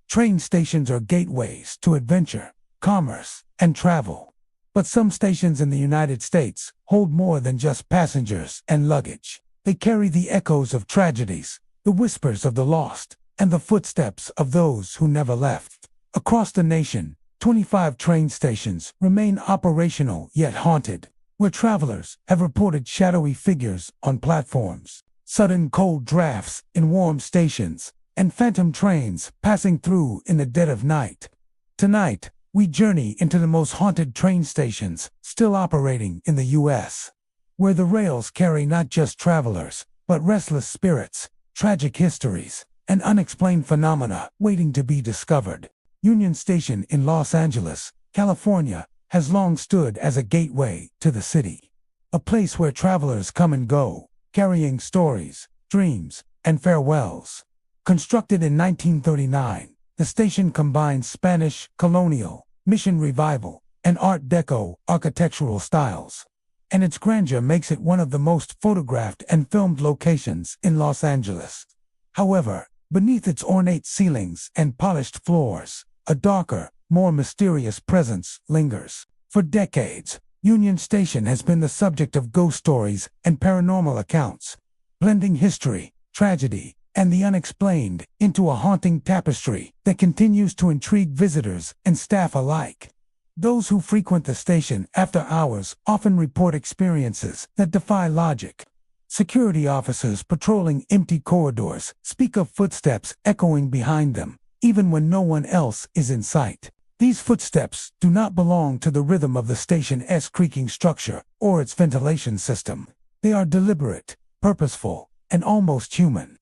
Train stations are gateways to adventure, commerce, and travel. But some stations in the United States hold more than just passengers and luggage. They carry the echoes of tragedies, the whispers of the lost, and the footsteps of those who never left. Across the nation, 25 train stations remain operational yet haunted, where travelers have reported shadowy figures on platforms, sudden cold drafts in warm stations, and phantom trains passing through in the dead of night. Tonight, we journey into the most haunted train stations still operating in the U.S., where the rails carry not just travelers, but restless spirits, tragic histories, and unexplained phenomena waiting to be discovered. Union Station in Los Angeles, California, has long stood as a gateway to the city, a place where travelers come and go, carrying stories, dreams, and farewells. Constructed in 1939, the station combines Spanish, colonial, Mission Revival, and Art Deco architectural styles, and its grandeur makes it one of the most photographed and filmed locations in Los Angeles. However, beneath its ornate ceilings and polished floors, a darker, more mysterious presence lingers. For decades, Union Station has been the subject of ghost stories and paranormal accounts, blending history, tragedy, and the unexplained into a haunting tapestry that continues to intrigue visitors and staff alike. Those who frequent the station after hours often report experiences that defy logic. Security officers patrolling empty corridors speak of footsteps echoing behind them, even when no one else is in sight. These footsteps do not belong to the rhythm of the station's creaking structure or its ventilation system. They are deliberate, purposeful, and almost human.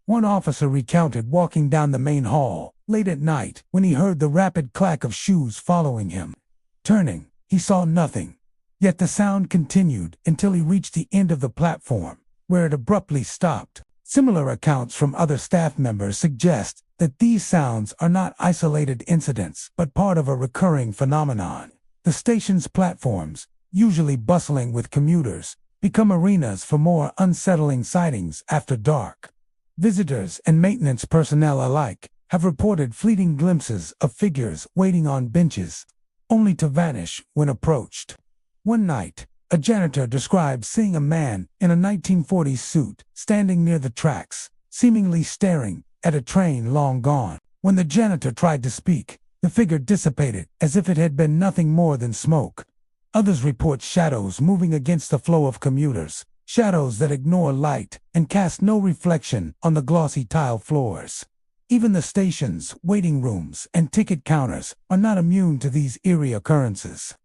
One officer recounted walking down the main hall late at night when he heard the rapid clack of shoes following him. Turning, he saw nothing. Yet the sound continued until he reached the end of the platform, where it abruptly stopped. Similar accounts from other staff members suggest that these sounds are not isolated incidents but part of a recurring phenomenon. The station's platforms, usually bustling with commuters, become arenas for more unsettling sightings after dark. Visitors and maintenance personnel alike have reported fleeting glimpses of figures waiting on benches, only to vanish when approached. One night, a janitor described seeing a man in a 1940s suit standing near the tracks, seemingly staring at a train long gone. When the janitor tried to speak, the figure dissipated as if it had been nothing more than smoke. Others report shadows moving against the flow of commuters, shadows that ignore light and cast no reflection on the glossy tile floors. Even the station's waiting rooms and ticket counters are not immune to these eerie occurrences.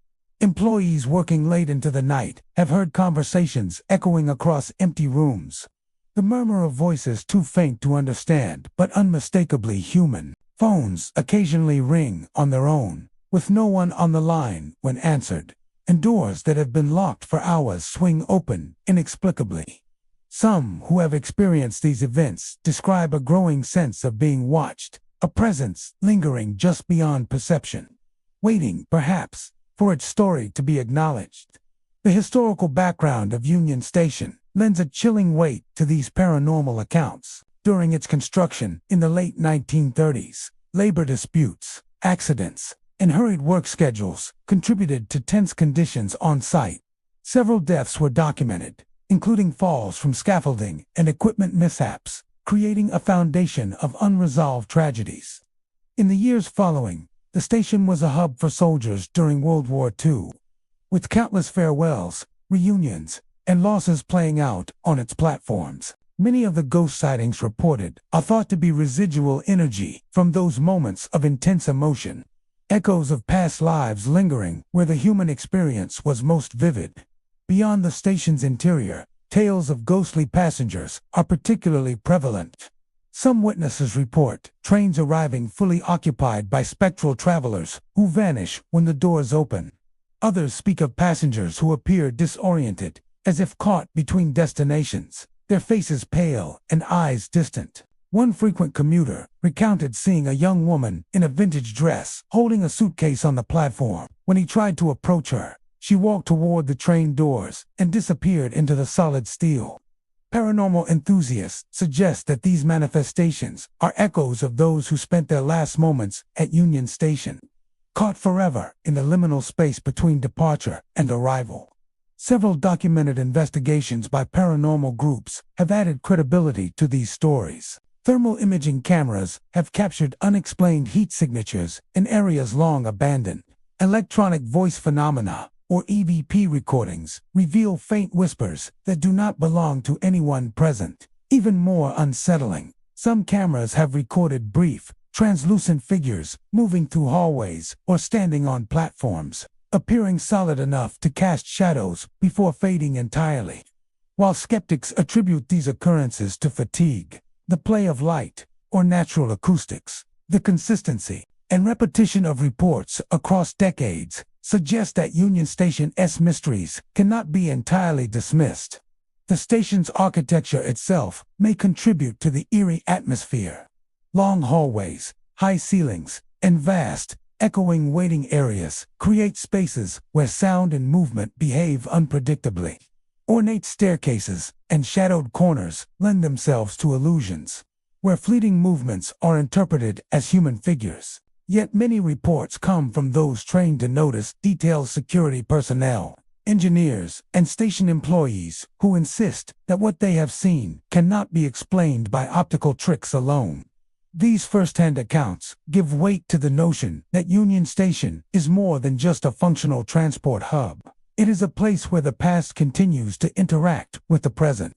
Employees working late into the night have heard conversations echoing across empty rooms. The murmur of voices too faint to understand but unmistakably human. Phones occasionally ring on their own, with no one on the line when answered, and doors that have been locked for hours swing open inexplicably. Some who have experienced these events describe a growing sense of being watched, a presence lingering just beyond perception, waiting, perhaps, for its story to be acknowledged. The historical background of Union Station lends a chilling weight to these paranormal accounts. During its construction in the late 1930s, labor disputes, accidents, and hurried work schedules contributed to tense conditions on site. Several deaths were documented, including falls from scaffolding and equipment mishaps, creating a foundation of unresolved tragedies. In the years following, the station was a hub for soldiers during World War II, with countless farewells, reunions, and losses playing out on its platforms. Many of the ghost sightings reported are thought to be residual energy from those moments of intense emotion, echoes of past lives lingering where the human experience was most vivid. Beyond the station's interior, tales of ghostly passengers are particularly prevalent. Some witnesses report trains arriving fully occupied by spectral travelers who vanish when the doors open. Others speak of passengers who appear disoriented, as if caught between destinations, their faces pale and eyes distant. One frequent commuter recounted seeing a young woman in a vintage dress holding a suitcase on the platform. When he tried to approach her, she walked toward the train doors and disappeared into the solid steel. Paranormal enthusiasts suggest that these manifestations are echoes of those who spent their last moments at Union Station, caught forever in the liminal space between departure and arrival. Several documented investigations by paranormal groups have added credibility to these stories. Thermal imaging cameras have captured unexplained heat signatures in areas long abandoned. Electronic voice phenomena, or EVP recordings, reveal faint whispers that do not belong to anyone present. Even more unsettling, some cameras have recorded brief, translucent figures moving through hallways or standing on platforms, appearing solid enough to cast shadows before fading entirely. While skeptics attribute these occurrences to fatigue, the play of light, or natural acoustics, the consistency and repetition of reports across decades suggest that Union Station's mysteries cannot be entirely dismissed. The station's architecture itself may contribute to the eerie atmosphere. Long hallways, high ceilings, and vast, echoing waiting areas create spaces where sound and movement behave unpredictably. Ornate staircases and shadowed corners lend themselves to illusions, where fleeting movements are interpreted as human figures. Yet many reports come from those trained to notice details: security personnel, engineers, and station employees who insist that what they have seen cannot be explained by optical tricks alone. These first-hand accounts give weight to the notion that Union Station is more than just a functional transport hub. It is a place where the past continues to interact with the present.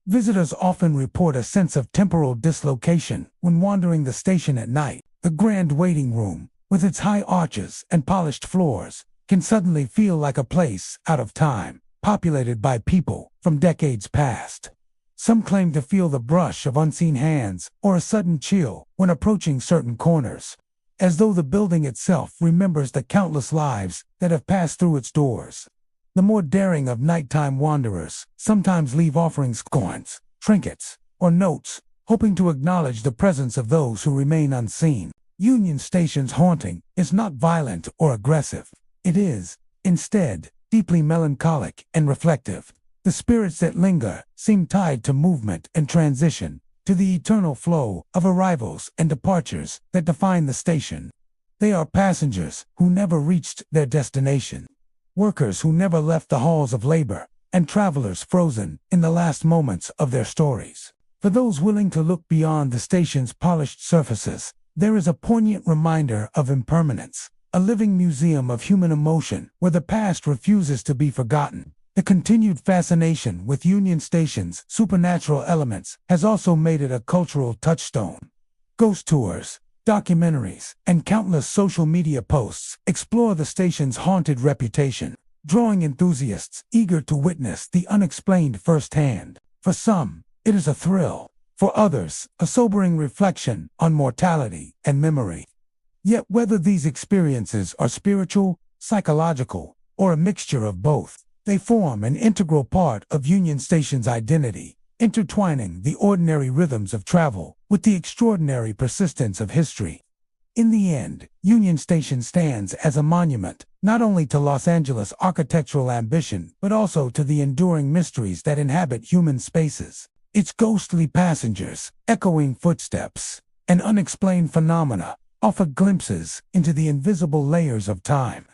Visitors often report a sense of temporal dislocation when wandering the station at night. The grand waiting room, with its high arches and polished floors, can suddenly feel like a place out of time, populated by people from decades past. Some claim to feel the brush of unseen hands or a sudden chill when approaching certain corners, as though the building itself remembers the countless lives that have passed through its doors. The more daring of nighttime wanderers sometimes leave offerings, coins, trinkets, or notes, hoping to acknowledge the presence of those who remain unseen. Union Station's haunting is not violent or aggressive. It is, instead, deeply melancholic and reflective. The spirits that linger seem tied to movement and transition, to the eternal flow of arrivals and departures that define the station. They are passengers who never reached their destination, workers who never left the halls of labor, and travelers frozen in the last moments of their stories. For those willing to look beyond the station's polished surfaces, there is a poignant reminder of impermanence, a living museum of human emotion where the past refuses to be forgotten. The continued fascination with Union Station's supernatural elements has also made it a cultural touchstone. Ghost tours, documentaries, and countless social media posts explore the station's haunted reputation, drawing enthusiasts eager to witness the unexplained firsthand. For some, it is a thrill. For others, a sobering reflection on mortality and memory. Yet whether these experiences are spiritual, psychological, or a mixture of both, they form an integral part of Union Station's identity, intertwining the ordinary rhythms of travel with the extraordinary persistence of history. In the end, Union Station stands as a monument, not only to Los Angeles' architectural ambition, but also to the enduring mysteries that inhabit human spaces. Its ghostly passengers, echoing footsteps, and unexplained phenomena offer glimpses into the invisible layers of time,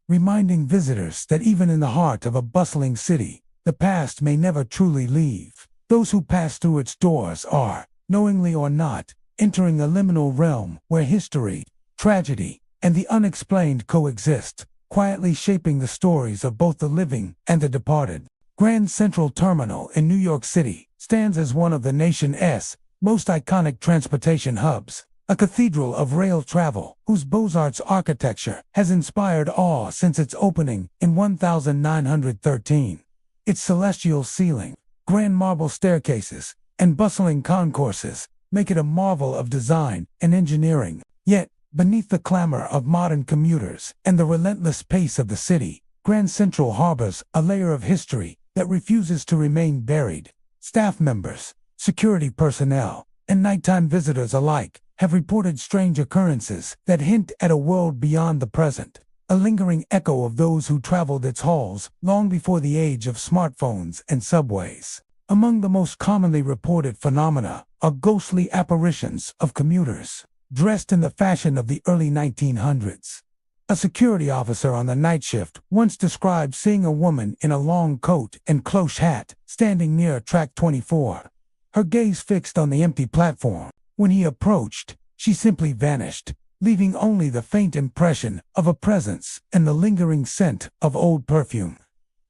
reminding visitors that even in the heart of a bustling city, the past may never truly leave. Those who pass through its doors are, knowingly or not, entering a liminal realm where history, tragedy, and the unexplained coexist, quietly shaping the stories of both the living and the departed. Grand Central Terminal in New York City stands as one of the nation's most iconic transportation hubs, a cathedral of rail travel whose Beaux-Arts architecture has inspired awe since its opening in 1913. Its celestial ceiling, grand marble staircases, and bustling concourses make it a marvel of design and engineering. Yet, beneath the clamor of modern commuters and the relentless pace of the city, Grand Central harbors a layer of history that refuses to remain buried. Staff members, security personnel, and nighttime visitors alike have reported strange occurrences that hint at a world beyond the present, a lingering echo of those who traveled its halls long before the age of smartphones and subways. Among the most commonly reported phenomena are ghostly apparitions of commuters, dressed in the fashion of the early 1900s. A security officer on the night shift once described seeing a woman in a long coat and cloche hat standing near track 24. Her gaze fixed on the empty platform. When he approached, she simply vanished, leaving only the faint impression of a presence and the lingering scent of old perfume.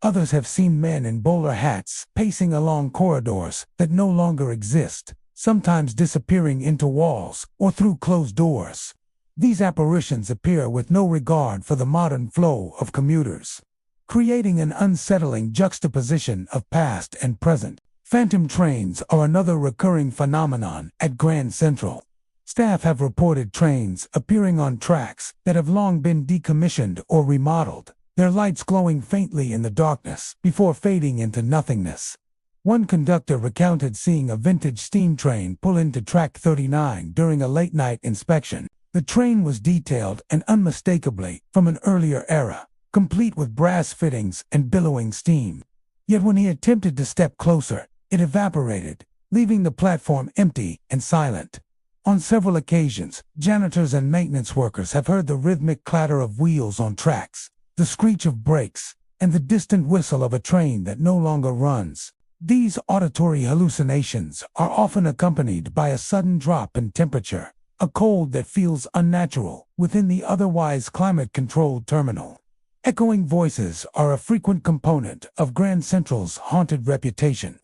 Others have seen men in bowler hats pacing along corridors that no longer exist, sometimes disappearing into walls or through closed doors. These apparitions appear with no regard for the modern flow of commuters, creating an unsettling juxtaposition of past and present. Phantom trains are another recurring phenomenon at Grand Central. Staff have reported trains appearing on tracks that have long been decommissioned or remodeled, their lights glowing faintly in the darkness before fading into nothingness. One conductor recounted seeing a vintage steam train pull into track 39 during a late-night inspection. The train was detailed and unmistakably from an earlier era, complete with brass fittings and billowing steam. Yet when he attempted to step closer, it evaporated, leaving the platform empty and silent. On several occasions, janitors and maintenance workers have heard the rhythmic clatter of wheels on tracks, the screech of brakes, and the distant whistle of a train that no longer runs. These auditory hallucinations are often accompanied by a sudden drop in temperature, a cold that feels unnatural within the otherwise climate-controlled terminal. Echoing voices are a frequent component of Grand Central's haunted reputation.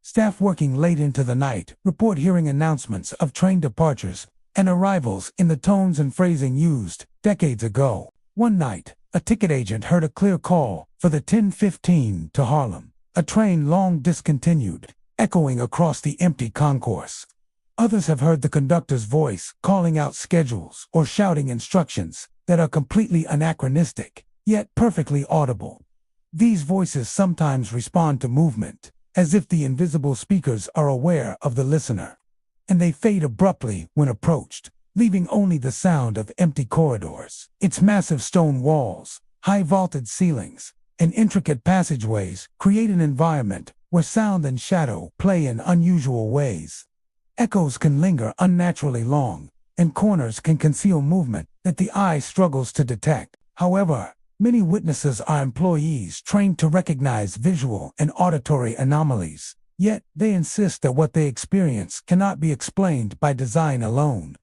Staff working late into the night report hearing announcements of train departures and arrivals in the tones and phrasing used decades ago. One night, a ticket agent heard a clear call for the 10:15 to Harlem, a train long discontinued, echoing across the empty concourse. Others have heard the conductor's voice calling out schedules or shouting instructions that are completely anachronistic, yet perfectly audible. These voices sometimes respond to movement, as if the invisible speakers are aware of the listener, and they fade abruptly when approached, leaving only the sound of empty corridors. Its massive stone walls, high vaulted ceilings, and intricate passageways create an environment where sound and shadow play in unusual ways. Echoes can linger unnaturally long, and corners can conceal movement that the eye struggles to detect. However, many witnesses are employees trained to recognize visual and auditory anomalies, yet they insist that what they experience cannot be explained by design alone.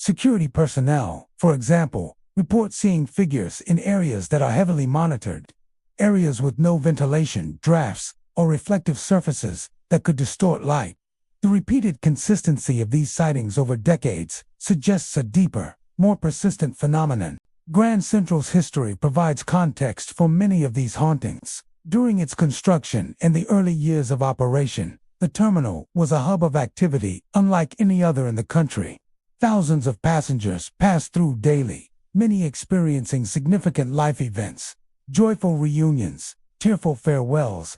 Security personnel, for example, report seeing figures in areas that are heavily monitored, areas with no ventilation, drafts, or reflective surfaces that could distort light. The repeated consistency of these sightings over decades suggests a deeper, more persistent phenomenon. Grand Central's history provides context for many of these hauntings. During its construction and the early years of operation, the terminal was a hub of activity unlike any other in the country. Thousands of passengers passed through daily, many experiencing significant life events, joyful reunions, tearful farewells,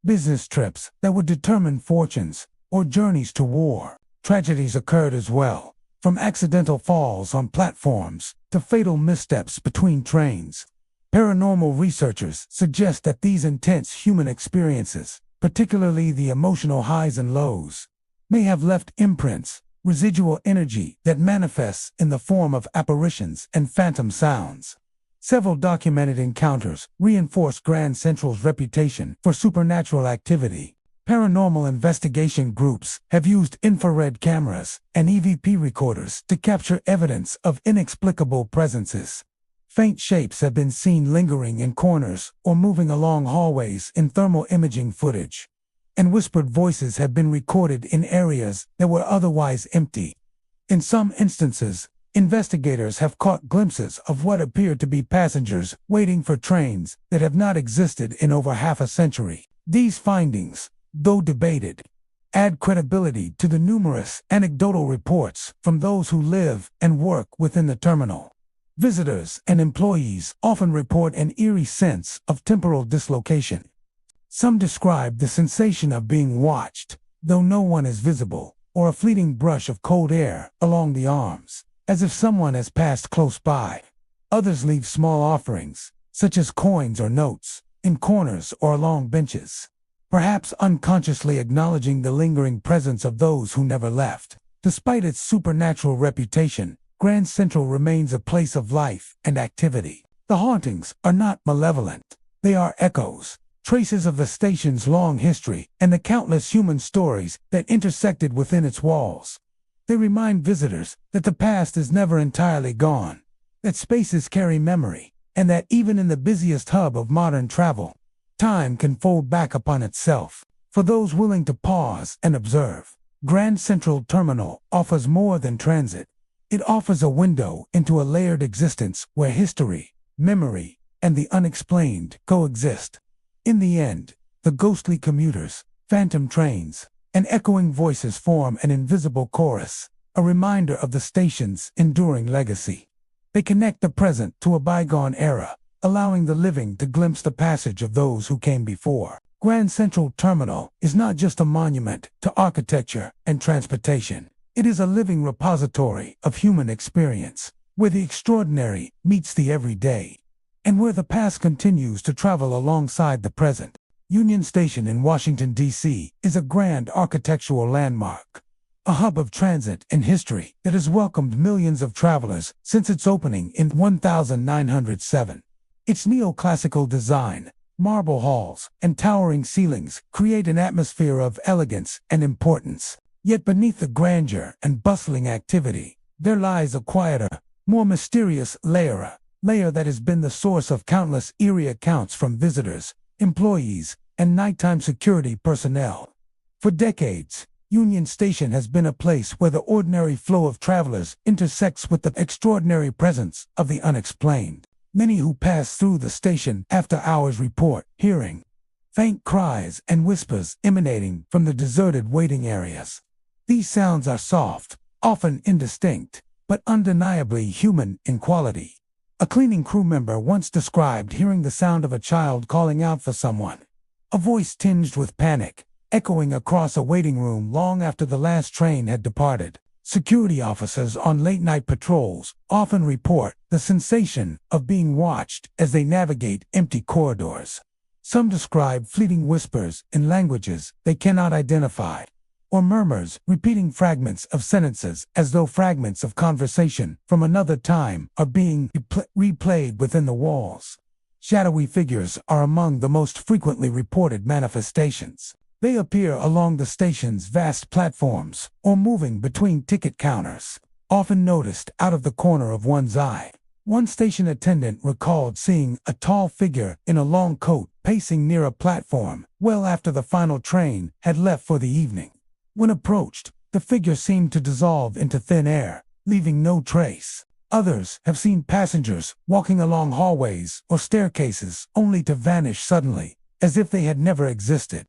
business trips that would determine fortunes, or journeys to war. Tragedies occurred as well, from accidental falls on platforms to fatal missteps between trains. Paranormal researchers suggest that these intense human experiences, particularly the emotional highs and lows, may have left imprints, residual energy that manifests in the form of apparitions and phantom sounds. Several documented encounters reinforce Grand Central's reputation for supernatural activity. Paranormal investigation groups have used infrared cameras and EVP recorders to capture evidence of inexplicable presences. Faint shapes have been seen lingering in corners or moving along hallways in thermal imaging footage, and whispered voices have been recorded in areas that were otherwise empty. In some instances, investigators have caught glimpses of what appeared to be passengers waiting for trains that have not existed in over half a century. These findings, though debated, add credibility to the numerous anecdotal reports from those who live and work within the terminal. Visitors and employees often report an eerie sense of temporal dislocation. Some describe the sensation of being watched, though no one is visible, or a fleeting brush of cold air along the arms, as if someone has passed close by. Others leave small offerings, such as coins or notes, in corners or along benches. perhaps unconsciously acknowledging the lingering presence of those who never left. Despite its supernatural reputation, Grand Central remains a place of life and activity. The hauntings are not malevolent. They are echoes, traces of the station's long history and the countless human stories that intersected within its walls. They remind visitors that the past is never entirely gone, that spaces carry memory, and that even in the busiest hub of modern travel, time can fold back upon itself. For those willing to pause and observe, Grand Central Terminal offers more than transit. It offers a window into a layered existence where history, memory, and the unexplained coexist. In the end, the ghostly commuters, phantom trains, and echoing voices form an invisible chorus, a reminder of the station's enduring legacy. They connect the present to a bygone era, allowing the living to glimpse the passage of those who came before. Grand Central Terminal is not just a monument to architecture and transportation. It is a living repository of human experience, where the extraordinary meets the everyday, and where the past continues to travel alongside the present. Union Station in Washington, D.C. is a grand architectural landmark, a hub of transit and history that has welcomed millions of travelers since its opening in 1907. Its neoclassical design, marble halls, and towering ceilings create an atmosphere of elegance and importance. Yet beneath the grandeur and bustling activity, there lies a quieter, more mysterious layer that has been the source of countless eerie accounts from visitors, employees, and nighttime security personnel. For decades, Union Station has been a place where the ordinary flow of travelers intersects with the extraordinary presence of the unexplained. Many who pass through the station after hours report hearing faint cries and whispers emanating from the deserted waiting areas. These sounds are soft, often indistinct, but undeniably human in quality. A cleaning crew member once described hearing the sound of a child calling out for someone, a voice tinged with panic, echoing across a waiting room long after the last train had departed. Security officers on late-night patrols often report the sensation of being watched as they navigate empty corridors. Some describe fleeting whispers in languages they cannot identify, or murmurs repeating fragments of sentences as though fragments of conversation from another time are being replayed within the walls. Shadowy figures are among the most frequently reported manifestations. They appear along the station's vast platforms or moving between ticket counters, often noticed out of the corner of one's eye. One station attendant recalled seeing a tall figure in a long coat pacing near a platform well after the final train had left for the evening. When approached, the figure seemed to dissolve into thin air, leaving no trace. Others have seen passengers walking along hallways or staircases only to vanish suddenly, as if they had never existed.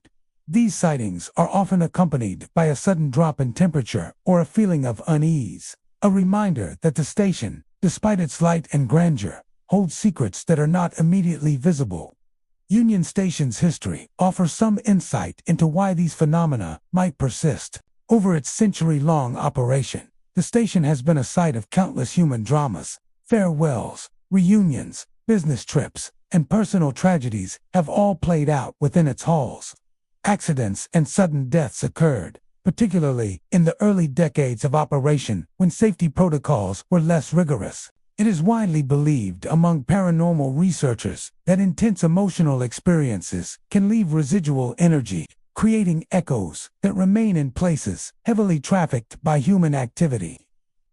These sightings are often accompanied by a sudden drop in temperature or a feeling of unease, a reminder that the station, despite its light and grandeur, holds secrets that are not immediately visible. Union Station's history offers some insight into why these phenomena might persist. Over its century-long operation, the station has been a site of countless human dramas. Farewells, reunions, business trips, and personal tragedies have all played out within its halls. Accidents and sudden deaths occurred, particularly in the early decades of operation when safety protocols were less rigorous. It is widely believed among paranormal researchers that intense emotional experiences can leave residual energy, creating echoes that remain in places heavily trafficked by human activity.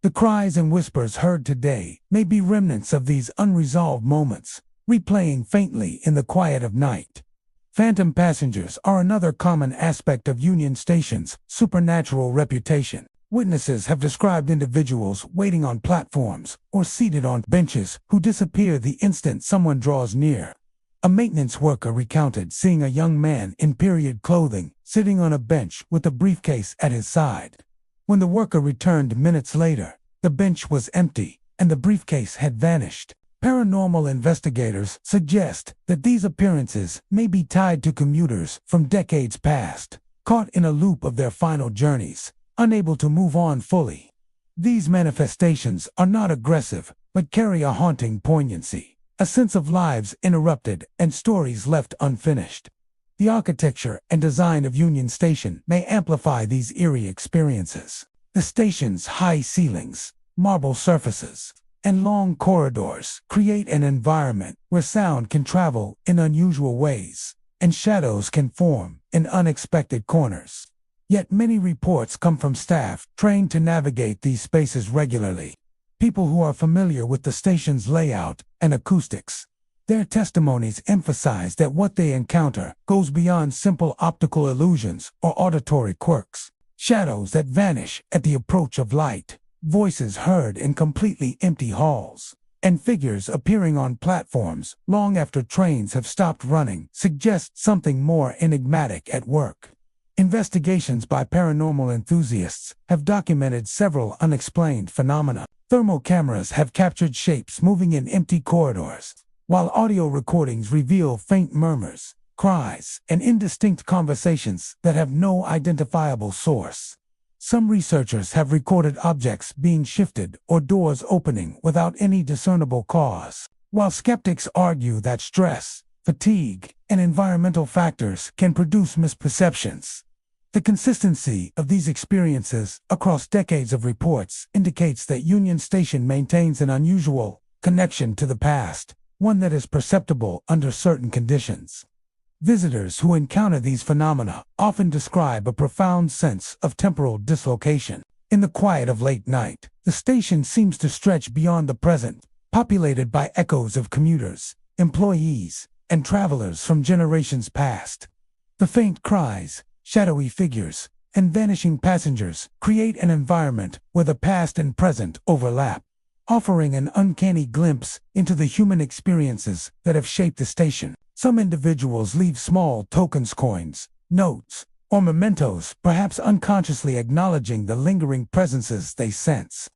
The cries and whispers heard today may be remnants of these unresolved moments, replaying faintly in the quiet of night. Phantom passengers are another common aspect of Union Station's supernatural reputation. Witnesses have described individuals waiting on platforms or seated on benches who disappear the instant someone draws near. A maintenance worker recounted seeing a young man in period clothing sitting on a bench with a briefcase at his side. When the worker returned minutes later, the bench was empty and the briefcase had vanished. Paranormal investigators suggest that these appearances may be tied to commuters from decades past, caught in a loop of their final journeys, unable to move on fully. These manifestations are not aggressive, but carry a haunting poignancy, a sense of lives interrupted and stories left unfinished. The architecture and design of Union Station may amplify these eerie experiences. The station's high ceilings, marble surfaces, and long corridors create an environment where sound can travel in unusual ways, and shadows can form in unexpected corners. Yet many reports come from staff trained to navigate these spaces regularly, people who are familiar with the station's layout and acoustics. Their testimonies emphasize that what they encounter goes beyond simple optical illusions or auditory quirks. Shadows that vanish at the approach of light, voices heard in completely empty halls, and figures appearing on platforms long after trains have stopped running suggest something more enigmatic at work. Investigations by paranormal enthusiasts have documented several unexplained phenomena. Thermal cameras have captured shapes moving in empty corridors, while audio recordings reveal faint murmurs, cries, and indistinct conversations that have no identifiable source. Some researchers have recorded objects being shifted or doors opening without any discernible cause, while skeptics argue that stress, fatigue, and environmental factors can produce misperceptions. The consistency of these experiences across decades of reports indicates that Union Station maintains an unusual connection to the past, one that is perceptible under certain conditions. Visitors who encounter these phenomena often describe a profound sense of temporal dislocation. In the quiet of late night, the station seems to stretch beyond the present, populated by echoes of commuters, employees, and travelers from generations past. The faint cries, shadowy figures, and vanishing passengers create an environment where the past and present overlap, offering an uncanny glimpse into the human experiences that have shaped the station. Some individuals leave small tokens, coins, notes, or mementos, perhaps unconsciously acknowledging the lingering presences they sense,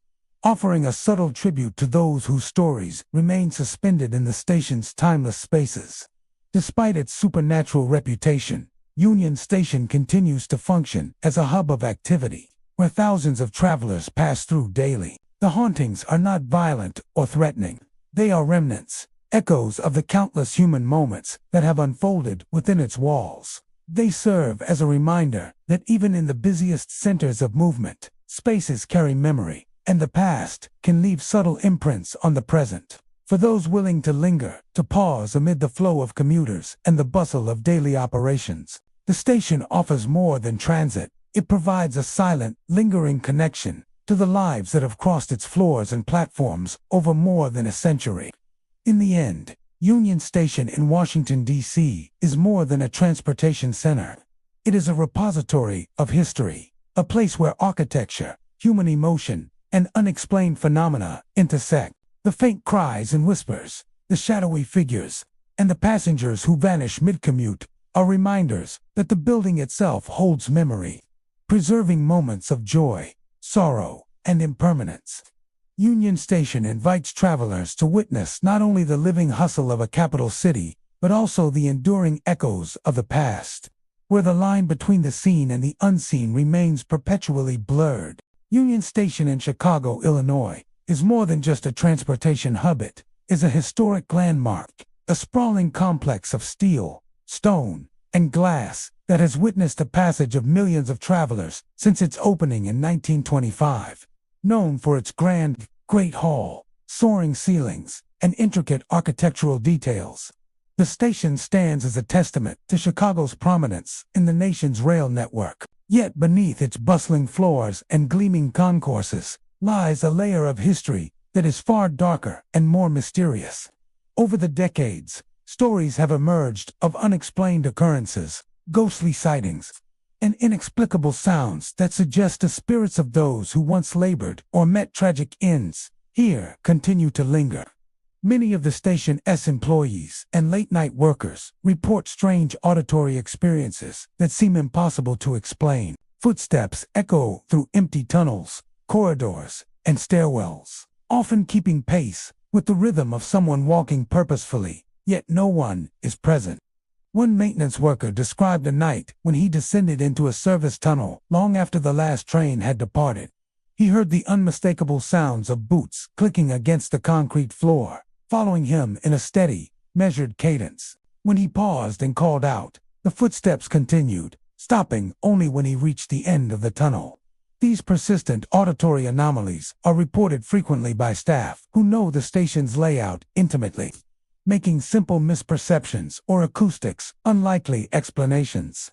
offering a subtle tribute to those whose stories remain suspended in the station's timeless spaces. Despite its supernatural reputation, Union Station continues to function as a hub of activity, where thousands of travelers pass through daily. The hauntings are not violent or threatening. They are remnants, echoes of the countless human moments that have unfolded within its walls. They serve as a reminder that even in the busiest centers of movement, spaces carry memory, and the past can leave subtle imprints on the present. For those willing to linger, to pause amid the flow of commuters and the bustle of daily operations, the station offers more than transit. It provides a silent, lingering connection to the lives that have crossed its floors and platforms over more than a century. In the end, Union Station in Washington, D.C. is more than a transportation center. It is a repository of history, a place where architecture, human emotion, and unexplained phenomena intersect. The faint cries and whispers, the shadowy figures, and the passengers who vanish mid-commute are reminders that the building itself holds memory, preserving moments of joy, sorrow, and impermanence. Union Station invites travelers to witness not only the living hustle of a capital city, but also the enduring echoes of the past, where the line between the seen and the unseen remains perpetually blurred. Union Station in Chicago, Illinois, is more than just a transportation hub. It is a historic landmark, a sprawling complex of steel, stone, and glass that has witnessed the passage of millions of travelers since its opening in 1925. Known for its grand, Great Hall, soaring ceilings, and intricate architectural details, the station stands as a testament to Chicago's prominence in the nation's rail network. Yet beneath its bustling floors and gleaming concourses lies a layer of history that is far darker and more mysterious. Over the decades, stories have emerged of unexplained occurrences, ghostly sightings, and inexplicable sounds that suggest the spirits of those who once labored or met tragic ends here continue to linger. Many of the station's employees and late-night workers report strange auditory experiences that seem impossible to explain. Footsteps echo through empty tunnels, corridors, and stairwells, often keeping pace with the rhythm of someone walking purposefully, yet no one is present. One maintenance worker described a night when he descended into a service tunnel long after the last train had departed. He heard the unmistakable sounds of boots clicking against the concrete floor, following him in a steady, measured cadence. When he paused and called out, The footsteps continued, stopping only when he reached the end of the tunnel. These persistent auditory anomalies are reported frequently by staff who know the station's layout intimately, making simple misperceptions or acoustics unlikely explanations.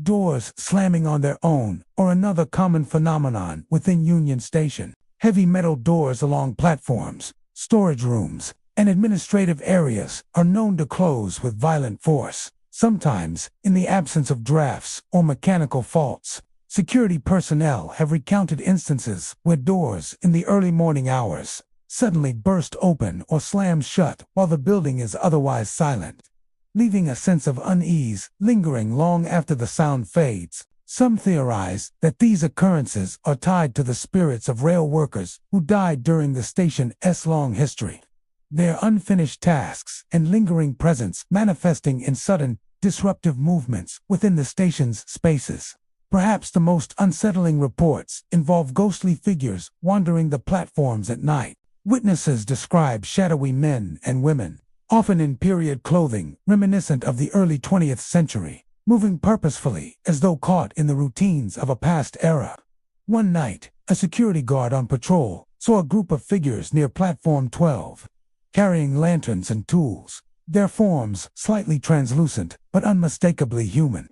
Doors slamming on their own are another common phenomenon within Union Station. Heavy metal doors along platforms, storage rooms, and administrative areas are known to close with violent force, sometimes in the absence of drafts or mechanical faults. Security personnel have recounted instances where doors in the early morning hours suddenly burst open or slam shut while the building is otherwise silent, leaving a sense of unease lingering long after the sound fades. Some theorize that these occurrences are tied to the spirits of rail workers who died during the station's long history, their unfinished tasks and lingering presence manifesting in sudden, disruptive movements within the station's spaces. Perhaps the most unsettling reports involve ghostly figures wandering the platforms at night. Witnesses describe shadowy men and women, often in period clothing reminiscent of the early 20th century, moving purposefully as though caught in the routines of a past era. One night, a security guard on patrol saw a group of figures near platform 12, carrying lanterns and tools, their forms slightly translucent but unmistakably human.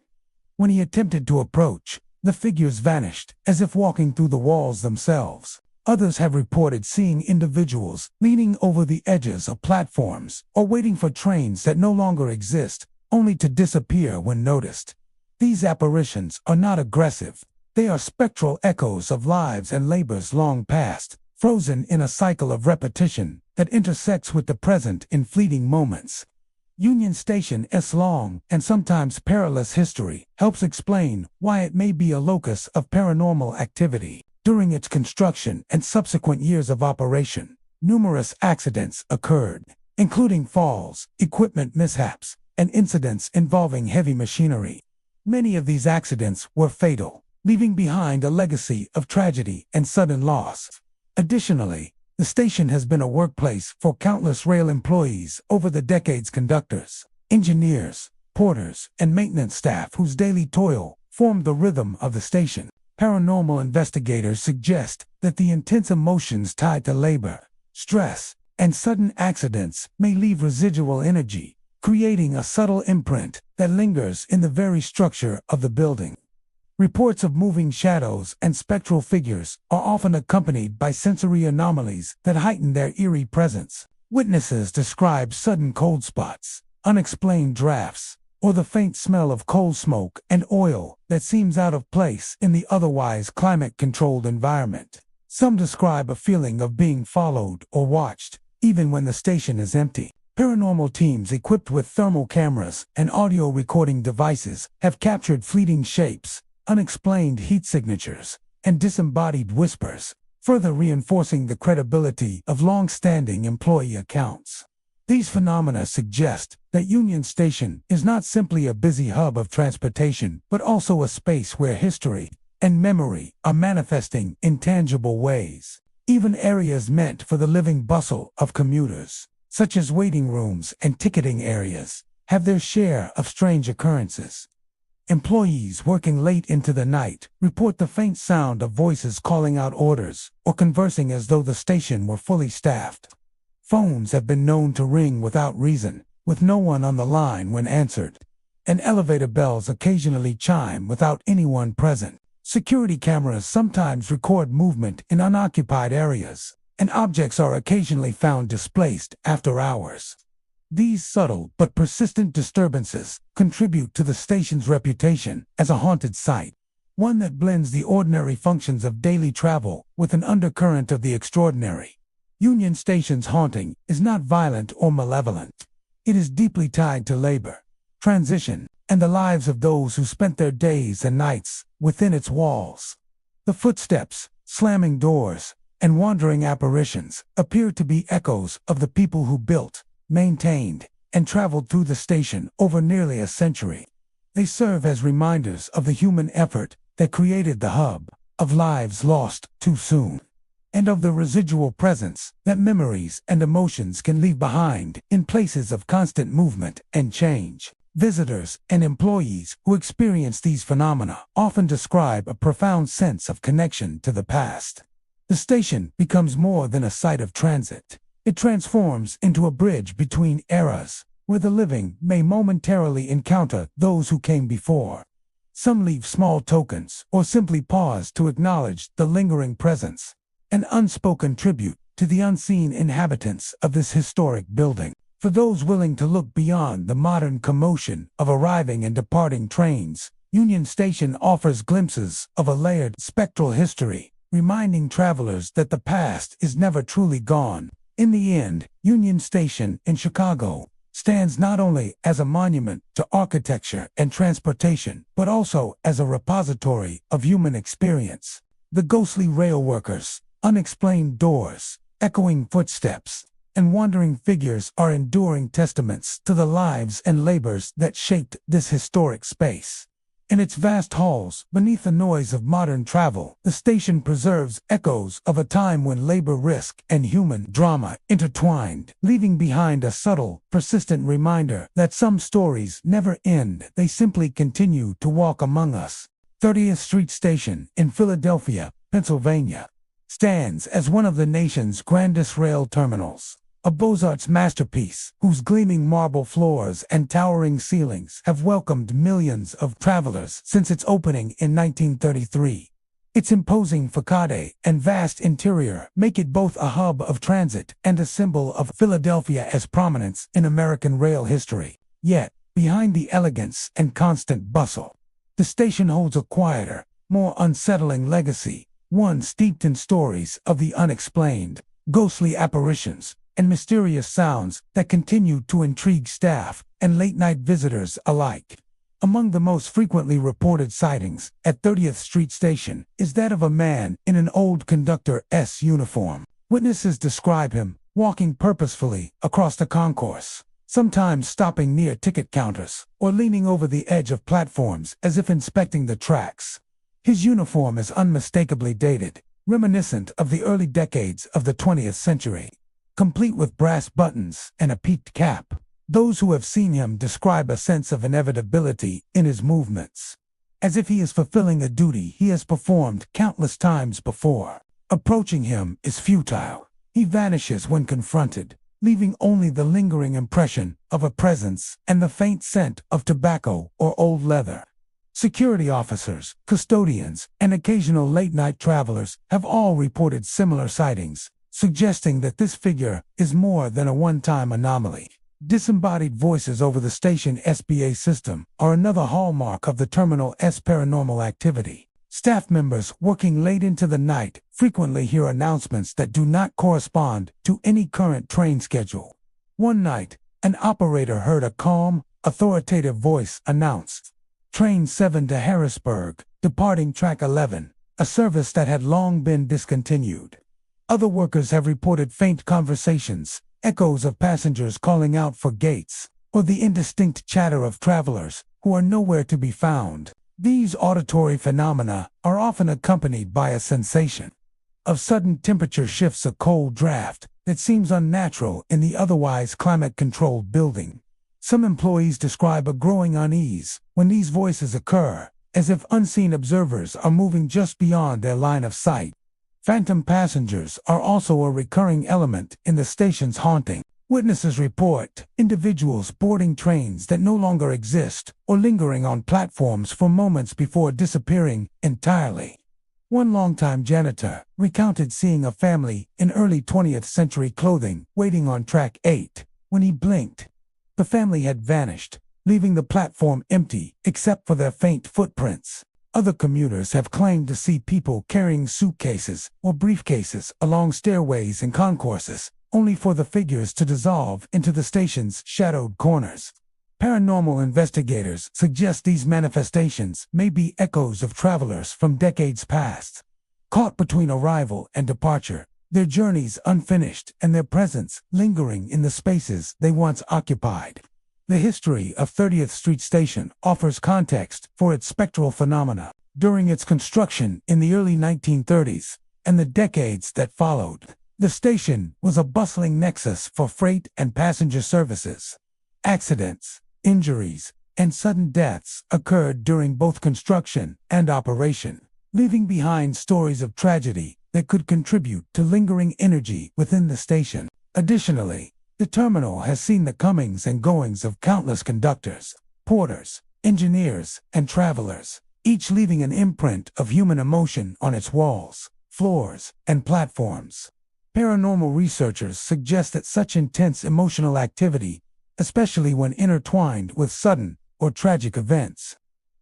When he attempted to approach, the figures vanished, as if walking through the walls themselves. Others have reported seeing individuals leaning over the edges of platforms or waiting for trains that no longer exist, only to disappear when noticed. These apparitions are not aggressive. They are spectral echoes of lives and labors long past, frozen in a cycle of repetition that intersects with the present in fleeting moments. Union Station's long and sometimes perilous history helps explain why it may be a locus of paranormal activity. During its construction and subsequent years of operation, numerous accidents occurred, including falls, equipment mishaps, and incidents involving heavy machinery. Many of these accidents were fatal, leaving behind a legacy of tragedy and sudden loss. Additionally, the station has been a workplace for countless rail employees over the decades. Conductors, engineers, porters, and maintenance staff whose daily toil formed the rhythm of the station. Paranormal investigators suggest that the intense emotions tied to labor, stress, and sudden accidents may leave residual energy, creating a subtle imprint that lingers in the very structure of the building. Reports of moving shadows and spectral figures are often accompanied by sensory anomalies that heighten their eerie presence. Witnesses describe sudden cold spots, unexplained drafts, or the faint smell of coal smoke and oil that seems out of place in the otherwise climate-controlled environment. Some describe a feeling of being followed or watched, even when the station is empty. Paranormal teams equipped with thermal cameras and audio recording devices have captured fleeting shapes, unexplained heat signatures, and disembodied whispers, further reinforcing the credibility of long-standing employee accounts. These phenomena suggest that Union Station is not simply a busy hub of transportation, but also a space where history and memory are manifesting in tangible ways. Even areas meant for the living bustle of commuters, such as waiting rooms and ticketing areas, have their share of strange occurrences. Employees working late into the night report the faint sound of voices calling out orders or conversing as though the station were fully staffed. Phones have been known to ring without reason, with no one on the line when answered, and elevator bells occasionally chime without anyone present. Security cameras sometimes record movement in unoccupied areas, and objects are occasionally found displaced after hours. These subtle but persistent disturbances contribute to the station's reputation as a haunted site, one that blends the ordinary functions of daily travel with an undercurrent of the extraordinary. Union Station's haunting is not violent or malevolent. It is deeply tied to labor, transition, and the lives of those who spent their days and nights within its walls. The footsteps, slamming doors, and wandering apparitions appear to be echoes of the people who built, maintained, and traveled through the station over nearly a century. They serve as reminders of the human effort that created the hub, of lives lost too soon, and of the residual presence that memories and emotions can leave behind in places of constant movement and change. Visitors and employees who experience these phenomena often describe a profound sense of connection to the past. The station becomes more than a site of transit. It transforms into a bridge between eras, where the living may momentarily encounter those who came before. Some leave small tokens or simply pause to acknowledge the lingering presence, an unspoken tribute to the unseen inhabitants of this historic building. For those willing to look beyond the modern commotion of arriving and departing trains, Union Station offers glimpses of a layered spectral history, reminding travelers that the past is never truly gone. In the end, Union Station in Chicago stands not only as a monument to architecture and transportation, but also as a repository of human experience. The ghostly rail workers, unexplained doors, echoing footsteps, and wandering figures are enduring testaments to the lives and labors that shaped this historic space. In its vast halls, beneath the noise of modern travel, the station preserves echoes of a time when labor, risk, and human drama intertwined, leaving behind a subtle, persistent reminder that some stories never end, they simply continue to walk among us. 30th Street Station in Philadelphia, Pennsylvania, stands as one of the nation's grandest rail terminals. A Beaux-Arts masterpiece whose gleaming marble floors and towering ceilings have welcomed millions of travelers since its opening in 1933. Its imposing facade and vast interior make it both a hub of transit and a symbol of Philadelphia's prominence in American rail history. Yet, behind the elegance and constant bustle, the station holds a quieter, more unsettling legacy, one steeped in stories of the unexplained, ghostly apparitions, and mysterious sounds that continue to intrigue staff and late-night visitors alike. Among the most frequently reported sightings at 30th Street Station is that of a man in an old conductor's uniform. Witnesses describe him walking purposefully across the concourse, sometimes stopping near ticket counters or leaning over the edge of platforms as if inspecting the tracks. His uniform is unmistakably dated, reminiscent of the early decades of the 20th century. Complete with brass buttons and a peaked cap, those who have seen him describe a sense of inevitability in his movements, as if he is fulfilling a duty he has performed countless times before. Approaching him is futile. He vanishes when confronted, leaving only the lingering impression of a presence and the faint scent of tobacco or old leather. Security officers, custodians, and occasional late-night travelers have all reported similar sightings, suggesting that this figure is more than a one-time anomaly. Disembodied voices over the station SBA system are another hallmark of the terminal's paranormal activity. Staff members working late into the night frequently hear announcements that do not correspond to any current train schedule. One night, an operator heard a calm, authoritative voice announce, "Train 7 to Harrisburg, departing track 11, a service that had long been discontinued." Other workers have reported faint conversations, echoes of passengers calling out for gates, or the indistinct chatter of travelers who are nowhere to be found. These auditory phenomena are often accompanied by a sensation of sudden temperature shifts, a cold draft that seems unnatural in the otherwise climate-controlled building. Some employees describe a growing unease when these voices occur, as if unseen observers are moving just beyond their line of sight. Phantom passengers are also a recurring element in the station's haunting. Witnesses report individuals boarding trains that no longer exist or lingering on platforms for moments before disappearing entirely. One longtime janitor recounted seeing a family in early 20th century clothing waiting on track 8. When he blinked, the family had vanished, leaving the platform empty except for their faint footprints. Other commuters have claimed to see people carrying suitcases or briefcases along stairways and concourses, only for the figures to dissolve into the station's shadowed corners. Paranormal investigators suggest these manifestations may be echoes of travelers from decades past, caught between arrival and departure, their journeys unfinished and their presence lingering in the spaces they once occupied. The history of 30th Street Station offers context for its spectral phenomena. During its construction in the early 1930s and the decades that followed, the station was a bustling nexus for freight and passenger services. Accidents, injuries, and sudden deaths occurred during both construction and operation, leaving behind stories of tragedy that could contribute to lingering energy within the station. Additionally, the terminal has seen the comings and goings of countless conductors, porters, engineers, and travelers, each leaving an imprint of human emotion on its walls, floors, and platforms. Paranormal researchers suggest that such intense emotional activity, especially when intertwined with sudden or tragic events,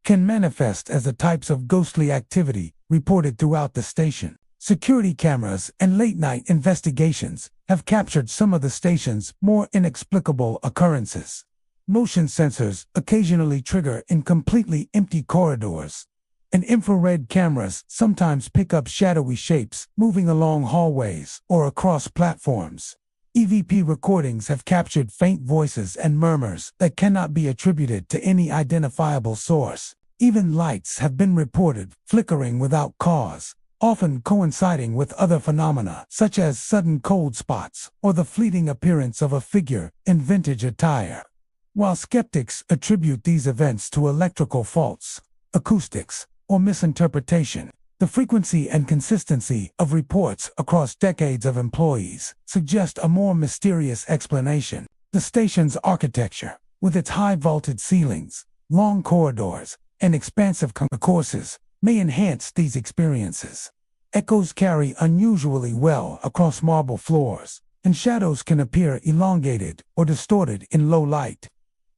can manifest as the types of ghostly activity reported throughout the station. Security cameras and late-night investigations have captured some of the station's more inexplicable occurrences. Motion sensors occasionally trigger in completely empty corridors, and infrared cameras sometimes pick up shadowy shapes moving along hallways or across platforms. EVP recordings have captured faint voices and murmurs that cannot be attributed to any identifiable source. Even lights have been reported flickering without cause, often coinciding with other phenomena such as sudden cold spots or the fleeting appearance of a figure in vintage attire. While skeptics attribute these events to electrical faults, acoustics, or misinterpretation, the frequency and consistency of reports across decades of employees suggest a more mysterious explanation. The station's architecture, with its high vaulted ceilings, long corridors, and expansive concourses, may enhance these experiences. Echoes carry unusually well across marble floors, and shadows can appear elongated or distorted in low light.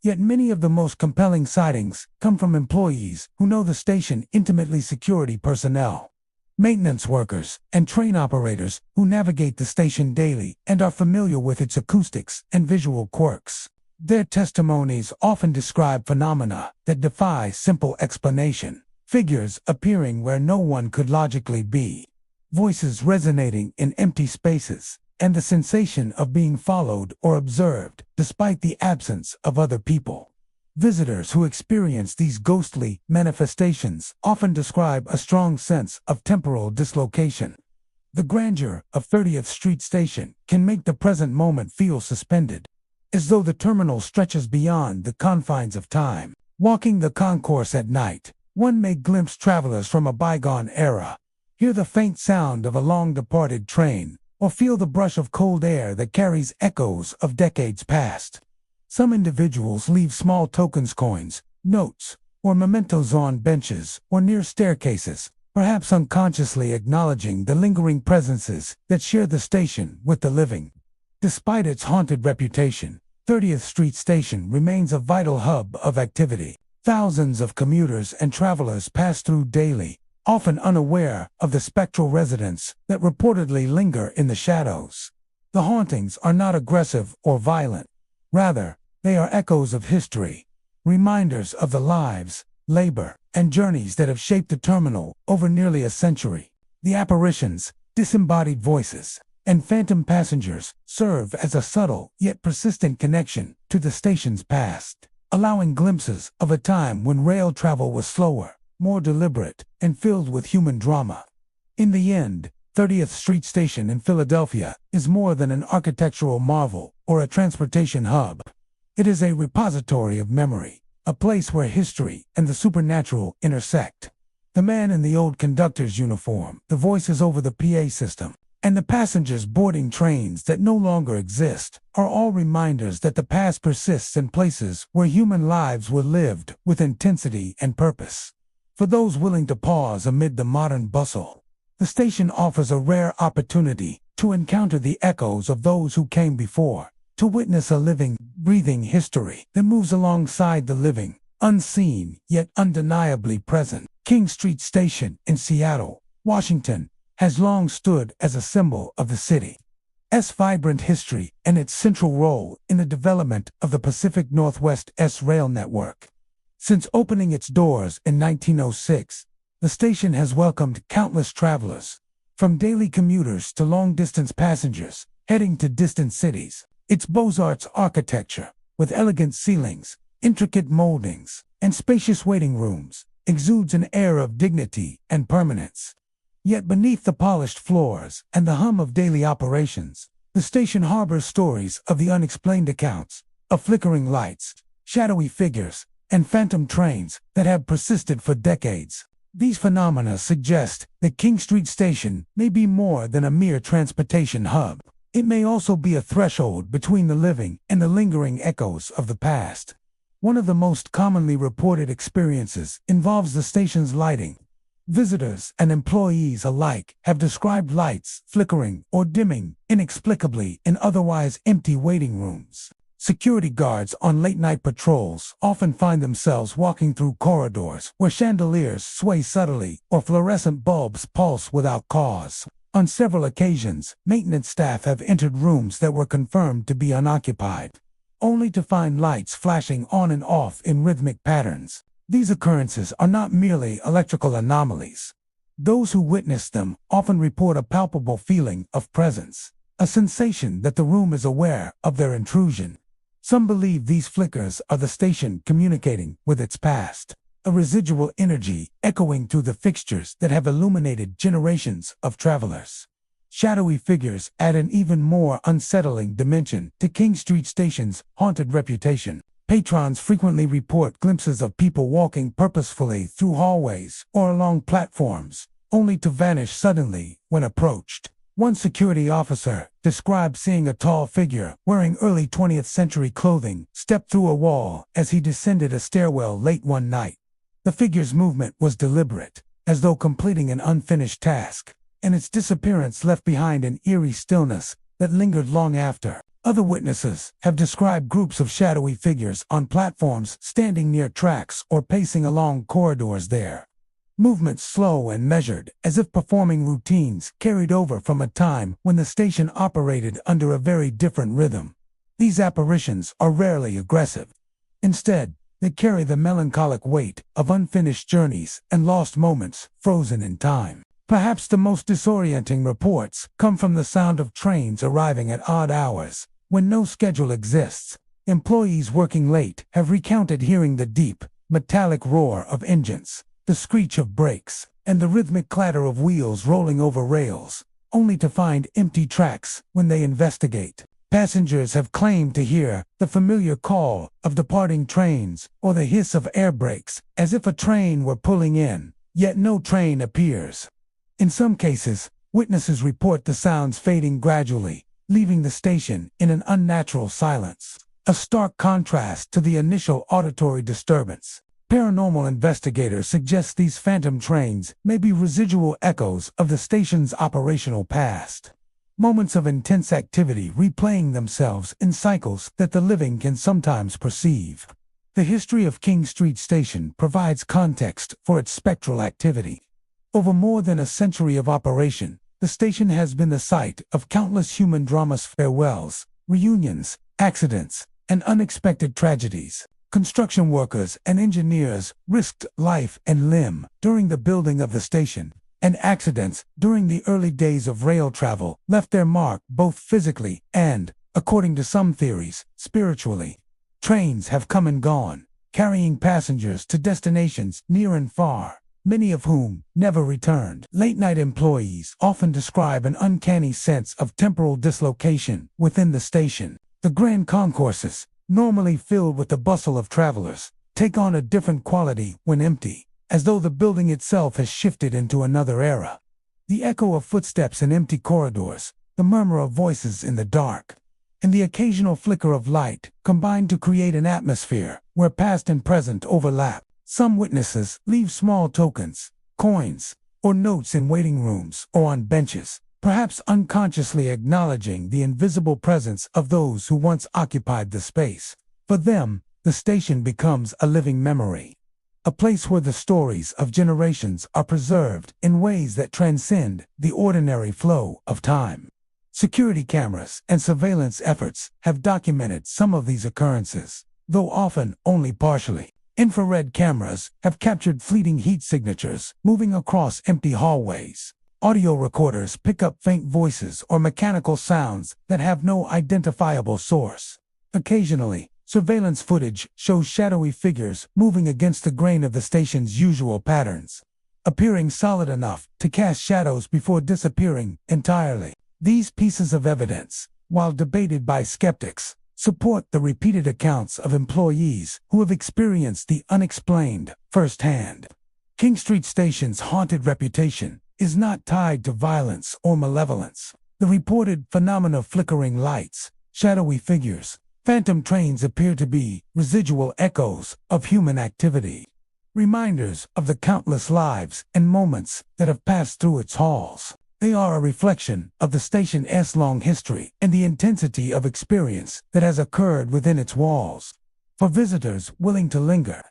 Yet many of the most compelling sightings come from employees who know the station intimately, security personnel, maintenance workers, and train operators who navigate the station daily and are familiar with its acoustics and visual quirks. Their testimonies often describe phenomena that defy simple explanation. Figures appearing where no one could logically be, voices resonating in empty spaces, and the sensation of being followed or observed despite the absence of other people. Visitors who experience these ghostly manifestations often describe a strong sense of temporal dislocation. The grandeur of 30th Street Station can make the present moment feel suspended, as though the terminal stretches beyond the confines of time. Walking the concourse at night, one may glimpse travelers from a bygone era, hear the faint sound of a long-departed train, or feel the brush of cold air that carries echoes of decades past. Some individuals leave small tokens, coins, notes, or mementos on benches or near staircases, perhaps unconsciously acknowledging the lingering presences that share the station with the living. Despite its haunted reputation, 30th Street Station remains a vital hub of activity. Thousands of commuters and travelers pass through daily, often unaware of the spectral residents that reportedly linger in the shadows. The hauntings are not aggressive or violent. Rather, they are echoes of history, reminders of the lives, labor, and journeys that have shaped the terminal over nearly a century. The apparitions, disembodied voices, and phantom passengers serve as a subtle yet persistent connection to the station's past, allowing glimpses of a time when rail travel was slower, more deliberate, and filled with human drama. In the end, 30th Street Station in Philadelphia is more than an architectural marvel or a transportation hub. It is a repository of memory, a place where history and the supernatural intersect. The man in the old conductor's uniform, the voices over the PA system, and the passengers boarding trains that no longer exist are all reminders that the past persists in places where human lives were lived with intensity and purpose. For those willing to pause amid the modern bustle, the station offers a rare opportunity to encounter the echoes of those who came before, to witness a living, breathing history that moves alongside the living, unseen yet undeniably present. King Street Station in Seattle, Washington, has long stood as a symbol of the city's vibrant history and its central role in the development of the Pacific Northwest's rail network. Since opening its doors in 1906, the station has welcomed countless travelers, from daily commuters to long-distance passengers heading to distant cities. Its Beaux-Arts architecture, with elegant ceilings, intricate moldings, and spacious waiting rooms, exudes an air of dignity and permanence. Yet beneath the polished floors and the hum of daily operations, the station harbors stories of the unexplained, accounts of flickering lights, shadowy figures, and phantom trains that have persisted for decades. These phenomena suggest that King Street Station may be more than a mere transportation hub. It may also be a threshold between the living and the lingering echoes of the past. One of the most commonly reported experiences involves the station's lighting. Visitors and employees alike have described lights flickering or dimming inexplicably in otherwise empty waiting rooms. Security guards on late-night patrols often find themselves walking through corridors where chandeliers sway subtly or fluorescent bulbs pulse without cause. On several occasions, maintenance staff have entered rooms that were confirmed to be unoccupied, only to find lights flashing on and off in rhythmic patterns. These occurrences are not merely electrical anomalies. Those who witness them often report a palpable feeling of presence, a sensation that the room is aware of their intrusion. Some believe these flickers are the station communicating with its past, a residual energy echoing through the fixtures that have illuminated generations of travelers. Shadowy figures add an even more unsettling dimension to King Street Station's haunted reputation. Patrons frequently report glimpses of people walking purposefully through hallways or along platforms, only to vanish suddenly when approached. One security officer described seeing a tall figure wearing early 20th century clothing step through a wall as he descended a stairwell late one night. The figure's movement was deliberate, as though completing an unfinished task, and its disappearance left behind an eerie stillness that lingered long after. Other witnesses have described groups of shadowy figures on platforms standing near tracks or pacing along corridors there. Movements slow and measured, as if performing routines carried over from a time when the station operated under a very different rhythm. These apparitions are rarely aggressive. Instead, they carry the melancholic weight of unfinished journeys and lost moments frozen in time. Perhaps the most disorienting reports come from the sound of trains arriving at odd hours, when no schedule exists. Employees working late have recounted hearing the deep, metallic roar of engines, the screech of brakes, and the rhythmic clatter of wheels rolling over rails, only to find empty tracks when they investigate. Passengers have claimed to hear the familiar call of departing trains or the hiss of air brakes, as if a train were pulling in, yet no train appears. In some cases, witnesses report the sounds fading gradually, leaving the station in an unnatural silence, a stark contrast to the initial auditory disturbance. Paranormal investigators suggest these phantom trains may be residual echoes of the station's operational past. Moments of intense activity replaying themselves in cycles that the living can sometimes perceive. The history of King Street Station provides context for its spectral activity. Over more than a century of operation, the station has been the site of countless human dramas, farewells, reunions, accidents, and unexpected tragedies. Construction workers and engineers risked life and limb during the building of the station, and accidents during the early days of rail travel left their mark both physically and, according to some theories, spiritually. Trains have come and gone, carrying passengers to destinations near and far, many of whom never returned. Late-night employees often describe an uncanny sense of temporal dislocation within the station. The grand concourses, normally filled with the bustle of travelers, take on a different quality when empty, as though the building itself has shifted into another era. The echo of footsteps in empty corridors, the murmur of voices in the dark, and the occasional flicker of light combine to create an atmosphere where past and present overlap. Some witnesses leave small tokens, coins, or notes in waiting rooms or on benches, perhaps unconsciously acknowledging the invisible presence of those who once occupied the space. For them, the station becomes a living memory, a place where the stories of generations are preserved in ways that transcend the ordinary flow of time. Security cameras and surveillance efforts have documented some of these occurrences, though often only partially. Infrared cameras have captured fleeting heat signatures moving across empty hallways. Audio recorders pick up faint voices or mechanical sounds that have no identifiable source. Occasionally, surveillance footage shows shadowy figures moving against the grain of the station's usual patterns, appearing solid enough to cast shadows before disappearing entirely. These pieces of evidence, while debated by skeptics, support the repeated accounts of employees who have experienced the unexplained firsthand. King Street Station's haunted reputation is not tied to violence or malevolence. The reported phenomena of flickering lights, shadowy figures, phantom trains appear to be residual echoes of human activity, reminders of the countless lives and moments that have passed through its halls. They are a reflection of the station's long history and the intensity of experience that has occurred within its walls. For visitors willing to linger,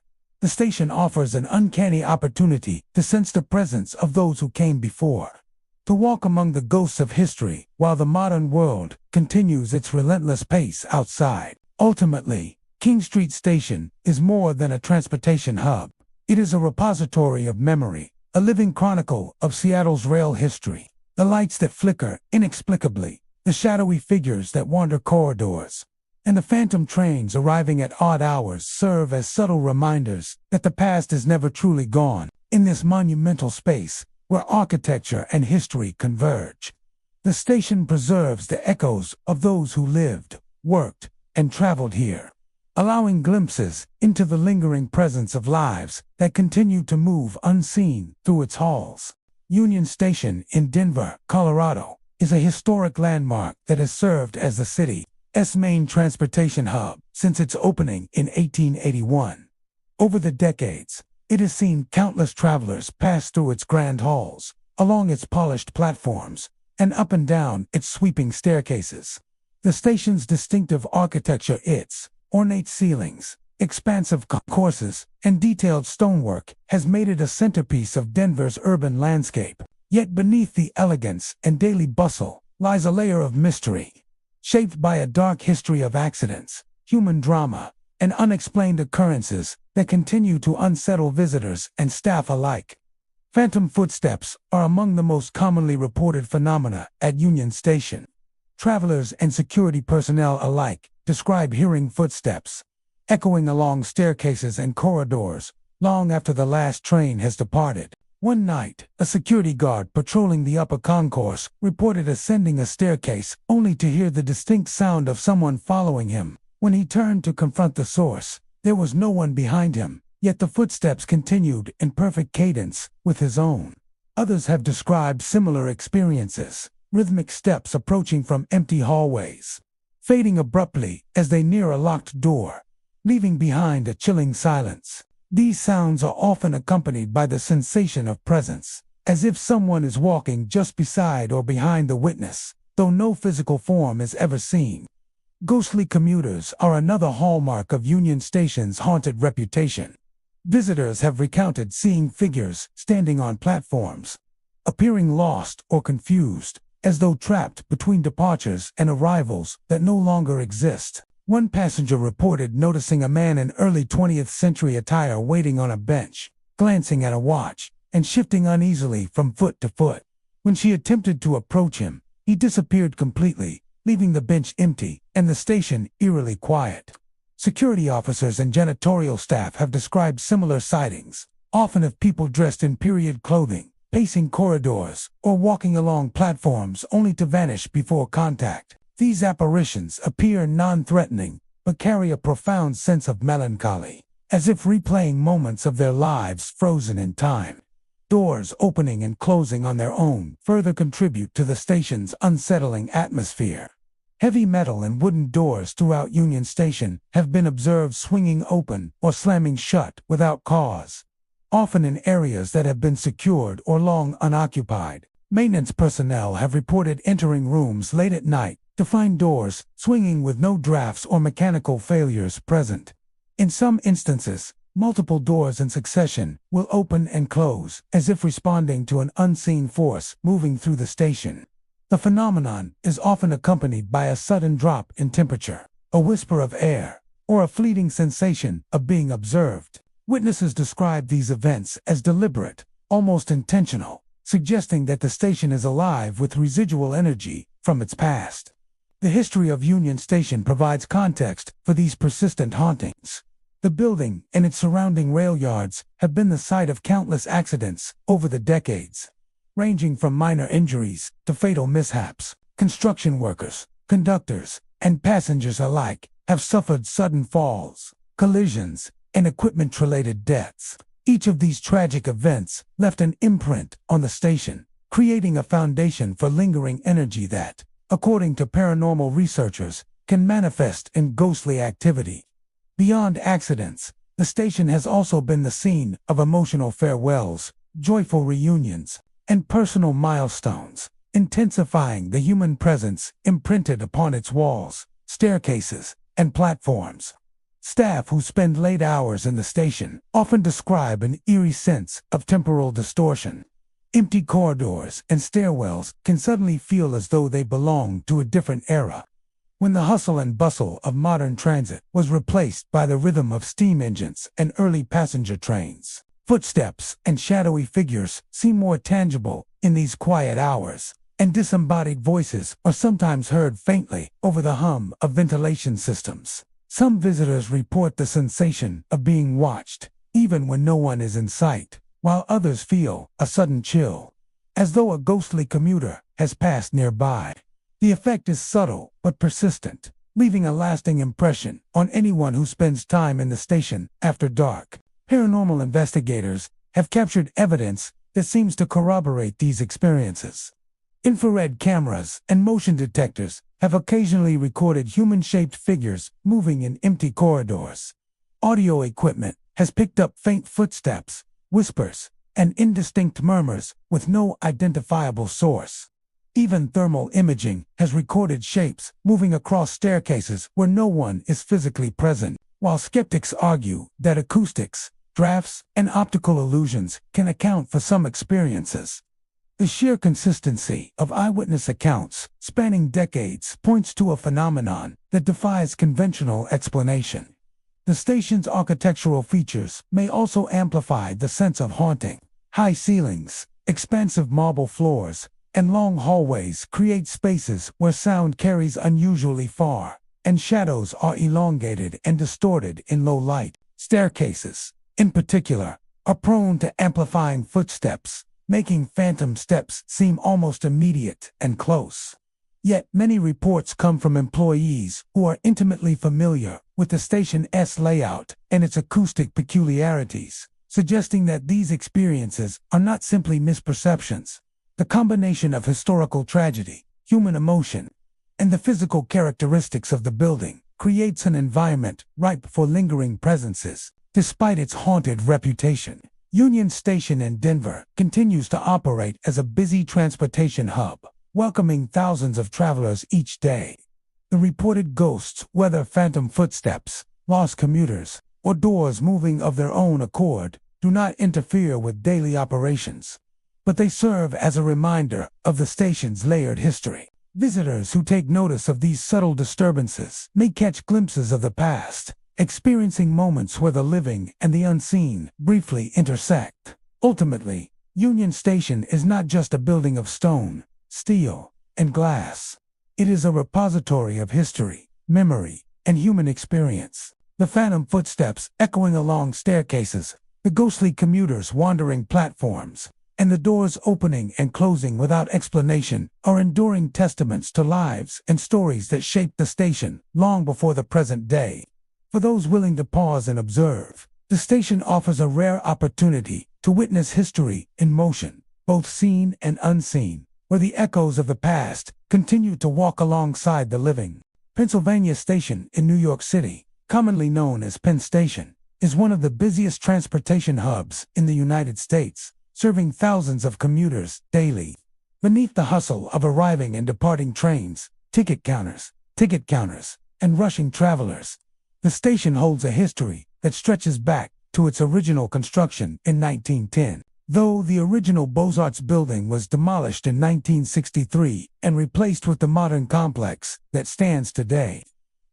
the station offers an uncanny opportunity to sense the presence of those who came before, to walk among the ghosts of history while the modern world continues its relentless pace outside. Ultimately, King Street Station is more than a transportation hub. It is a repository of memory, a living chronicle of Seattle's rail history. The lights that flicker inexplicably, the shadowy figures that wander corridors, and the phantom trains arriving at odd hours serve as subtle reminders that the past is never truly gone. In this monumental space, where architecture and history converge, the station preserves the echoes of those who lived, worked, and traveled here, allowing glimpses into the lingering presence of lives that continue to move unseen through its halls. Union Station in Denver, Colorado, is a historic landmark that has served as the city's main transportation hub since its opening in 1881. Over the decades, it has seen countless travelers pass through its grand halls, along its polished platforms, and up and down its sweeping staircases. The station's distinctive architecture, its ornate ceilings, expansive concourses, and detailed stonework has made it a centerpiece of Denver's urban landscape. Yet beneath the elegance and daily bustle lies a layer of mystery, shaped by a dark history of accidents, human drama, and unexplained occurrences that continue to unsettle visitors and staff alike. Phantom footsteps are among the most commonly reported phenomena at Union Station. Travelers and security personnel alike describe hearing footsteps echoing along staircases and corridors long after the last train has departed. One night, a security guard patrolling the upper concourse reported ascending a staircase only to hear the distinct sound of someone following him. When he turned to confront the source, there was no one behind him, yet the footsteps continued in perfect cadence with his own. Others have described similar experiences, rhythmic steps approaching from empty hallways, fading abruptly as they near a locked door, leaving behind a chilling silence. These sounds are often accompanied by the sensation of presence, as if someone is walking just beside or behind the witness, though no physical form is ever seen. Ghostly commuters are another hallmark of Union Station's haunted reputation. Visitors have recounted seeing figures standing on platforms, appearing lost or confused, as though trapped between departures and arrivals that no longer exist. One passenger reported noticing a man in early 20th century attire waiting on a bench, glancing at a watch, and shifting uneasily from foot to foot. When she attempted to approach him, he disappeared completely, leaving the bench empty and the station eerily quiet. Security officers and janitorial staff have described similar sightings, often of people dressed in period clothing, pacing corridors, or walking along platforms only to vanish before contact. These apparitions appear non-threatening, but carry a profound sense of melancholy, as if replaying moments of their lives frozen in time. Doors opening and closing on their own further contribute to the station's unsettling atmosphere. Heavy metal and wooden doors throughout Union Station have been observed swinging open or slamming shut without cause, often in areas that have been secured or long unoccupied. Maintenance personnel have reported entering rooms late at night to find doors swinging with no drafts or mechanical failures present. In some instances, multiple doors in succession will open and close, as if responding to an unseen force moving through the station. The phenomenon is often accompanied by a sudden drop in temperature, a whisper of air, or a fleeting sensation of being observed. Witnesses describe these events as deliberate, almost intentional, suggesting that the station is alive with residual energy from its past. The history of Union Station provides context for these persistent hauntings. The building and its surrounding rail yards have been the site of countless accidents over the decades, ranging from minor injuries to fatal mishaps. Construction workers, conductors, and passengers alike have suffered sudden falls, collisions, and equipment-related deaths. Each of these tragic events left an imprint on the station, creating a foundation for lingering energy that, according to paranormal researchers, can manifest in ghostly activity. Beyond accidents, the station has also been the scene of emotional farewells, joyful reunions, and personal milestones, intensifying the human presence imprinted upon its walls, staircases, and platforms. Staff who spend late hours in the station often describe an eerie sense of temporal distortion. Empty corridors and stairwells can suddenly feel as though they belong to a different era. When the hustle and bustle of modern transit was replaced by the rhythm of steam engines and early passenger trains, footsteps and shadowy figures seem more tangible in these quiet hours, and disembodied voices are sometimes heard faintly over the hum of ventilation systems. Some visitors report the sensation of being watched, even when no one is in sight, while others feel a sudden chill, as though a ghostly commuter has passed nearby. The effect is subtle but persistent, leaving a lasting impression on anyone who spends time in the station after dark. Paranormal investigators have captured evidence that seems to corroborate these experiences. Infrared cameras and motion detectors have occasionally recorded human-shaped figures moving in empty corridors. Audio equipment has picked up faint footsteps, whispers, and indistinct murmurs with no identifiable source. Even thermal imaging has recorded shapes moving across staircases where no one is physically present, while skeptics argue that acoustics, drafts, and optical illusions can account for some experiences. The sheer consistency of eyewitness accounts spanning decades points to a phenomenon that defies conventional explanation. The station's architectural features may also amplify the sense of haunting. High ceilings, expansive marble floors, and long hallways create spaces where sound carries unusually far, and shadows are elongated and distorted in low light. Staircases, in particular, are prone to amplifying footsteps, making phantom steps seem almost immediate and close. Yet many reports come from employees who are intimately familiar with the station's layout and its acoustic peculiarities, suggesting that these experiences are not simply misperceptions. The combination of historical tragedy, human emotion, and the physical characteristics of the building creates an environment ripe for lingering presences, despite its haunted reputation. Union Station in Denver continues to operate as a busy transportation hub, welcoming thousands of travelers each day. The reported ghosts, whether phantom footsteps, lost commuters, or doors moving of their own accord, do not interfere with daily operations, but they serve as a reminder of the station's layered history. Visitors who take notice of these subtle disturbances may catch glimpses of the past, experiencing moments where the living and the unseen briefly intersect. Ultimately, Union Station is not just a building of stone, steel, and glass. It is a repository of history, memory, and human experience. The phantom footsteps echoing along staircases, the ghostly commuters wandering platforms, and the doors opening and closing without explanation are enduring testaments to lives and stories that shaped the station long before the present day. For those willing to pause and observe, the station offers a rare opportunity to witness history in motion, both seen and unseen, where the echoes of the past continue to walk alongside the living. Pennsylvania Station in New York City, commonly known as Penn Station, is one of the busiest transportation hubs in the United States, serving thousands of commuters daily. Beneath the hustle of arriving and departing trains, ticket counters, and rushing travelers, the station holds a history that stretches back to its original construction in 1910. Though the original Beaux-Arts building was demolished in 1963 and replaced with the modern complex that stands today,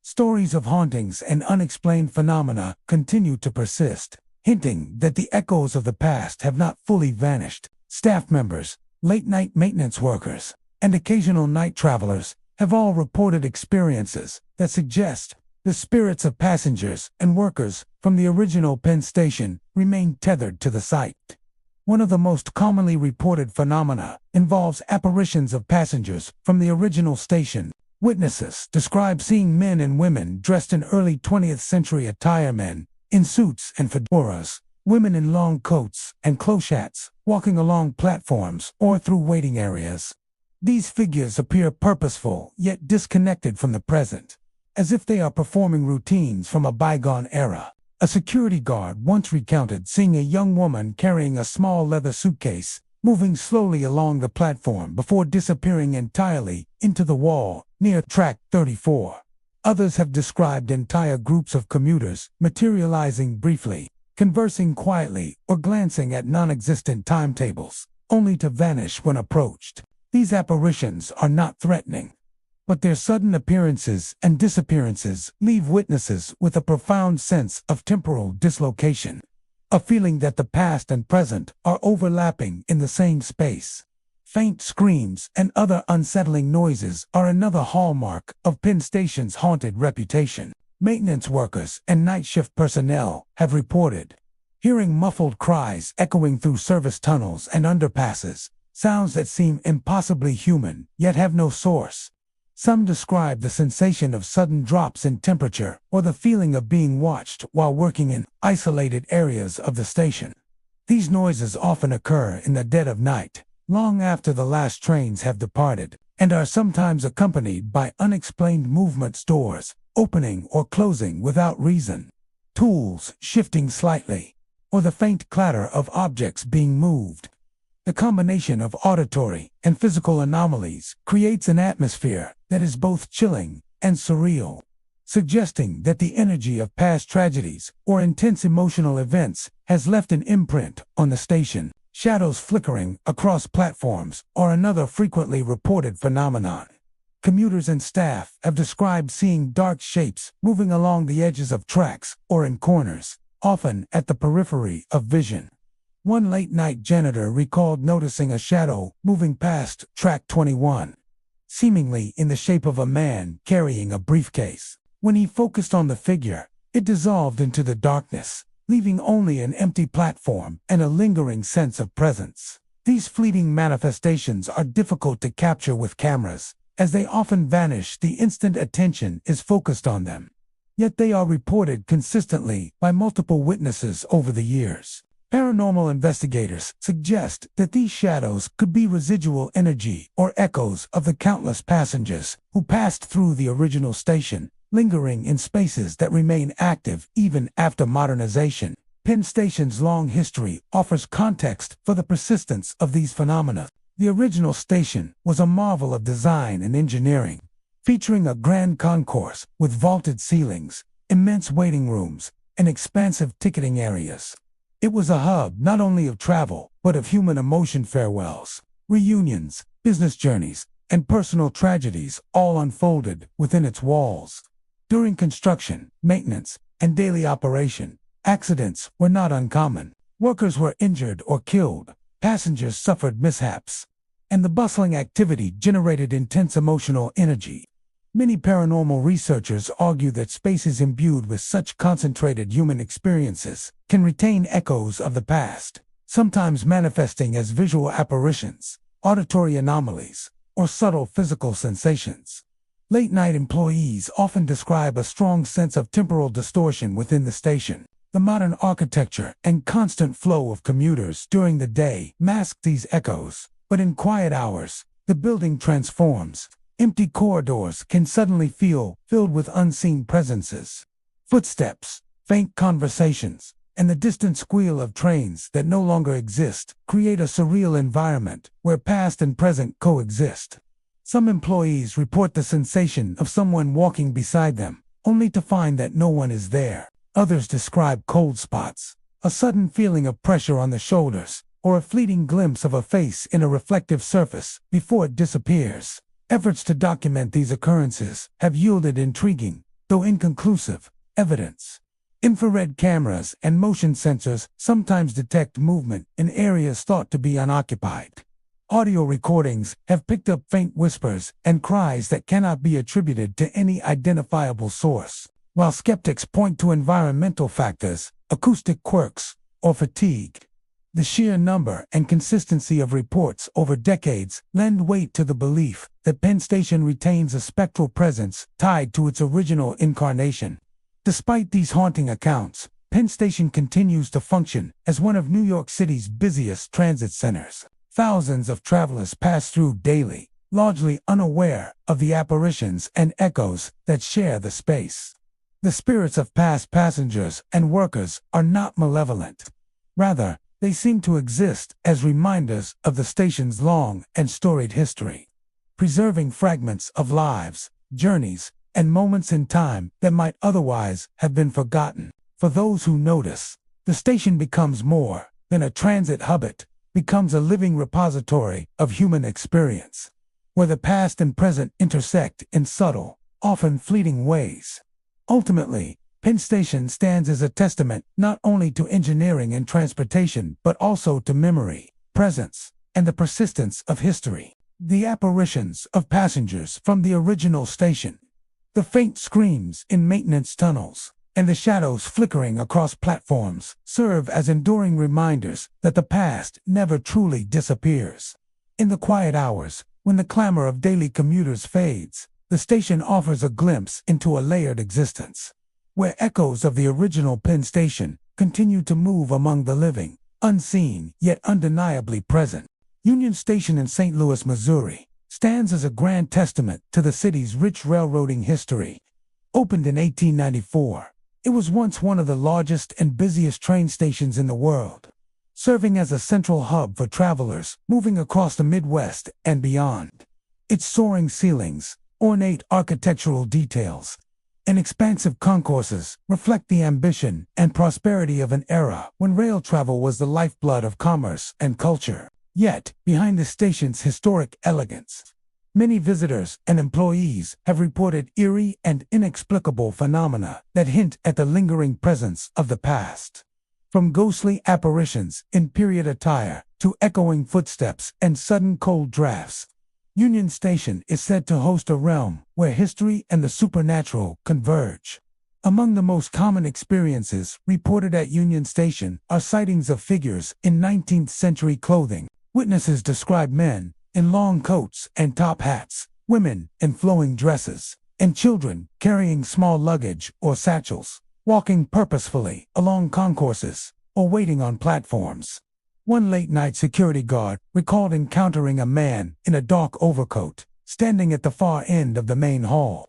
stories of hauntings and unexplained phenomena continue to persist, hinting that the echoes of the past have not fully vanished. Staff members, late-night maintenance workers, and occasional night travelers have all reported experiences that suggest the spirits of passengers and workers from the original Penn Station remain tethered to the site. One of the most commonly reported phenomena involves apparitions of passengers from the original station, Witnesses describe seeing men and women dressed in early 20th century attire, men in suits and fedoras, women in long coats and clochets, walking along platforms or through waiting areas. These figures appear purposeful yet disconnected from the present, as if they are performing routines from a bygone era. A security guard once recounted seeing a young woman carrying a small leather suitcase, moving slowly along the platform before disappearing entirely into the wall near track 34. Others have described entire groups of commuters materializing briefly, conversing quietly, or glancing at non-existent timetables, only to vanish when approached. These apparitions are not threatening, but their sudden appearances and disappearances leave witnesses with a profound sense of temporal dislocation, a feeling that the past and present are overlapping in the same space. Faint screams and other unsettling noises are another hallmark of Penn Station's haunted reputation. Maintenance workers and night shift personnel have reported hearing muffled cries echoing through service tunnels and underpasses, sounds that seem impossibly human yet have no source. Some describe the sensation of sudden drops in temperature or the feeling of being watched while working in isolated areas of the station. These noises often occur in the dead of night, long after the last trains have departed, and are sometimes accompanied by unexplained movements, doors opening or closing without reason, tools shifting slightly, or the faint clatter of objects being moved. The combination of auditory and physical anomalies creates an atmosphere that is both chilling and surreal, suggesting that the energy of past tragedies or intense emotional events has left an imprint on the station. Shadows flickering across platforms are another frequently reported phenomenon. Commuters and staff have described seeing dark shapes moving along the edges of tracks or in corners, often at the periphery of vision. One late-night janitor recalled noticing a shadow moving past track 21, seemingly in the shape of a man carrying a briefcase. When he focused on the figure, it dissolved into the darkness, leaving only an empty platform and a lingering sense of presence. These fleeting manifestations are difficult to capture with cameras, as they often vanish the instant attention is focused on them. Yet they are reported consistently by multiple witnesses over the years. Paranormal investigators suggest that these shadows could be residual energy or echoes of the countless passengers who passed through the original station, lingering in spaces that remain active even after modernization. Penn Station's long history offers context for the persistence of these phenomena. The original station was a marvel of design and engineering, featuring a grand concourse with vaulted ceilings, immense waiting rooms, and expansive ticketing areas. It was a hub not only of travel, but of human emotion. Farewells, reunions, business journeys, and personal tragedies all unfolded within its walls. During construction, maintenance, and daily operation, accidents were not uncommon. Workers were injured or killed, passengers suffered mishaps, and the bustling activity generated intense emotional energy. Many paranormal researchers argue that spaces imbued with such concentrated human experiences can retain echoes of the past, sometimes manifesting as visual apparitions, auditory anomalies, or subtle physical sensations. Late-night employees often describe a strong sense of temporal distortion within the station. The modern architecture and constant flow of commuters during the day mask these echoes, but in quiet hours, the building transforms. Empty corridors can suddenly feel filled with unseen presences. Footsteps, faint conversations, and the distant squeal of trains that no longer exist create a surreal environment where past and present coexist. Some employees report the sensation of someone walking beside them, only to find that no one is there. Others describe cold spots, a sudden feeling of pressure on the shoulders, or a fleeting glimpse of a face in a reflective surface before it disappears. Efforts to document these occurrences have yielded intriguing, though inconclusive, evidence. Infrared cameras and motion sensors sometimes detect movement in areas thought to be unoccupied. Audio recordings have picked up faint whispers and cries that cannot be attributed to any identifiable source. While skeptics point to environmental factors, acoustic quirks, or fatigue, The sheer number and consistency of reports over decades lend weight to the belief that Penn Station retains a spectral presence tied to its original incarnation. Despite these haunting accounts, Penn Station continues to function as one of New York City's busiest transit centers. Thousands of travelers pass through daily, largely unaware of the apparitions and echoes that share the space. The spirits of past passengers and workers are not malevolent. Rather, they seem to exist as reminders of the station's long and storied history, preserving fragments of lives, journeys, and moments in time that might otherwise have been forgotten. For those who notice, the station becomes more than a transit hub. It becomes a living repository of human experience, where the past and present intersect in subtle, often fleeting ways. Ultimately, Penn Station stands as a testament not only to engineering and transportation but also to memory, presence, and the persistence of history. The apparitions of passengers from the original station, the faint screams in maintenance tunnels, and the shadows flickering across platforms serve as enduring reminders that the past never truly disappears. In the quiet hours, when the clamor of daily commuters fades, the station offers a glimpse into a layered existence, where echoes of the original Penn Station continue to move among the living, unseen yet undeniably present. Union Station in St. Louis, Missouri, stands as a grand testament to the city's rich railroading history. Opened in 1894, it was once one of the largest and busiest train stations in the world, serving as a central hub for travelers moving across the Midwest and beyond. Its soaring ceilings, ornate architectural details, and expansive concourses reflect the ambition and prosperity of an era when rail travel was the lifeblood of commerce and culture. Yet, behind the station's historic elegance, many visitors and employees have reported eerie and inexplicable phenomena that hint at the lingering presence of the past. From ghostly apparitions in period attire to echoing footsteps and sudden cold drafts, Union Station is said to host a realm where history and the supernatural converge. Among the most common experiences reported at Union Station are sightings of figures in 19th-century clothing. Witnesses describe men in long coats and top hats, women in flowing dresses, and children carrying small luggage or satchels, walking purposefully along concourses or waiting on platforms. One late-night security guard recalled encountering a man in a dark overcoat, standing at the far end of the main hall.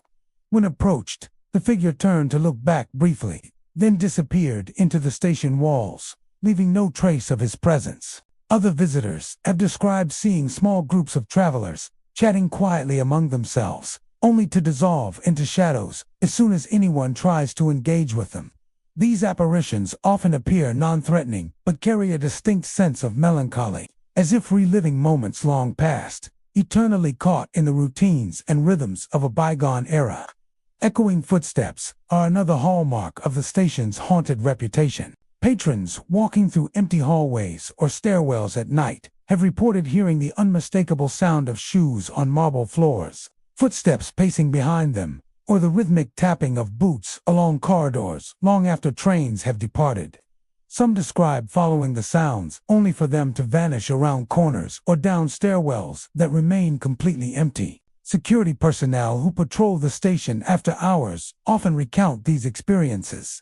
When approached, the figure turned to look back briefly, then disappeared into the station walls, leaving no trace of his presence. Other visitors have described seeing small groups of travelers chatting quietly among themselves, only to dissolve into shadows as soon as anyone tries to engage with them. These apparitions often appear non-threatening but carry a distinct sense of melancholy, as if reliving moments long past, eternally caught in the routines and rhythms of a bygone era. Echoing footsteps are another hallmark of the station's haunted reputation. Patrons walking through empty hallways or stairwells at night have reported hearing the unmistakable sound of shoes on marble floors, footsteps pacing behind them, or the rhythmic tapping of boots along corridors long after trains have departed. Some describe following the sounds only for them to vanish around corners or down stairwells that remain completely empty. Security personnel who patrol the station after hours often recount these experiences,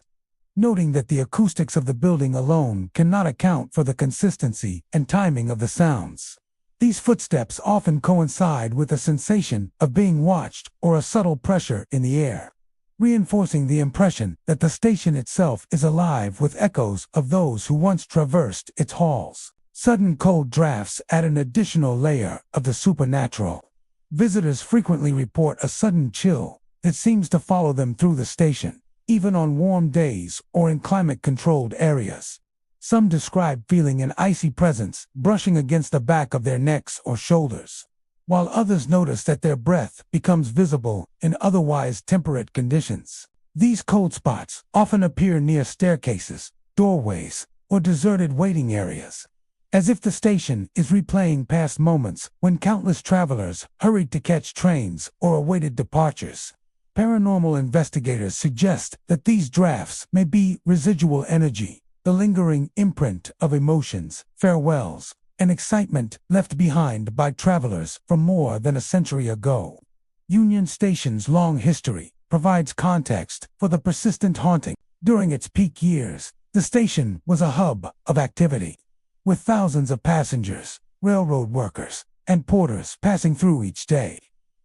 noting that the acoustics of the building alone cannot account for the consistency and timing of the sounds. These footsteps often coincide with a sensation of being watched or a subtle pressure in the air, reinforcing the impression that the station itself is alive with echoes of those who once traversed its halls. Sudden cold drafts add an additional layer of the supernatural. Visitors frequently report a sudden chill that seems to follow them through the station, even on warm days or in climate-controlled areas. Some describe feeling an icy presence brushing against the back of their necks or shoulders, while others notice that their breath becomes visible in otherwise temperate conditions. These cold spots often appear near staircases, doorways, or deserted waiting areas, as if the station is replaying past moments when countless travelers hurried to catch trains or awaited departures. Paranormal investigators suggest that these drafts may be residual energy, the lingering imprint of emotions, farewells, and excitement left behind by travelers from more than a century ago. Union Station's long history provides context for the persistent haunting. During its peak years, the station was a hub of activity, with thousands of passengers, railroad workers, and porters passing through each day.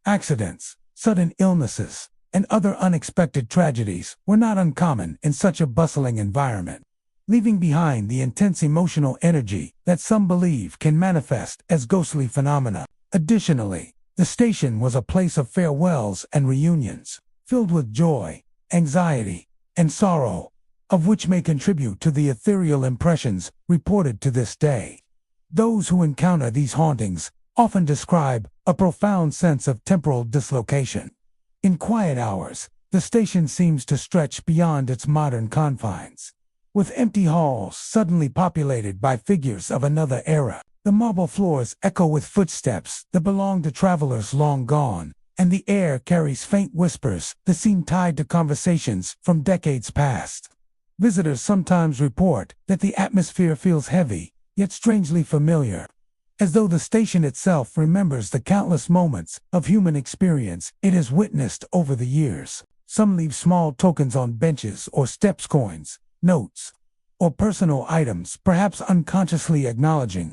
Accidents, sudden illnesses, and other unexpected tragedies were not uncommon in such a bustling environment, leaving behind the intense emotional energy that some believe can manifest as ghostly phenomena. Additionally, the station was a place of farewells and reunions, filled with joy, anxiety, and sorrow, of which may contribute to the ethereal impressions reported to this day. Those who encounter these hauntings often describe a profound sense of temporal dislocation. In quiet hours, the station seems to stretch beyond its modern confines, with empty halls suddenly populated by figures of another era. The marble floors echo with footsteps that belong to travelers long gone, and the air carries faint whispers that seem tied to conversations from decades past. Visitors sometimes report that the atmosphere feels heavy, yet strangely familiar, as though the station itself remembers the countless moments of human experience it has witnessed over the years. Some leave small tokens on benches or steps, coins, notes, or personal items, perhaps unconsciously acknowledging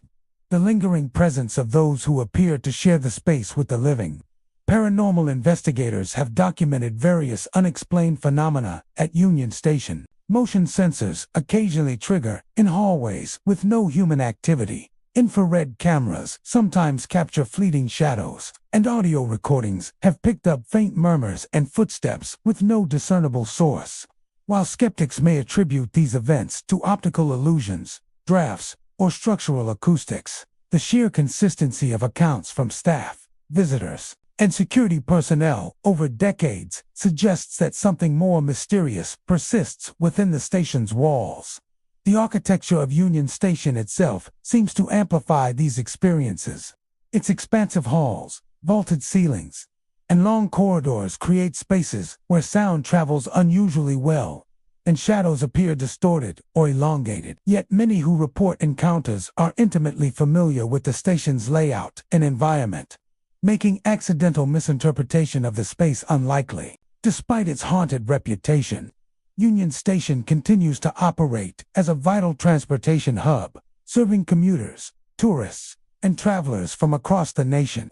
the lingering presence of those who appear to share the space with the living. Paranormal investigators have documented various unexplained phenomena at Union Station. Motion sensors occasionally trigger in hallways with no human activity. Infrared cameras sometimes capture fleeting shadows, and audio recordings have picked up faint murmurs and footsteps with no discernible source. While skeptics may attribute these events to optical illusions, drafts, or structural acoustics, the sheer consistency of accounts from staff, visitors, and security personnel over decades suggests that something more mysterious persists within the station's walls. The architecture of Union Station itself seems to amplify these experiences. Its expansive halls, vaulted ceilings, and long corridors create spaces where sound travels unusually well, and shadows appear distorted or elongated. Yet many who report encounters are intimately familiar with the station's layout and environment, making accidental misinterpretation of the space unlikely. Despite its haunted reputation, Union Station continues to operate as a vital transportation hub, serving commuters, tourists, and travelers from across the nation.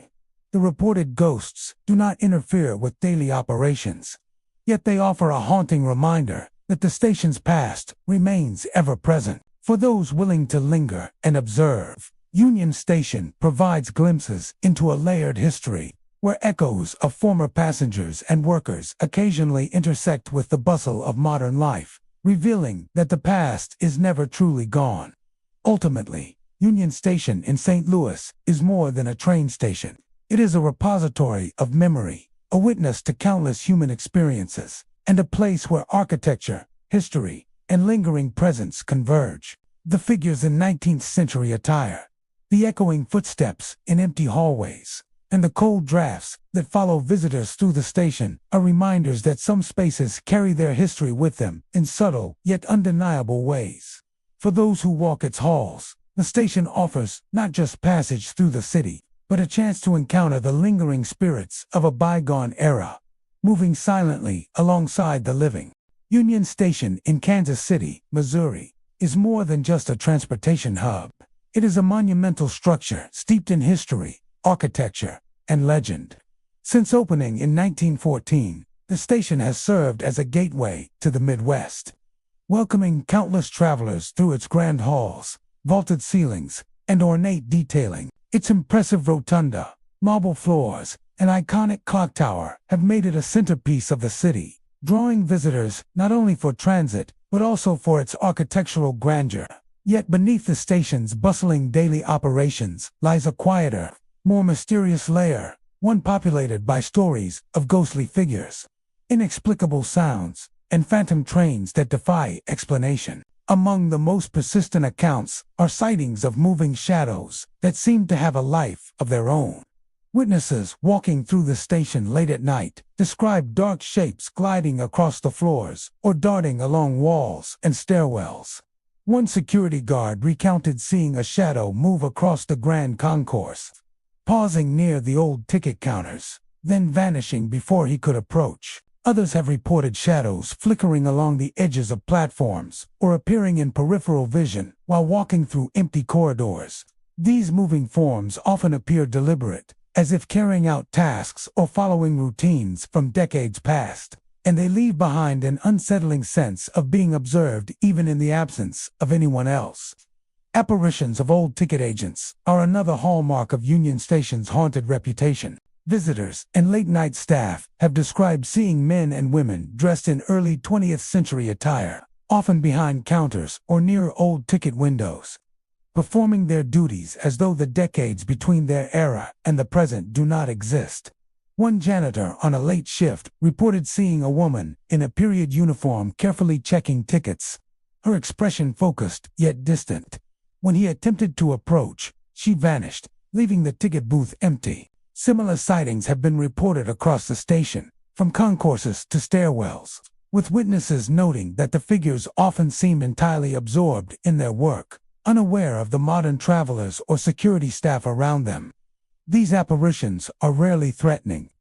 The reported ghosts do not interfere with daily operations, yet they offer a haunting reminder that the station's past remains ever present. For those willing to linger and observe, Union Station provides glimpses into a layered history, where echoes of former passengers and workers occasionally intersect with the bustle of modern life, revealing that the past is never truly gone. Ultimately, Union Station in St. Louis is more than a train station. It is a repository of memory, a witness to countless human experiences, and a place where architecture, history, and lingering presence converge. The figures in 19th century attire, the echoing footsteps in empty hallways, and the cold drafts that follow visitors through the station are reminders that some spaces carry their history with them in subtle yet undeniable ways. For those who walk its halls, the station offers not just passage through the city, but a chance to encounter the lingering spirits of a bygone era, moving silently alongside the living. Union Station in Kansas City, Missouri, is more than just a transportation hub. It is a monumental structure steeped in history, architecture, and legend. Since opening in 1914, the station has served as a gateway to the Midwest, welcoming countless travelers through its grand halls, vaulted ceilings, and ornate detailing. Its impressive rotunda, marble floors, and iconic clock tower have made it a centerpiece of the city, drawing visitors not only for transit, but also for its architectural grandeur. Yet beneath the station's bustling daily operations lies a quieter, more mysterious layer, one populated by stories of ghostly figures, inexplicable sounds, and phantom trains that defy explanation. Among the most persistent accounts are sightings of moving shadows that seem to have a life of their own. Witnesses walking through the station late at night describe dark shapes gliding across the floors or darting along walls and stairwells, One security guard recounted seeing a shadow move across the grand concourse, pausing near the old ticket counters, then vanishing before he could approach. Others have reported shadows flickering along the edges of platforms or appearing in peripheral vision while walking through empty corridors. These moving forms often appear deliberate, as if carrying out tasks or following routines from decades past, and they leave behind an unsettling sense of being observed even in the absence of anyone else. Apparitions of old ticket agents are another hallmark of Union Station's haunted reputation. Visitors and late-night staff have described seeing men and women dressed in early 20th century attire, often behind counters or near old ticket windows, performing their duties as though the decades between their era and the present do not exist. One janitor on a late shift reported seeing a woman in a period uniform carefully checking tickets, her expression focused yet distant. When he attempted to approach, she vanished, leaving the ticket booth empty. Similar sightings have been reported across the station, from concourses to stairwells, with witnesses noting that the figures often seem entirely absorbed in their work, unaware of the modern travelers or security staff around them. These apparitions are rarely threatening.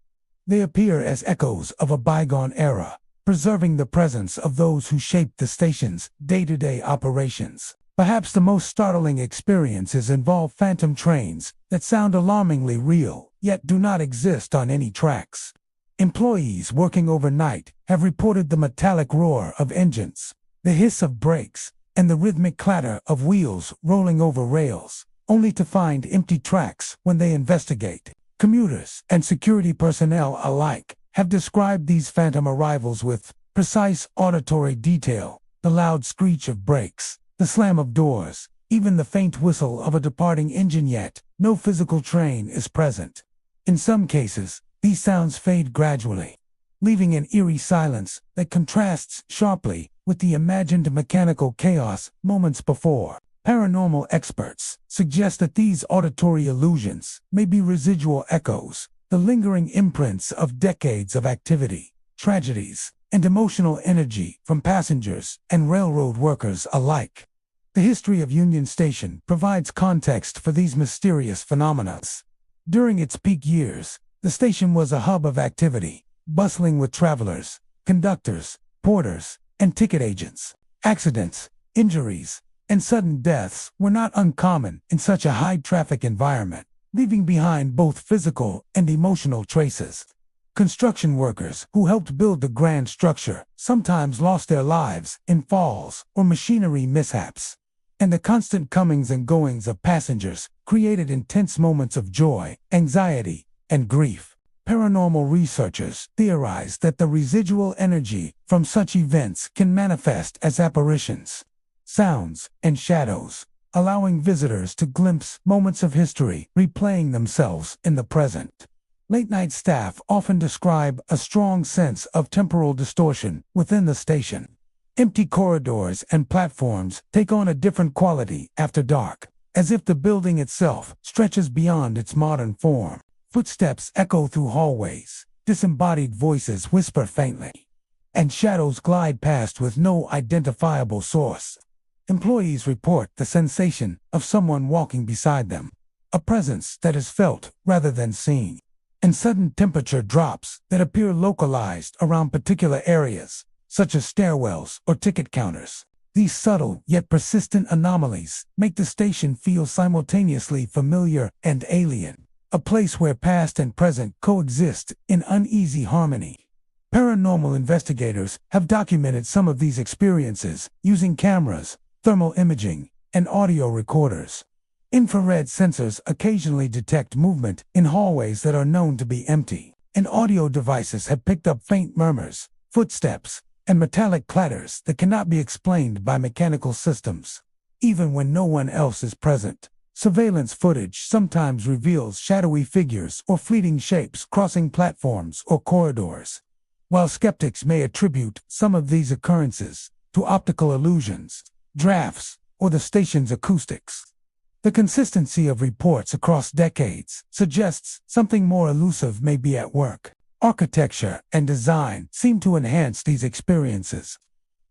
They appear as echoes of a bygone era, preserving the presence of those who shaped the station's day-to-day operations. Perhaps the most startling experiences involve phantom trains that sound alarmingly real, yet do not exist on any tracks. Employees working overnight have reported the metallic roar of engines, the hiss of brakes, and the rhythmic clatter of wheels rolling over rails, only to find empty tracks when they investigate. Commuters and security personnel alike have described these phantom arrivals with precise auditory detail: the loud screech of brakes, the slam of doors, even the faint whistle of a departing engine, yet no physical train is present. In some cases, these sounds fade gradually, leaving an eerie silence that contrasts sharply with the imagined mechanical chaos moments before. Paranormal experts suggest that these auditory illusions may be residual echoes, the lingering imprints of decades of activity, tragedies, and emotional energy from passengers and railroad workers alike. The history of Union Station provides context for these mysterious phenomena. During its peak years, the station was a hub of activity, bustling with travelers, conductors, porters, and ticket agents. Accidents, injuries, and sudden deaths were not uncommon in such a high-traffic environment, leaving behind both physical and emotional traces. Construction workers who helped build the grand structure sometimes lost their lives in falls or machinery mishaps, and the constant comings and goings of passengers created intense moments of joy, anxiety, and grief. Paranormal researchers theorize that the residual energy from such events can manifest as apparitions, sounds, and shadows, allowing visitors to glimpse moments of history replaying themselves in the present. Late-night staff often describe a strong sense of temporal distortion within the station. Empty corridors and platforms take on a different quality after dark, as if the building itself stretches beyond its modern form. Footsteps echo through hallways, disembodied voices whisper faintly, and shadows glide past with no identifiable source. Employees report the sensation of someone walking beside them, a presence that is felt rather than seen, and sudden temperature drops that appear localized around particular areas, such as stairwells or ticket counters. These subtle yet persistent anomalies make the station feel simultaneously familiar and alien, a place where past and present coexist in uneasy harmony. Paranormal investigators have documented some of these experiences using cameras, thermal imaging, and audio recorders. Infrared sensors occasionally detect movement in hallways that are known to be empty, and audio devices have picked up faint murmurs, footsteps, and metallic clatters that cannot be explained by mechanical systems. Even when no one else is present, surveillance footage sometimes reveals shadowy figures or fleeting shapes crossing platforms or corridors. While skeptics may attribute some of these occurrences to optical illusions, drafts, or the station's acoustics, the consistency of reports across decades suggests something more elusive may be at work. Architecture and design seem to enhance these experiences.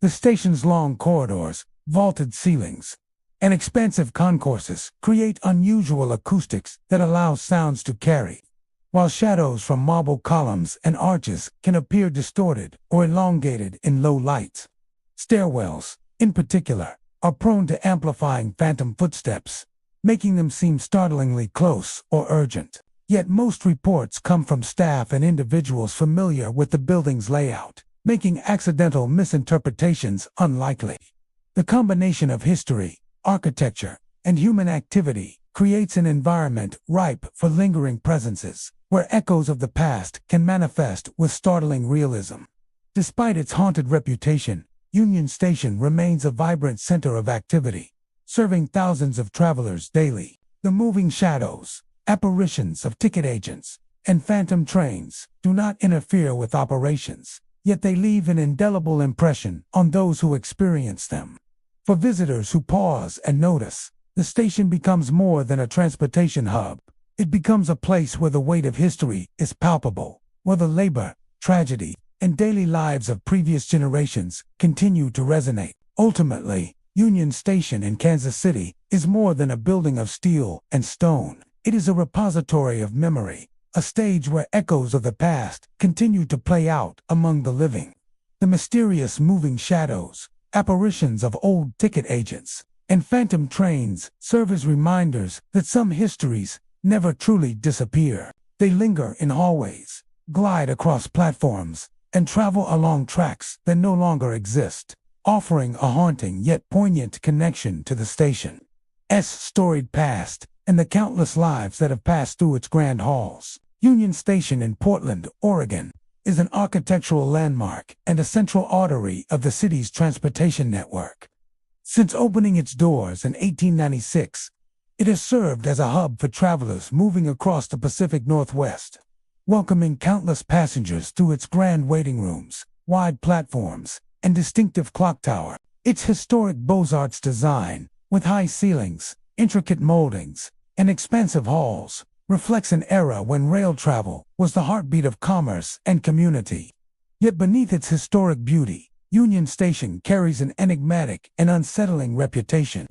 The station's long corridors, vaulted ceilings, and expansive concourses create unusual acoustics that allow sounds to carry, while shadows from marble columns and arches can appear distorted or elongated in low lights. Stairwells, in particular, are prone to amplifying phantom footsteps, making them seem startlingly close or urgent. Yet most reports come from staff and individuals familiar with the building's layout, making accidental misinterpretations unlikely. The combination of history, architecture, and human activity creates an environment ripe for lingering presences, where echoes of the past can manifest with startling realism. Despite its haunted reputation, Union Station remains a vibrant center of activity, serving thousands of travelers daily. The moving shadows, apparitions of ticket agents, and phantom trains do not interfere with operations, yet they leave an indelible impression on those who experience them. For visitors who pause and notice, the station becomes more than a transportation hub. It becomes a place where the weight of history is palpable, where the labor, tragedy, and daily lives of previous generations continue to resonate. Ultimately, Union Station in Kansas City is more than a building of steel and stone. It is a repository of memory, a stage where echoes of the past continue to play out among the living. The mysterious moving shadows, apparitions of old ticket agents, and phantom trains serve as reminders that some histories never truly disappear. They linger in hallways, glide across platforms, and travel along tracks that no longer exist, offering a haunting yet poignant connection to the station's storied past and the countless lives that have passed through its grand halls. Union Station in Portland, Oregon, is an architectural landmark and a central artery of the city's transportation network. Since opening its doors in 1896, it has served as a hub for travelers moving across the Pacific Northwest, welcoming countless passengers through its grand waiting rooms, wide platforms, and distinctive clock tower. Its historic Beaux-Arts design, with high ceilings, intricate moldings, and expansive halls, reflects an era when rail travel was the heartbeat of commerce and community. Yet beneath its historic beauty, Union Station carries an enigmatic and unsettling reputation.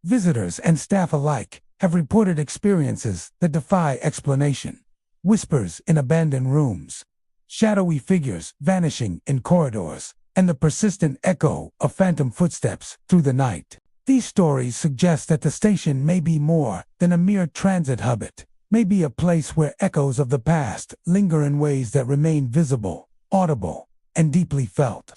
Visitors and staff alike have reported experiences that defy explanation. Whispers in abandoned rooms, shadowy figures vanishing in corridors, and the persistent echo of phantom footsteps through the night. These stories suggest that the station may be more than a mere transit hub. It may be a place where echoes of the past linger in ways that remain visible, audible, and deeply felt.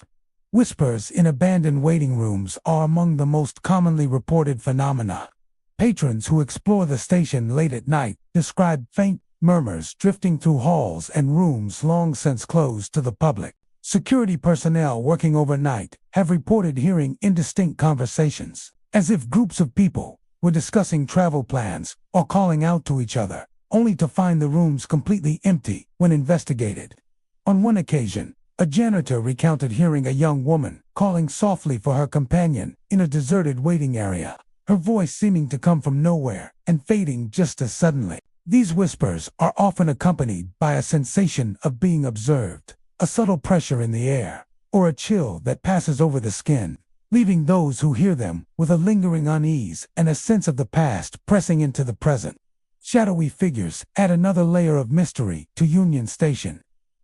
Whispers in abandoned waiting rooms are among the most commonly reported phenomena. Patrons who explore the station late at night describe faint murmurs drifting through halls and rooms long since closed to the public. Security personnel working overnight have reported hearing indistinct conversations, as if groups of people were discussing travel plans or calling out to each other, only to find the rooms completely empty when investigated. On one occasion, a janitor recounted hearing a young woman calling softly for her companion in a deserted waiting area, her voice seeming to come from nowhere and fading just as suddenly. These whispers are often accompanied by a sensation of being observed, a subtle pressure in the air, or a chill that passes over the skin, leaving those who hear them with a lingering unease and a sense of the past pressing into the present. Shadowy figures add another layer of mystery to Union Station.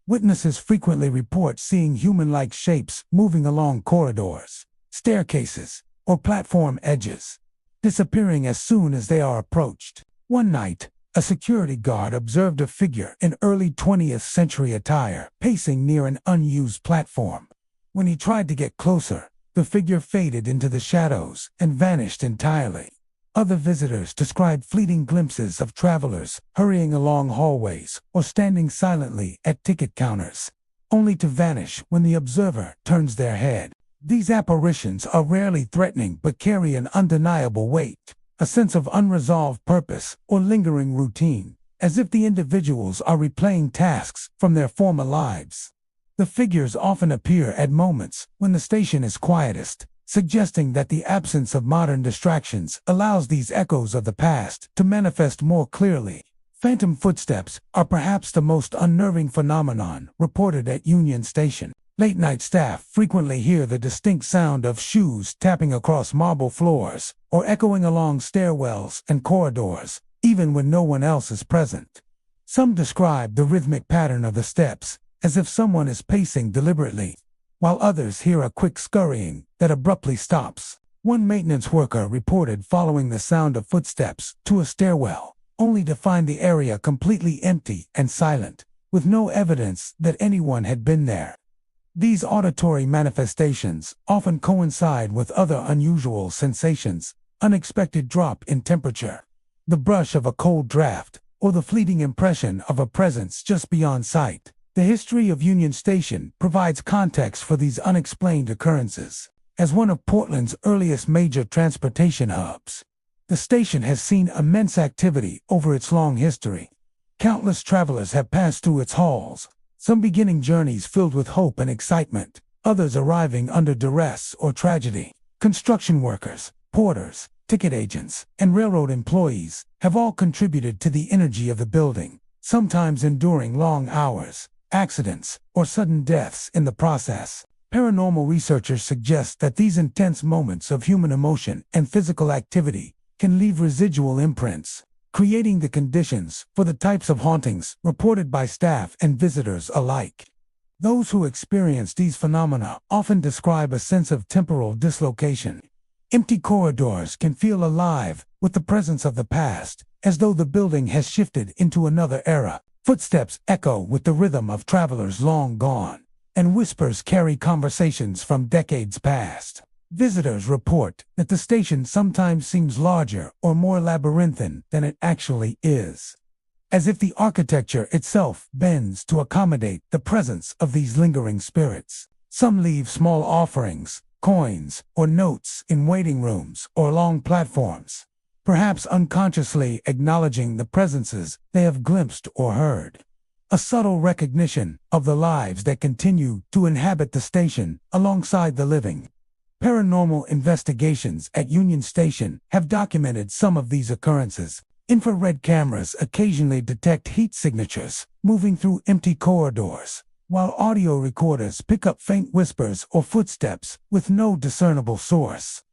Witnesses frequently report seeing human-like shapes moving along corridors, staircases, or platform edges, disappearing as soon as they are approached. One night, a security guard observed a figure in early 20th century attire pacing near an unused platform. When he tried to get closer, the figure faded into the shadows and vanished entirely. Other visitors described fleeting glimpses of travelers hurrying along hallways or standing silently at ticket counters, only to vanish when the observer turns their head. These apparitions are rarely threatening but carry an undeniable weight, a sense of unresolved purpose or lingering routine, as if the individuals are replaying tasks from their former lives. The figures often appear at moments when the station is quietest, suggesting that the absence of modern distractions allows these echoes of the past to manifest more clearly. Phantom footsteps are perhaps the most unnerving phenomenon reported at Union Station. Late-night staff frequently hear the distinct sound of shoes tapping across marble floors or echoing along stairwells and corridors, even when no one else is present. Some describe the rhythmic pattern of the steps as if someone is pacing deliberately, while others hear a quick scurrying that abruptly stops. One maintenance worker reported following the sound of footsteps to a stairwell, only to find the area completely empty and silent, with no evidence that anyone had been there. These auditory manifestations often coincide with other unusual sensations: unexpected drop in temperature, the brush of a cold draft, or the fleeting impression of a presence just beyond sight. The history of Union Station provides context for these unexplained occurrences. As one of Portland's earliest major transportation hubs, the station has seen immense activity over its long history. Countless travelers have passed through its halls, some beginning journeys filled with hope and excitement, others arriving under duress or tragedy. Construction workers, porters, ticket agents, and railroad employees have all contributed to the energy of the building, sometimes enduring long hours, accidents, or sudden deaths in the process. Paranormal researchers suggest that these intense moments of human emotion and physical activity can leave residual imprints, creating the conditions for the types of hauntings reported by staff and visitors alike. Those who experience these phenomena often describe a sense of temporal dislocation. Empty corridors can feel alive with the presence of the past, as though the building has shifted into another era. Footsteps echo with the rhythm of travelers long gone, and whispers carry conversations from decades past. Visitors report that the station sometimes seems larger or more labyrinthine than it actually is, as if the architecture itself bends to accommodate the presence of these lingering spirits. Some leave small offerings, coins, or notes in waiting rooms or long platforms, perhaps unconsciously acknowledging the presences they have glimpsed or heard. A subtle recognition of the lives that continue to inhabit the station alongside the living. Paranormal investigations at Union Station have documented some of these occurrences. Infrared cameras occasionally detect heat signatures moving through empty corridors, while audio recorders pick up faint whispers or footsteps with no discernible source.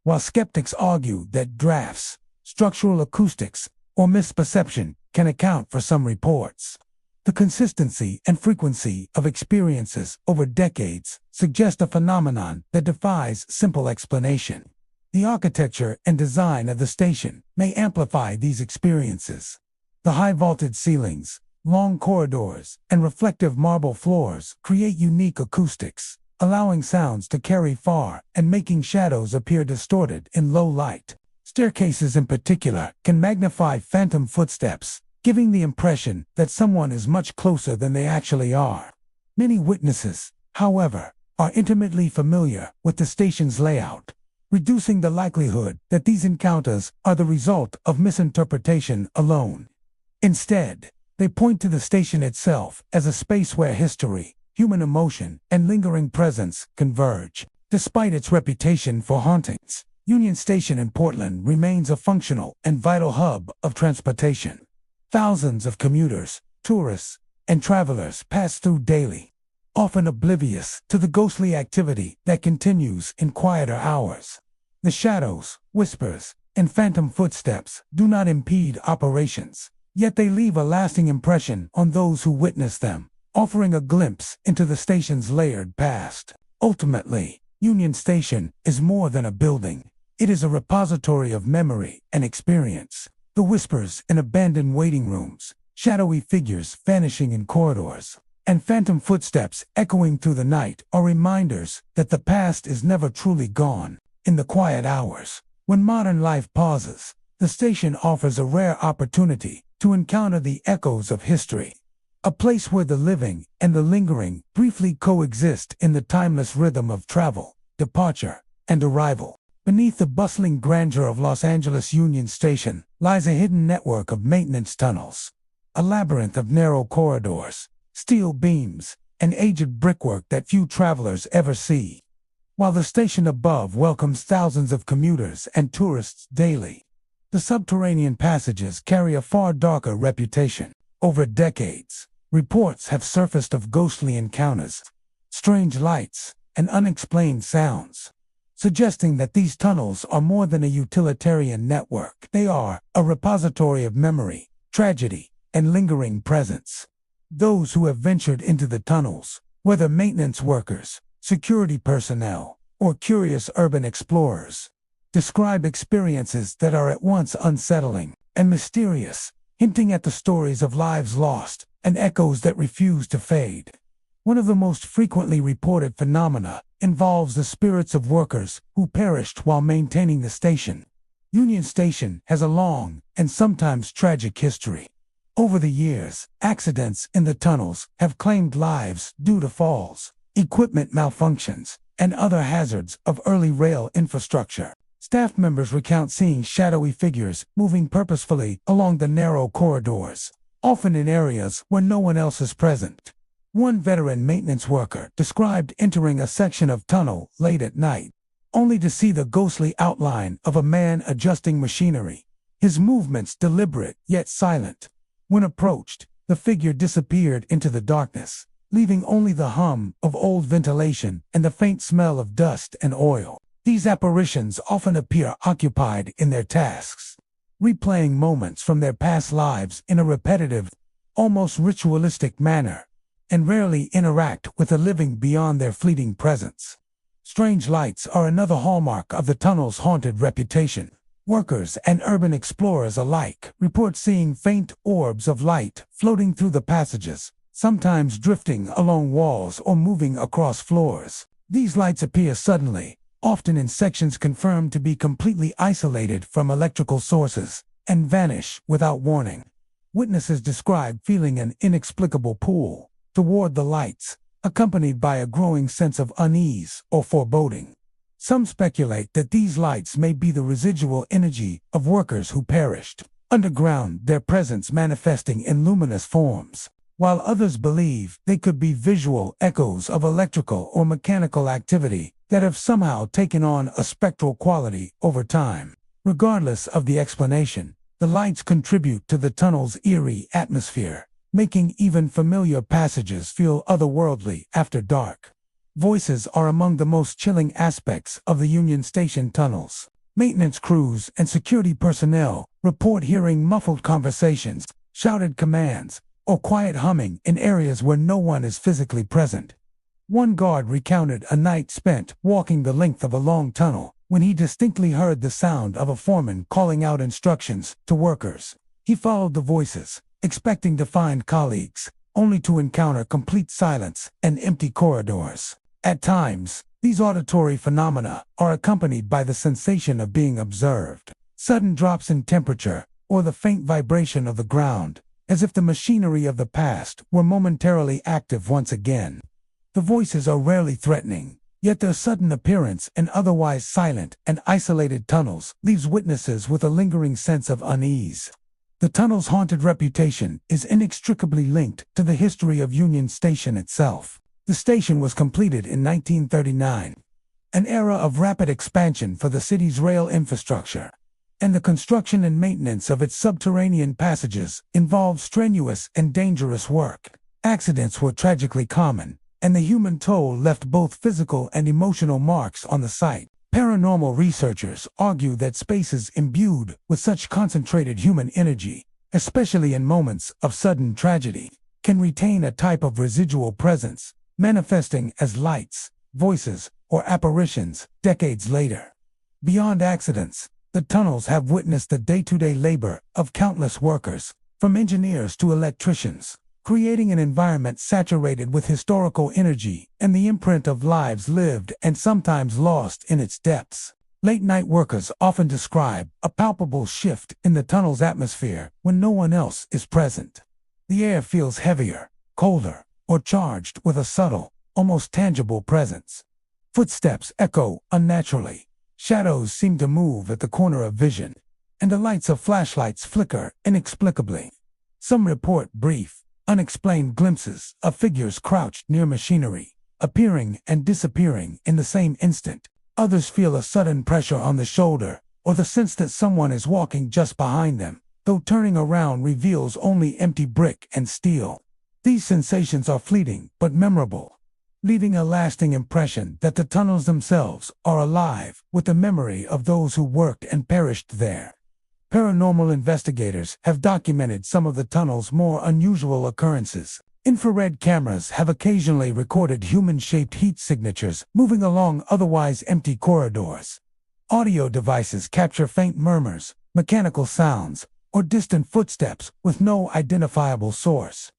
While skeptics argue that drafts, structural acoustics, or misperception can account for some reports, the consistency and frequency of experiences over decades suggest a phenomenon that defies simple explanation. The architecture and design of the station may amplify these experiences. The high vaulted ceilings, long corridors, and reflective marble floors create unique acoustics, allowing sounds to carry far and making shadows appear distorted in low light. Staircases in particular can magnify phantom footsteps, giving the impression that someone is much closer than they actually are. Many witnesses, however, are intimately familiar with the station's layout, reducing the likelihood that these encounters are the result of misinterpretation alone. Instead, they point to the station itself as a space where history, human emotion, and lingering presence converge. Despite its reputation for hauntings, Union Station in Portland remains a functional and vital hub of transportation. Thousands of commuters, tourists, and travelers pass through daily, often oblivious to the ghostly activity that continues in quieter hours. The shadows, whispers, and phantom footsteps do not impede operations, yet they leave a lasting impression on those who witness them, offering a glimpse into the station's layered past. Ultimately, Union Station is more than a building. It is a repository of memory and experience. The whispers in abandoned waiting rooms, shadowy figures vanishing in corridors, and phantom footsteps echoing through the night are reminders that the past is never truly gone. In the quiet hours, when modern life pauses, the station offers a rare opportunity to encounter the echoes of history. A place where the living and the lingering briefly coexist in the timeless rhythm of travel, departure, and arrival. Beneath the bustling grandeur of Los Angeles Union Station lies a hidden network of maintenance tunnels, a labyrinth of narrow corridors, steel beams, and aged brickwork that few travelers ever see. While the station above welcomes thousands of commuters and tourists daily, the subterranean passages carry a far darker reputation. Over decades, reports have surfaced of ghostly encounters, strange lights, and unexplained sounds, suggesting that these tunnels are more than a utilitarian network. They are a repository of memory, tragedy, and lingering presence. Those who have ventured into the tunnels, whether maintenance workers, security personnel, or curious urban explorers, describe experiences that are at once unsettling and mysterious, hinting at the stories of lives lost and echoes that refuse to fade. One of the most frequently reported phenomena involves the spirits of workers who perished while maintaining the station. Union Station has a long and sometimes tragic history. Over the years, accidents in the tunnels have claimed lives due to falls, equipment malfunctions, and other hazards of early rail infrastructure. Staff members recount seeing shadowy figures moving purposefully along the narrow corridors, often in areas where no one else is present. One veteran maintenance worker described entering a section of tunnel late at night, only to see the ghostly outline of a man adjusting machinery, his movements deliberate yet silent. When approached, the figure disappeared into the darkness, leaving only the hum of old ventilation and the faint smell of dust and oil. These apparitions often appear occupied in their tasks, replaying moments from their past lives in a repetitive, almost ritualistic manner, and rarely interact with the living beyond their fleeting presence. Strange lights are another hallmark of the tunnel's haunted reputation. Workers and urban explorers alike report seeing faint orbs of light floating through the passages, sometimes drifting along walls or moving across floors. These lights appear suddenly, often in sections confirmed to be completely isolated from electrical sources, and vanish without warning. Witnesses describe feeling an inexplicable pull toward the lights, accompanied by a growing sense of unease or foreboding. Some speculate that these lights may be the residual energy of workers who perished underground, their presence manifesting in luminous forms, while others believe they could be visual echoes of electrical or mechanical activity that have somehow taken on a spectral quality over time. Regardless of the explanation, the lights contribute to the tunnel's eerie atmosphere, making even familiar passages feel otherworldly after dark. Voices are among the most chilling aspects of the Union Station tunnels. Maintenance crews and security personnel report hearing muffled conversations, shouted commands, or quiet humming in areas where no one is physically present. One guard recounted a night spent walking the length of a long tunnel when he distinctly heard the sound of a foreman calling out instructions to workers. He followed the voices, expecting to find colleagues, only to encounter complete silence and empty corridors. At times, these auditory phenomena are accompanied by the sensation of being observed. Sudden drops in temperature, or the faint vibration of the ground, as if the machinery of the past were momentarily active once again. The voices are rarely threatening, yet their sudden appearance in otherwise silent and isolated tunnels leaves witnesses with a lingering sense of unease. The tunnel's haunted reputation is inextricably linked to the history of Union Station itself. The station was completed in 1939, an era of rapid expansion for the city's rail infrastructure, and the construction and maintenance of its subterranean passages involved strenuous and dangerous work. Accidents were tragically common, and the human toll left both physical and emotional marks on the site. Paranormal researchers argue that spaces imbued with such concentrated human energy, especially in moments of sudden tragedy, can retain a type of residual presence, manifesting as lights, voices, or apparitions decades later. Beyond accidents, the tunnels have witnessed the day-to-day labor of countless workers, from engineers to electricians, creating an environment saturated with historical energy and the imprint of lives lived and sometimes lost in its depths. Late-night workers often describe a palpable shift in the tunnel's atmosphere when no one else is present. The air feels heavier, colder, or charged with a subtle, almost tangible presence. Footsteps echo unnaturally, shadows seem to move at the corner of vision, and the lights of flashlights flicker inexplicably. Some report brief, unexplained glimpses of figures crouched near machinery, appearing and disappearing in the same instant. Others feel a sudden pressure on the shoulder, or the sense that someone is walking just behind them, though turning around reveals only empty brick and steel. These sensations are fleeting but memorable. leaving a lasting impression that the tunnels themselves are alive with the memory of those who worked and perished there. Paranormal investigators have documented some of the tunnel's more unusual occurrences. Infrared cameras have occasionally recorded human-shaped heat signatures moving along otherwise empty corridors. Audio devices capture faint murmurs, mechanical sounds, or distant footsteps with no identifiable source.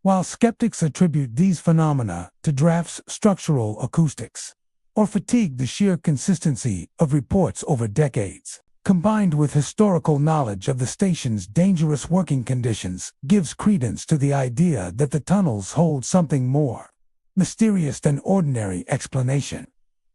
While skeptics attribute these phenomena to drafts, structural acoustics, or fatigue, the sheer consistency of reports over decades, combined with historical knowledge of the station's dangerous working conditions, gives credence to the idea that the tunnels hold something more mysterious than ordinary explanation.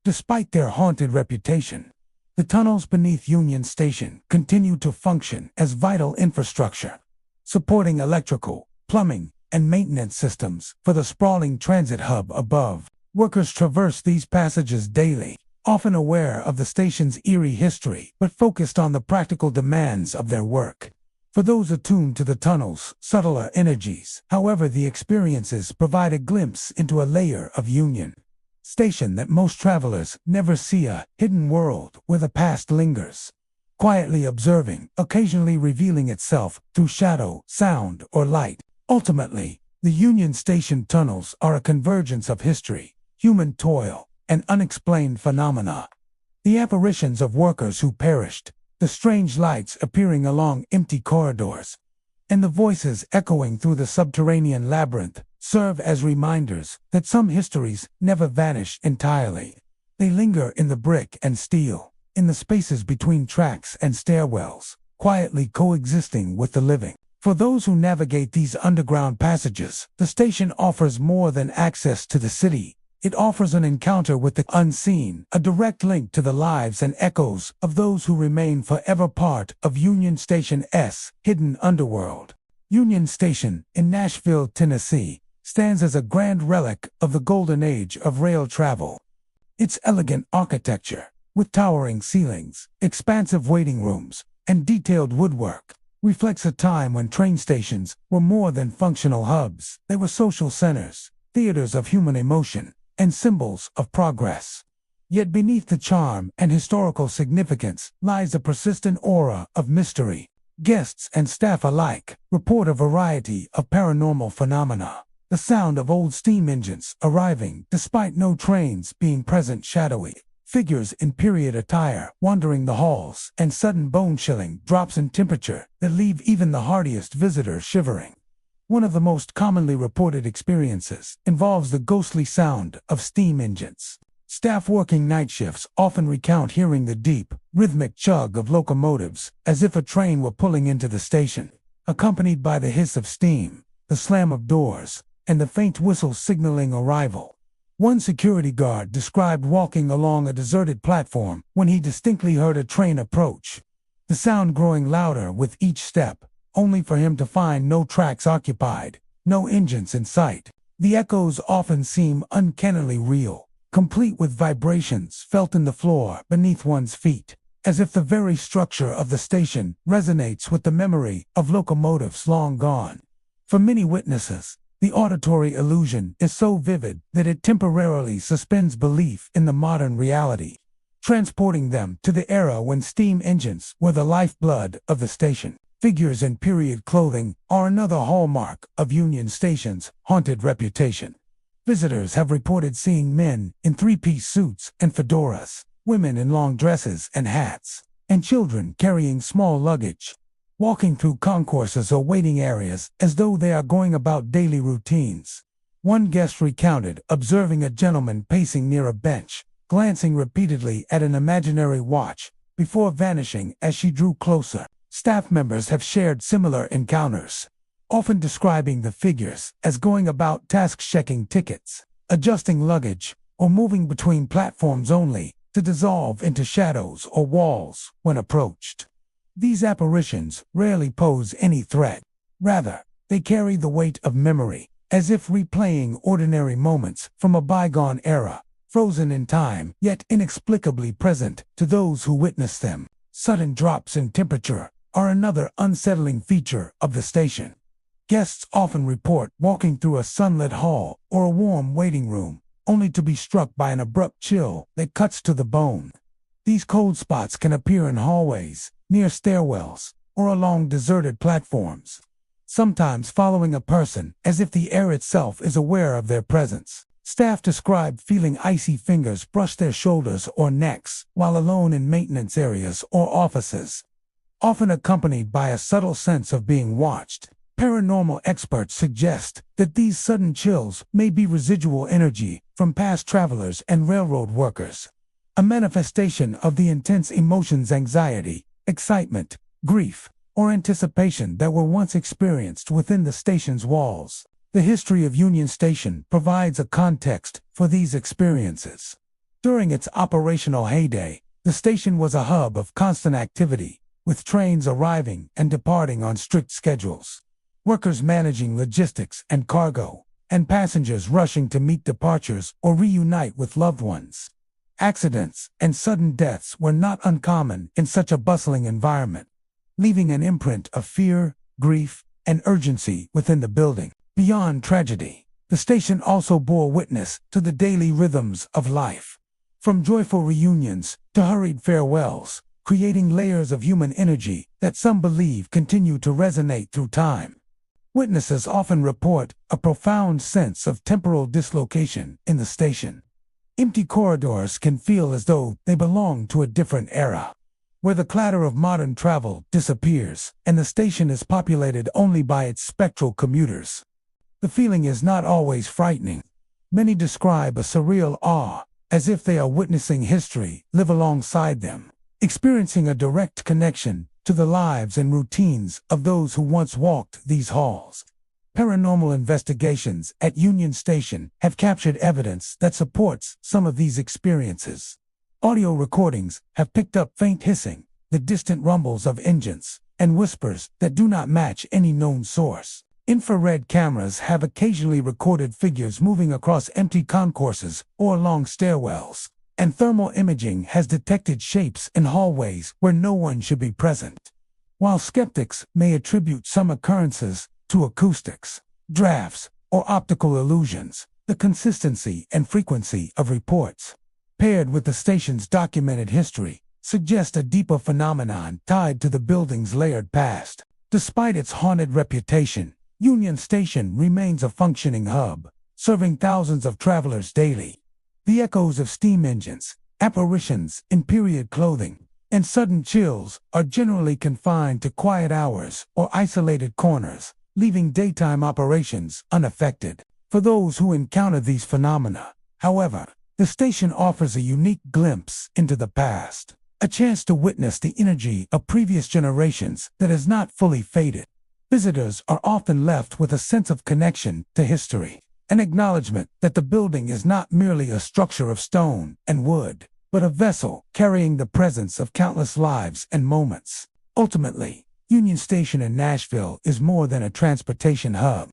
Despite their haunted reputation, the tunnels beneath Union Station continue to function as vital infrastructure, supporting electrical, plumbing, and maintenance systems for the sprawling transit hub above. Workers traverse these passages daily, often aware of the station's eerie history, but focused on the practical demands of their work. For those attuned to the tunnel's subtler energies, however, the experiences provide a glimpse into a layer of Union Station that most travelers never see, a hidden world where the past lingers, quietly observing, occasionally revealing itself through shadow, sound, or light. Ultimately, the Union Station tunnels are a convergence of history, human toil, and unexplained phenomena. The apparitions of workers who perished, the strange lights appearing along empty corridors, and the voices echoing through the subterranean labyrinth serve as reminders that some histories never vanish entirely. They linger in the brick and steel, in the spaces between tracks and stairwells, quietly coexisting with the living. For those who navigate these underground passages, the station offers more than access to the city. It offers an encounter with the unseen, a direct link to the lives and echoes of those who remain forever part of Union Station's hidden underworld. Union Station, in Nashville, Tennessee, stands as a grand relic of the golden age of rail travel. Its elegant architecture, with towering ceilings, expansive waiting rooms, and detailed woodwork, reflects a time when train stations were more than functional hubs. They were social centers, theaters of human emotion, and symbols of progress. Yet beneath the charm and historical significance lies a persistent aura of mystery. Guests and staff alike report a variety of paranormal phenomena. The sound of old steam engines arriving despite no trains being present, shadowy figures in period attire wandering the halls, and sudden bone-chilling drops in temperature that leave even the hardiest visitor shivering. One of the most commonly reported experiences involves the ghostly sound of steam engines. Staff working night shifts often recount hearing the deep, rhythmic chug of locomotives as if a train were pulling into the station, accompanied by the hiss of steam, the slam of doors, and the faint whistle signaling arrival. One security guard described walking along a deserted platform when he distinctly heard a train approach, the sound growing louder with each step, only for him to find no tracks occupied, no engines in sight. The echoes often seem uncannily real, complete with vibrations felt in the floor beneath one's feet, as if the very structure of the station resonates with the memory of locomotives long gone. For many witnesses, the auditory illusion is so vivid that it temporarily suspends belief in the modern reality, transporting them to the era when steam engines were the lifeblood of the station. Figures in period clothing are another hallmark of Union Station's haunted reputation. Visitors have reported seeing men in three-piece suits and fedoras, women in long dresses and hats, and children carrying small luggage, walking through concourses or waiting areas as though they are going about daily routines. One guest recounted observing a gentleman pacing near a bench, glancing repeatedly at an imaginary watch before vanishing as she drew closer. Staff members have shared similar encounters, often describing the figures as going about tasks, checking tickets, adjusting luggage, or moving between platforms only to dissolve into shadows or walls when approached. These apparitions rarely pose any threat. Rather, they carry the weight of memory, as if replaying ordinary moments from a bygone era, frozen in time, yet inexplicably present to those who witness them. Sudden drops in temperature are another unsettling feature of the station. Guests often report walking through a sunlit hall or a warm waiting room, only to be struck by an abrupt chill that cuts to the bone. These cold spots can appear in hallways, near stairwells, or along deserted platforms, sometimes following a person as if the air itself is aware of their presence. Staff describe feeling icy fingers brush their shoulders or necks while alone in maintenance areas or offices, often accompanied by a subtle sense of being watched. Paranormal experts suggest that these sudden chills may be residual energy from past travelers and railroad workers, a manifestation of the intense emotions, anxiety, excitement, grief, or anticipation that were once experienced within the station's walls. The history of Union Station provides a context for these experiences. During its operational heyday, the station was a hub of constant activity, with trains arriving and departing on strict schedules, workers managing logistics and cargo, and passengers rushing to meet departures or reunite with loved ones. Accidents and sudden deaths were not uncommon in such a bustling environment, leaving an imprint of fear, grief, and urgency within the building. Beyond tragedy, the station also bore witness to the daily rhythms of life, from joyful reunions to hurried farewells, creating layers of human energy that some believe continue to resonate through time. Witnesses often report a profound sense of temporal dislocation in the station. Empty corridors can feel as though they belong to a different era, where the clatter of modern travel disappears and the station is populated only by its spectral commuters. The feeling is not always frightening. Many describe a surreal awe, as if they are witnessing history live alongside them, experiencing a direct connection to the lives and routines of those who once walked these halls. Paranormal investigations at Union Station have captured evidence that supports some of these experiences. Audio recordings have picked up faint hissing, the distant rumbles of engines, and whispers that do not match any known source. Infrared cameras have occasionally recorded figures moving across empty concourses or along stairwells, and thermal imaging has detected shapes in hallways where no one should be present. While skeptics may attribute some occurrences to acoustics, drafts, or optical illusions, the consistency and frequency of reports, paired with the station's documented history, suggest a deeper phenomenon tied to the building's layered past. Despite its haunted reputation, Union Station remains a functioning hub, serving thousands of travelers daily. The echoes of steam engines, apparitions in period clothing, and sudden chills are generally confined to quiet hours or isolated corners, leaving daytime operations unaffected. For those who encounter these phenomena, however, the station offers a unique glimpse into the past, a chance to witness the energy of previous generations that has not fully faded. Visitors are often left with a sense of connection to history, an acknowledgement that the building is not merely a structure of stone and wood, but a vessel carrying the presence of countless lives and moments. Ultimately, Union Station in Nashville is more than a transportation hub.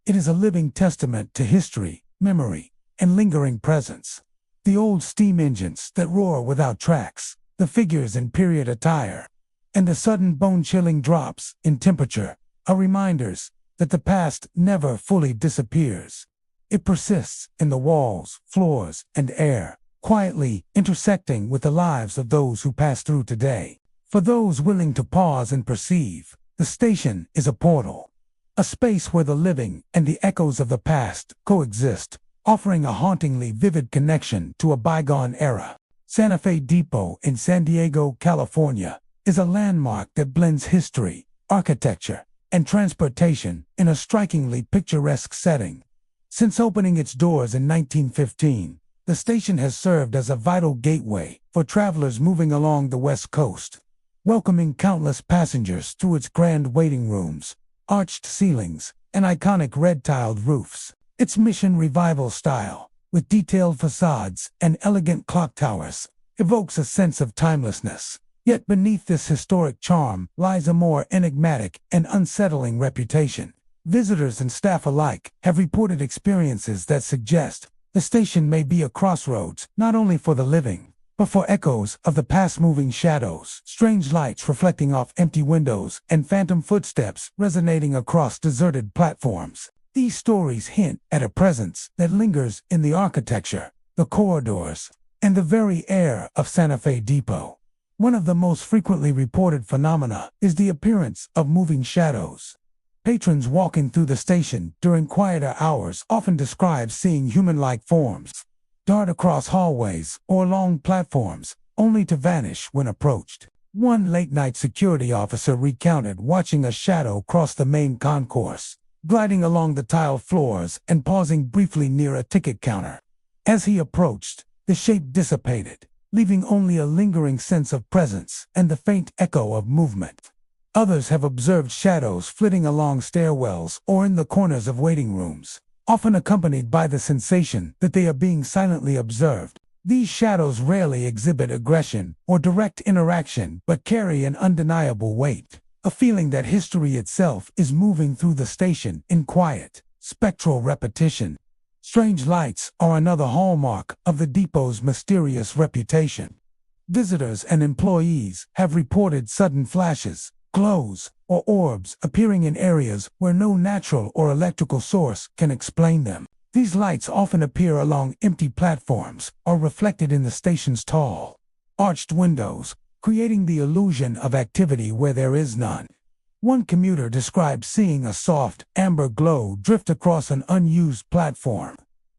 It is a living testament to history, memory, and lingering presence. The old steam engines that roar without tracks, the figures in period attire, and the sudden bone-chilling drops in temperature are reminders that the past never fully disappears. It persists in the walls, floors, and air, quietly intersecting with the lives of those who pass through today. For those willing to pause and perceive, the station is a portal, a space where the living and the echoes of the past coexist, offering a hauntingly vivid connection to a bygone era. Santa Fe Depot in San Diego, California, is a landmark that blends history, architecture, and transportation in a strikingly picturesque setting. Since opening its doors in 1915, the station has served as a vital gateway for travelers moving along the West Coast, welcoming countless passengers through its grand waiting rooms, arched ceilings, and iconic red-tiled roofs. Its mission revival style, with detailed facades and elegant clock towers, evokes a sense of timelessness. Yet beneath this historic charm lies a more enigmatic and unsettling reputation. Visitors and staff alike have reported experiences that suggest the station may be a crossroads not only for the living, but for echoes of the past. Moving shadows, strange lights reflecting off empty windows, and phantom footsteps resonating across deserted platforms. These stories hint at a presence that lingers in the architecture, the corridors, and the very air of Santa Fe Depot. One of the most frequently reported phenomena is the appearance of moving shadows. Patrons walking through the station during quieter hours often describe seeing human-like forms dart across hallways or along platforms, only to vanish when approached. One late-night security officer recounted watching a shadow cross the main concourse, gliding along the tiled floors and pausing briefly near a ticket counter. As he approached, the shape dissipated, leaving only a lingering sense of presence and the faint echo of movement. Others have observed shadows flitting along stairwells or in the corners of waiting rooms, often accompanied by the sensation that they are being silently observed. These shadows rarely exhibit aggression or direct interaction but carry an undeniable weight, a feeling that history itself is moving through the station in quiet, spectral repetition. Strange lights are another hallmark of the depot's mysterious reputation. Visitors and employees have reported sudden flashes, glows, or orbs appearing in areas where no natural or electrical source can explain them. These lights often appear along empty platforms or reflected in the station's tall, arched windows, creating the illusion of activity where there is none. One commuter described seeing a soft, amber glow drift across an unused platform,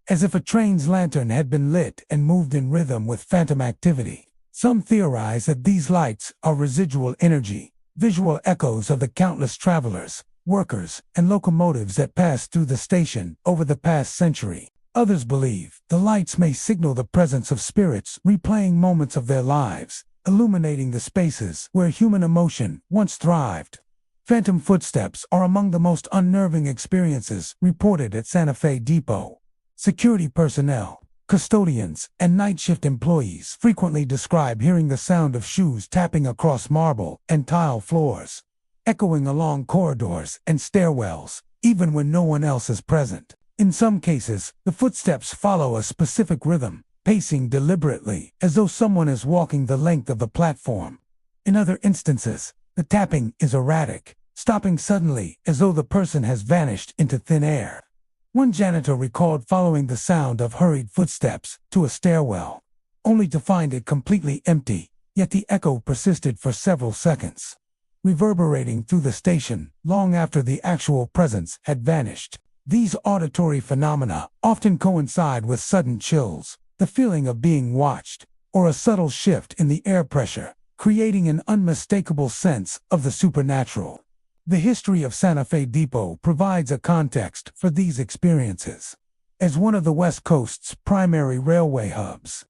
as if a train's lantern had been lit and moved in rhythm with phantom activity. Some theorize that these lights are residual energy, visual echoes of the countless travelers, workers, and locomotives that passed through the station over the past century. Others believe the lights may signal the presence of spirits replaying moments of their lives, illuminating the spaces where human emotion once thrived. Phantom footsteps are among the most unnerving experiences reported at Santa Fe Depot. Security personnel, custodians, and night shift employees frequently describe hearing the sound of shoes tapping across marble and tile floors, echoing along corridors and stairwells, even when no one else is present. In some cases, the footsteps follow a specific rhythm, pacing deliberately as though someone is walking the length of the platform. In other instances, the tapping is erratic, stopping suddenly as though the person has vanished into thin air. One janitor recalled following the sound of hurried footsteps to a stairwell, only to find it completely empty, yet the echo persisted for several seconds, reverberating through the station long after the actual presence had vanished. These auditory phenomena often coincide with sudden chills, the feeling of being watched, or a subtle shift in the air pressure, creating an unmistakable sense of the supernatural. The history of Santa Fe Depot provides a context for these experiences. As one of the West Coast's primary railway hubs,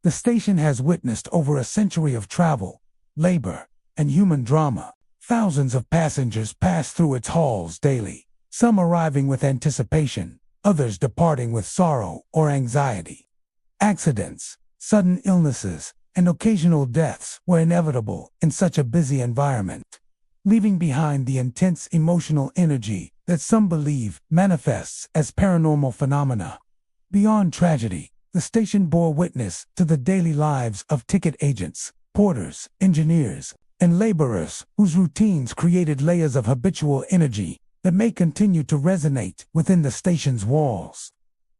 the station has witnessed over a century of travel, labor, and human drama. Thousands of passengers pass through its halls daily, some arriving with anticipation, others departing with sorrow or anxiety. Accidents, sudden illnesses, and occasional deaths were inevitable in such a busy environment, leaving behind the intense emotional energy that some believe manifests as paranormal phenomena. Beyond tragedy, the station bore witness to the daily lives of ticket agents, porters, engineers, and laborers whose routines created layers of habitual energy that may continue to resonate within the station's walls.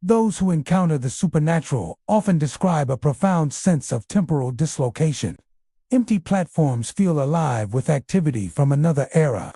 Those who encounter the supernatural often describe a profound sense of temporal dislocation. Empty platforms feel alive with activity from another era,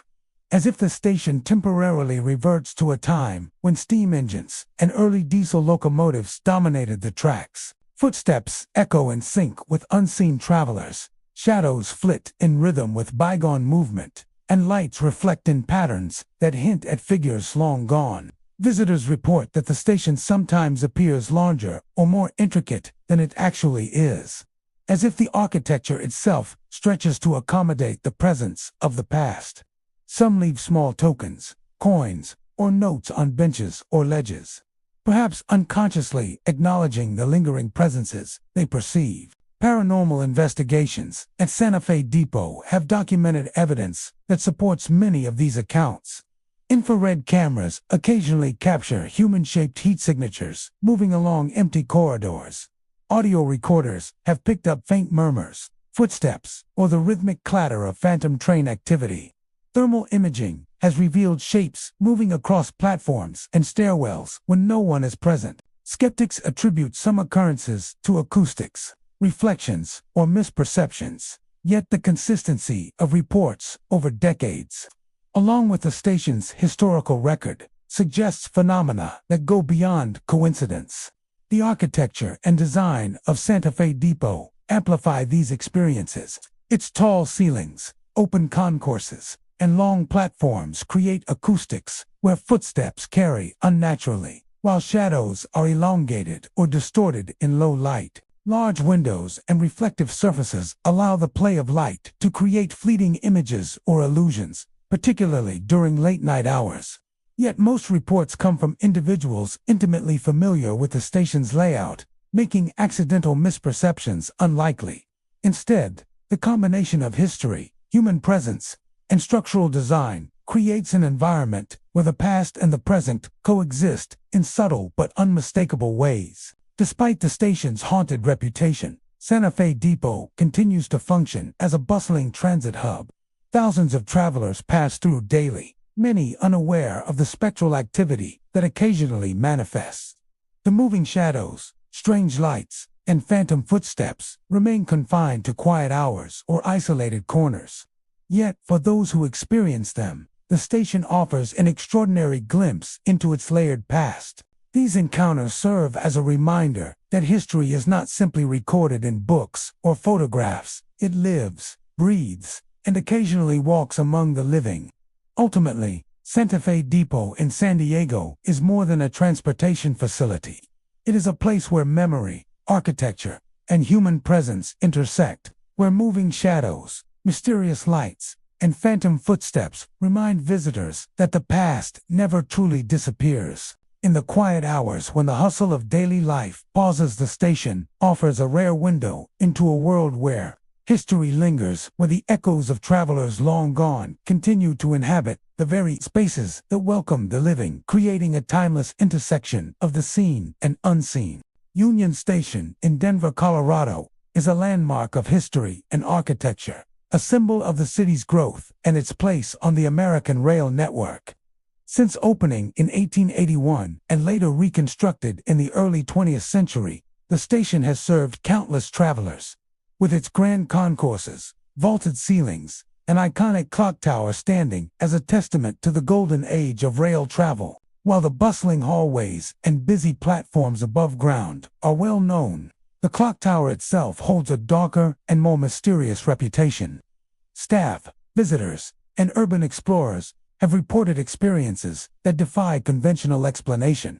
as if the station temporarily reverts to a time when steam engines and early diesel locomotives dominated the tracks. Footsteps echo in sync with unseen travelers, shadows flit in rhythm with bygone movement, and lights reflect in patterns that hint at figures long gone. Visitors report that the station sometimes appears larger or more intricate than it actually is, as if the architecture itself stretches to accommodate the presence of the past. Some leave small tokens, coins, or notes on benches or ledges, perhaps unconsciously acknowledging the lingering presences they perceive. Paranormal investigations at Santa Fe Depot have documented evidence that supports many of these accounts. Infrared cameras occasionally capture human-shaped heat signatures moving along empty corridors. Audio recorders have picked up faint murmurs, footsteps, or the rhythmic clatter of phantom train activity. Thermal imaging has revealed shapes moving across platforms and stairwells when no one is present. Skeptics attribute some occurrences to acoustics, reflections, or misperceptions, yet the consistency of reports over decades, along with the station's historical record, suggests phenomena that go beyond coincidence. The architecture and design of Santa Fe Depot amplify these experiences. Its tall ceilings, open concourses, and long platforms create acoustics where footsteps carry unnaturally, while shadows are elongated or distorted in low light. Large windows and reflective surfaces allow the play of light to create fleeting images or illusions, particularly during late-night hours. Yet most reports come from individuals intimately familiar with the station's layout, making accidental misperceptions unlikely. Instead, the combination of history, human presence, and structural design creates an environment where the past and the present coexist in subtle but unmistakable ways. Despite the station's haunted reputation, Santa Fe Depot continues to function as a bustling transit hub. Thousands of travelers pass through daily, many unaware of the spectral activity that occasionally manifests. The moving shadows, strange lights, and phantom footsteps remain confined to quiet hours or isolated corners. Yet, for those who experience them, the station offers an extraordinary glimpse into its layered past. These encounters serve as a reminder that history is not simply recorded in books or photographs. It lives, breathes, and occasionally walks among the living. Ultimately, Santa Fe Depot in San Diego is more than a transportation facility. It is a place where memory, architecture, and human presence intersect, where moving shadows, mysterious lights, and phantom footsteps remind visitors that the past never truly disappears. In the quiet hours when the hustle of daily life pauses, the station offers a rare window into a world where history lingers, where the echoes of travelers long gone continue to inhabit the very spaces that welcome the living, creating a timeless intersection of the seen and unseen. Union Station in Denver, Colorado, is a landmark of history and architecture, a symbol of the city's growth and its place on the American rail network. Since opening in 1881 and later reconstructed in the early 20th century, the station has served countless travelers. With its grand concourses, vaulted ceilings, and iconic clock tower standing as a testament to the golden age of rail travel, while the bustling hallways and busy platforms above ground are well known, the clock tower itself holds a darker and more mysterious reputation. Staff, visitors, and urban explorers have reported experiences that defy conventional explanation.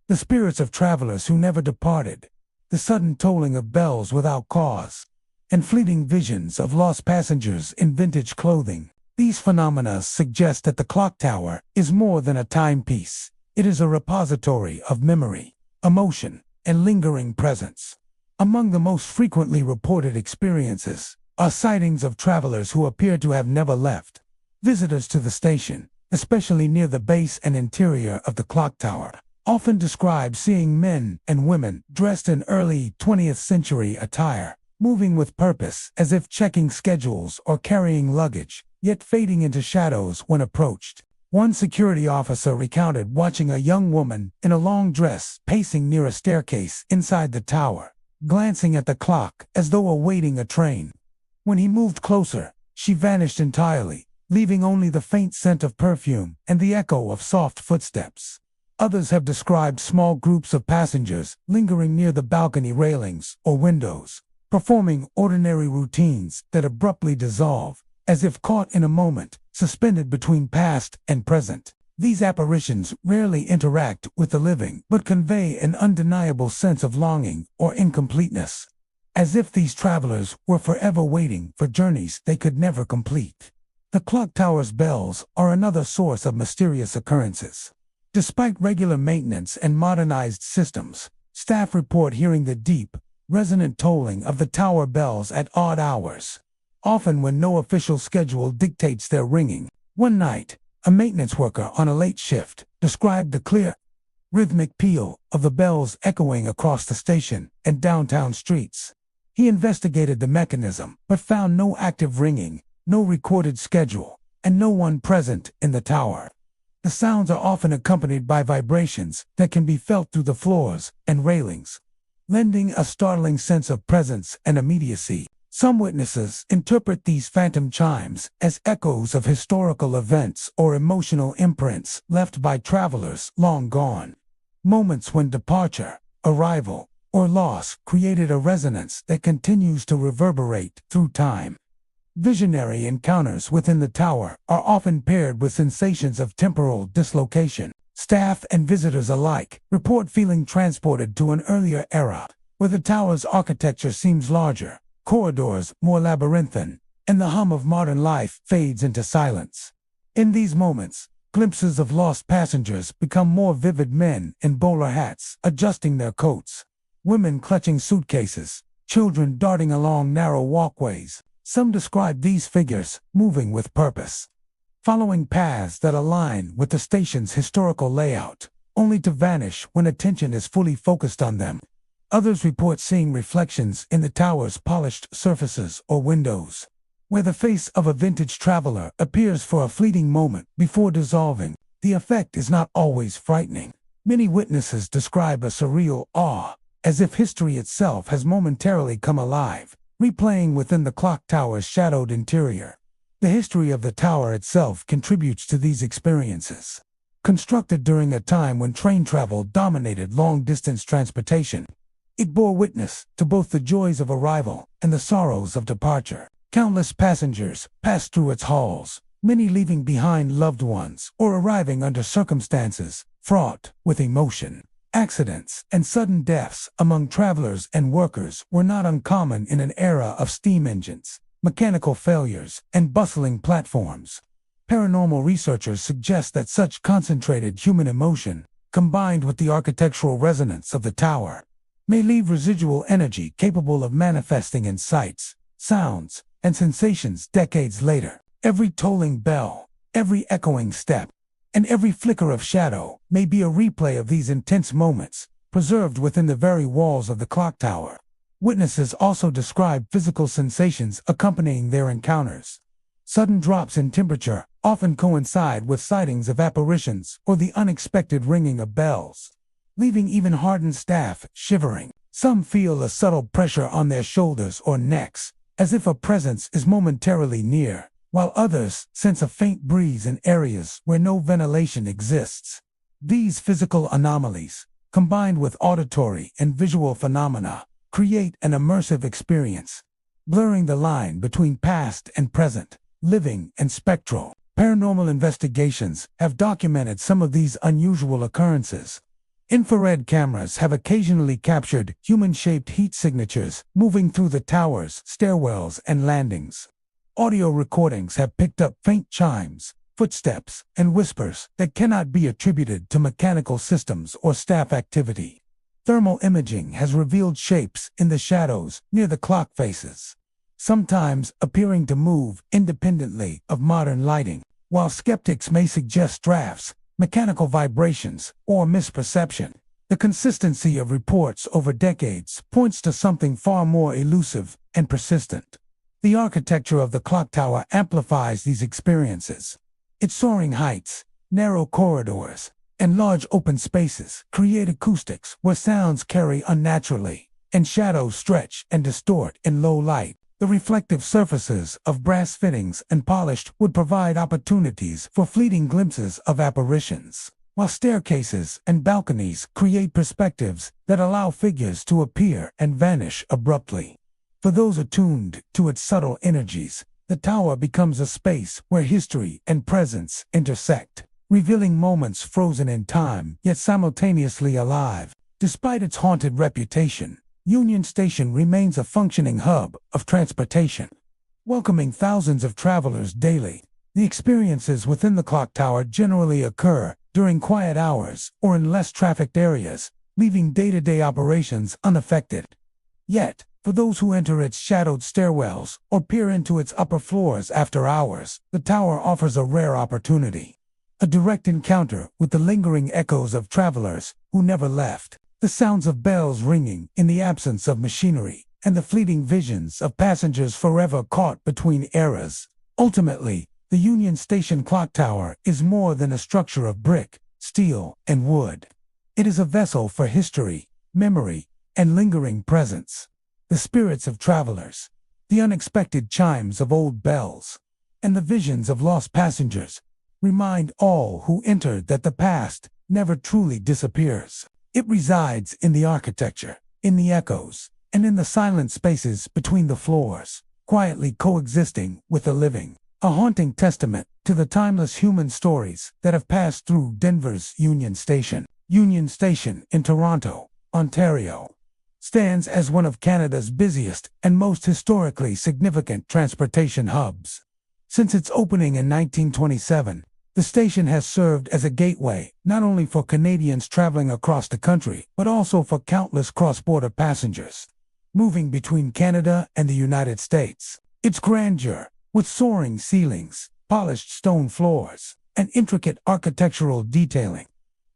The spirits of travelers who never departed, the sudden tolling of bells without cause, and fleeting visions of lost passengers in vintage clothing. These phenomena suggest that the clock tower is more than a timepiece. It is a repository of memory, emotion, and lingering presence. Among the most frequently reported experiences are sightings of travelers who appear to have never left. Visitors to the station, especially near the base and interior of the clock tower, often describe seeing men and women dressed in early 20th century attire, moving with purpose as if checking schedules or carrying luggage, yet fading into shadows when approached. One security officer recounted watching a young woman in a long dress pacing near a staircase inside the tower, glancing at the clock as though awaiting a train. When he moved closer, she vanished entirely, leaving only the faint scent of perfume and the echo of soft footsteps. Others have described small groups of passengers lingering near the balcony railings or windows, performing ordinary routines that abruptly dissolve, as if caught in a moment, suspended between past and present. These apparitions rarely interact with the living, but convey an undeniable sense of longing or incompleteness, as if these travelers were forever waiting for journeys they could never complete. The clock tower's bells are another source of mysterious occurrences. Despite regular maintenance and modernized systems, staff report hearing the deep, resonant tolling of the tower bells at odd hours, often when no official schedule dictates their ringing. One night, a maintenance worker on a late shift described the clear, rhythmic peal of the bells echoing across the station and downtown streets. He investigated the mechanism, but found no active ringing, no recorded schedule, and no one present in the tower. The sounds are often accompanied by vibrations that can be felt through the floors and railings, lending a startling sense of presence and immediacy. Some witnesses interpret these phantom chimes as echoes of historical events or emotional imprints left by travelers long gone. Moments when departure, arrival, or loss created a resonance that continues to reverberate through time. Visionary encounters within the tower are often paired with sensations of temporal dislocation. Staff and visitors alike report feeling transported to an earlier era, where the tower's architecture seems larger, corridors more labyrinthine, and the hum of modern life fades into silence. In these moments, glimpses of lost passengers become more vivid: men in bowler hats adjusting their coats, women clutching suitcases, children darting along narrow walkways. Some describe these figures moving with purpose, following paths that align with the station's historical layout, only to vanish when attention is fully focused on them. Others report seeing reflections in the tower's polished surfaces or windows, where the face of a vintage traveler appears for a fleeting moment before dissolving. The effect is not always frightening. Many witnesses describe a surreal awe, as if history itself has momentarily come alive, replaying within the clock tower's shadowed interior. The history of the tower itself contributes to these experiences. Constructed during a time when train travel dominated long-distance transportation, it bore witness to both the joys of arrival and the sorrows of departure. Countless passengers passed through its halls, many leaving behind loved ones or arriving under circumstances fraught with emotion. Accidents and sudden deaths among travelers and workers were not uncommon in an era of steam engines, mechanical failures, and bustling platforms. Paranormal researchers suggest that such concentrated human emotion, combined with the architectural resonance of the tower, may leave residual energy capable of manifesting in sights, sounds, and sensations decades later. Every tolling bell, every echoing step, and every flicker of shadow may be a replay of these intense moments, preserved within the very walls of the clock tower. Witnesses also describe physical sensations accompanying their encounters. Sudden drops in temperature often coincide with sightings of apparitions or the unexpected ringing of bells, leaving even hardened staff shivering. Some feel a subtle pressure on their shoulders or necks, as if a presence is momentarily near, while others sense a faint breeze in areas where no ventilation exists. These physical anomalies, combined with auditory and visual phenomena, create an immersive experience, blurring the line between past and present, living and spectral. Paranormal investigations have documented some of these unusual occurrences. Infrared cameras have occasionally captured human-shaped heat signatures moving through the tower's stairwells and landings. Audio recordings have picked up faint chimes, footsteps, and whispers that cannot be attributed to mechanical systems or staff activity. Thermal imaging has revealed shapes in the shadows near the clock faces, sometimes appearing to move independently of modern lighting. While skeptics may suggest drafts, mechanical vibrations, or misperception, the consistency of reports over decades points to something far more elusive and persistent. The architecture of the clock tower amplifies these experiences. Its soaring heights, narrow corridors, and large open spaces create acoustics where sounds carry unnaturally, and shadows stretch and distort in low light. The reflective surfaces of brass fittings and polished wood provide opportunities for fleeting glimpses of apparitions, while staircases and balconies create perspectives that allow figures to appear and vanish abruptly. For those attuned to its subtle energies, the tower becomes a space where history and presence intersect, revealing moments frozen in time yet simultaneously alive. Despite its haunted reputation, Union Station remains a functioning hub of transportation, welcoming thousands of travelers daily. The experiences within the clock tower generally occur during quiet hours or in less trafficked areas, leaving day-to-day operations unaffected. Yet, for those who enter its shadowed stairwells or peer into its upper floors after hours, the tower offers a rare opportunity: a direct encounter with the lingering echoes of travelers who never left. The sounds of bells ringing in the absence of machinery, and the fleeting visions of passengers forever caught between eras. Ultimately, The Union Station clock tower is more than a structure of brick, steel, and wood. It is a vessel for history, memory, and lingering presence. The spirits of travelers, the unexpected chimes of old bells, and the visions of lost passengers remind all who enter that the past never truly disappears. It resides in the architecture, in the echoes, and in the silent spaces between the floors, quietly coexisting with the living. A haunting testament to the timeless human stories that have passed through Denver's Union Station. Union Station in Toronto, Ontario, stands as one of Canada's busiest and most historically significant transportation hubs. Since its opening in 1927, the station has served as a gateway not only for Canadians traveling across the country, but also for countless cross-border passengers moving between Canada and the United States. Its grandeur, with soaring ceilings, polished stone floors, and intricate architectural detailing,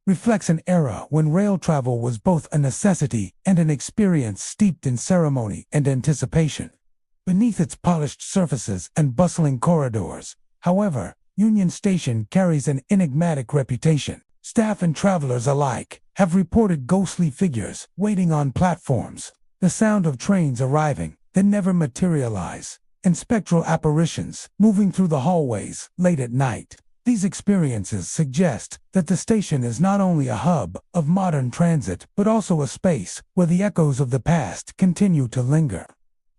reflects an era when rail travel was both a necessity and an experience steeped in ceremony and anticipation. Beneath its polished surfaces and bustling corridors, however, Union Station carries an enigmatic reputation. Staff and travelers alike have reported ghostly figures waiting on platforms, the sound of trains arriving that never materialize, and spectral apparitions moving through the hallways late at night. These experiences suggest that the station is not only a hub of modern transit, but also a space where the echoes of the past continue to linger.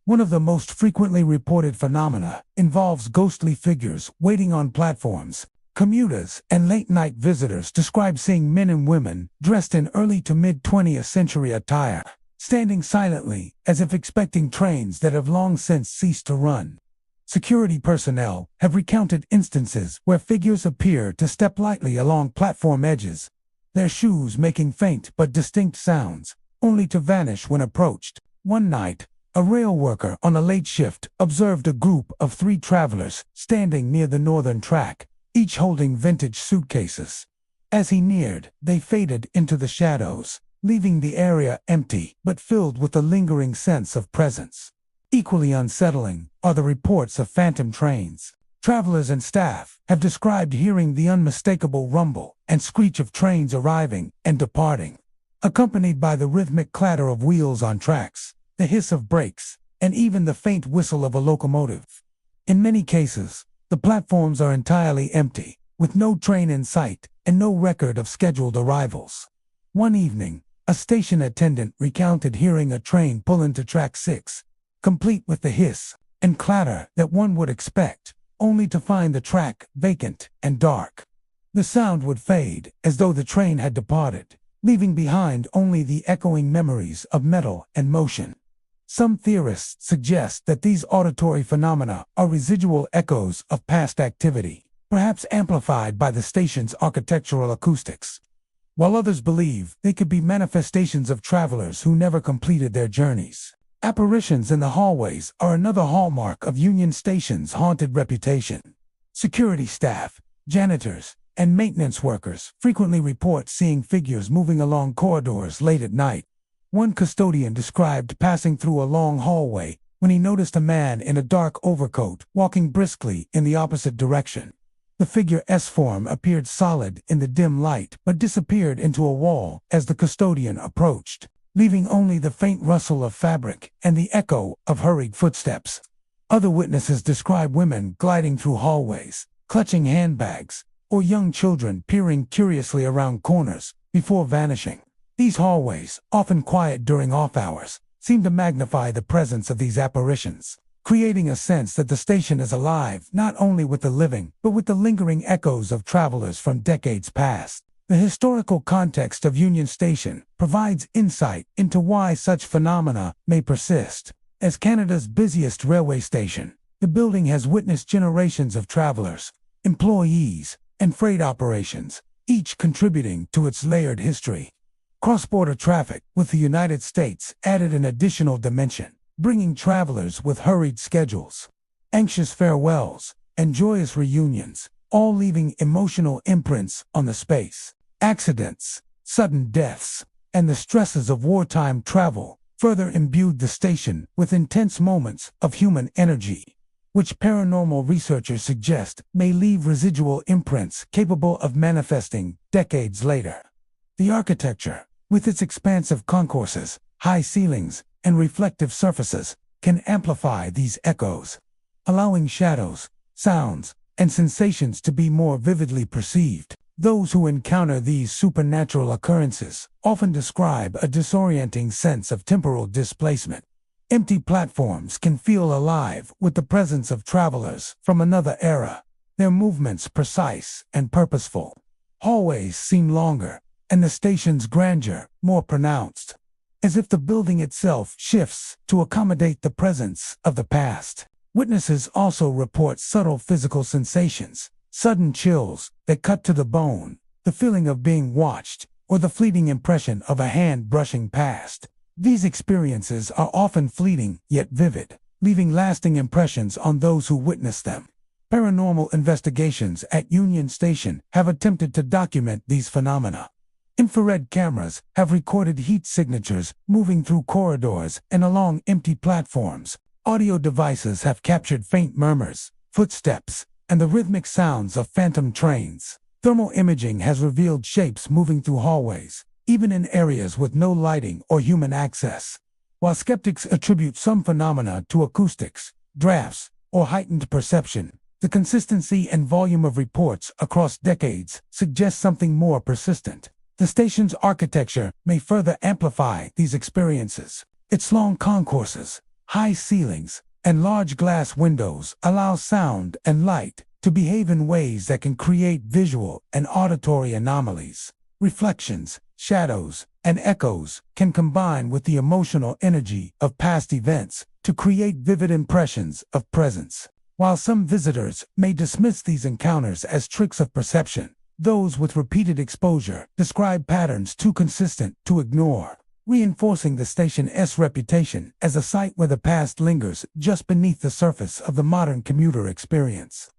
One of the most frequently reported phenomena involves ghostly figures waiting on platforms. Commuters and late-night visitors describe seeing men and women dressed in early to mid-20th century attire, standing silently as if expecting trains that have long since ceased to run. Security personnel have recounted instances where figures appear to step lightly along platform edges, their shoes making faint but distinct sounds, only to vanish when approached. One night, a rail worker on a late shift observed a group of 3 travelers standing near the northern track, each holding vintage suitcases. As he neared, they faded into the shadows, leaving the area empty but filled with a lingering sense of presence. Equally unsettling are the reports of phantom trains. Travelers and staff have described hearing the unmistakable rumble and screech of trains arriving and departing, accompanied by the rhythmic clatter of wheels on tracks, the hiss of brakes, and even the faint whistle of a locomotive. In many cases, the platforms are entirely empty, with no train in sight and no record of scheduled arrivals. One evening, a station attendant recounted hearing a train pull into track 6, complete with the hiss and clatter that one would expect, only to find the track vacant and dark. The sound would fade as though the train had departed, leaving behind only the echoing memories of metal and motion. Some theorists suggest that these auditory phenomena are residual echoes of past activity, perhaps amplified by the station's architectural acoustics, while others believe they could be manifestations of travelers who never completed their journeys. Apparitions in the hallways are another hallmark of Union Station's haunted reputation. Security staff, janitors, and maintenance workers frequently report seeing figures moving along corridors late at night. One custodian described passing through a long hallway when he noticed a man in a dark overcoat walking briskly in the opposite direction. The figure S-form appeared solid in the dim light but disappeared into a wall as the custodian approached, leaving only the faint rustle of fabric and the echo of hurried footsteps. Other witnesses describe women gliding through hallways, clutching handbags, or young children peering curiously around corners before vanishing. These hallways, often quiet during off hours, seem to magnify the presence of these apparitions, creating a sense that the station is alive not only with the living, but with the lingering echoes of travelers from decades past. The historical context of Union Station provides insight into why such phenomena may persist. As Canada's busiest railway station, the building has witnessed generations of travelers, employees, and freight operations, each contributing to its layered history. Cross-border traffic with the United States added an additional dimension, bringing travelers with hurried schedules, anxious farewells, and joyous reunions, all leaving emotional imprints on the space. Accidents, sudden deaths, and the stresses of wartime travel further imbued the station with intense moments of human energy. which paranormal researchers suggest may leave residual imprints capable of manifesting decades later. The architecture, with its expansive concourses, high ceilings, and reflective surfaces, can amplify these echoes, allowing shadows, sounds, and sensations to be more vividly perceived. Those who encounter these supernatural occurrences often describe a disorienting sense of temporal displacement. Empty platforms can feel alive with the presence of travelers from another era, their movements precise and purposeful. Hallways seem longer, and the station's grandeur more pronounced, as if the building itself shifts to accommodate the presence of the past. Witnesses also report subtle physical sensations, sudden chills that cut to the bone, the feeling of being watched, or the fleeting impression of a hand brushing past. These experiences are often fleeting yet vivid, leaving lasting impressions on those who witness them. Paranormal investigations at Union Station have attempted to document these phenomena. Infrared cameras have recorded heat signatures moving through corridors and along empty platforms. Audio devices have captured faint murmurs, footsteps, and the rhythmic sounds of phantom trains. Thermal imaging has revealed shapes moving through hallways, even in areas with no lighting or human access. While skeptics attribute some phenomena to acoustics, drafts, or heightened perception, the consistency and volume of reports across decades suggest something more persistent. The station's architecture may further amplify these experiences. Its long concourses, high ceilings, and large glass windows allow sound and light to behave in ways that can create visual and auditory anomalies. Reflections, shadows, and echoes can combine with the emotional energy of past events to create vivid impressions of presence. While some visitors may dismiss these encounters as tricks of perception, those with repeated exposure describe patterns too consistent to ignore, reinforcing the station's reputation as a site where the past lingers just beneath the surface of the modern commuter experience.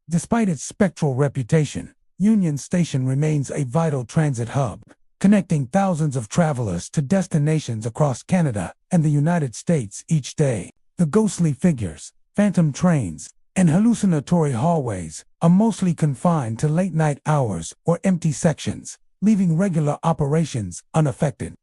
Despite its spectral reputation, Union Station remains a vital transit hub, connecting thousands of travelers to destinations across Canada and the United States each day. The ghostly figures, phantom trains, and hallucinatory hallways are mostly confined to late-night hours or empty sections, leaving regular operations unaffected.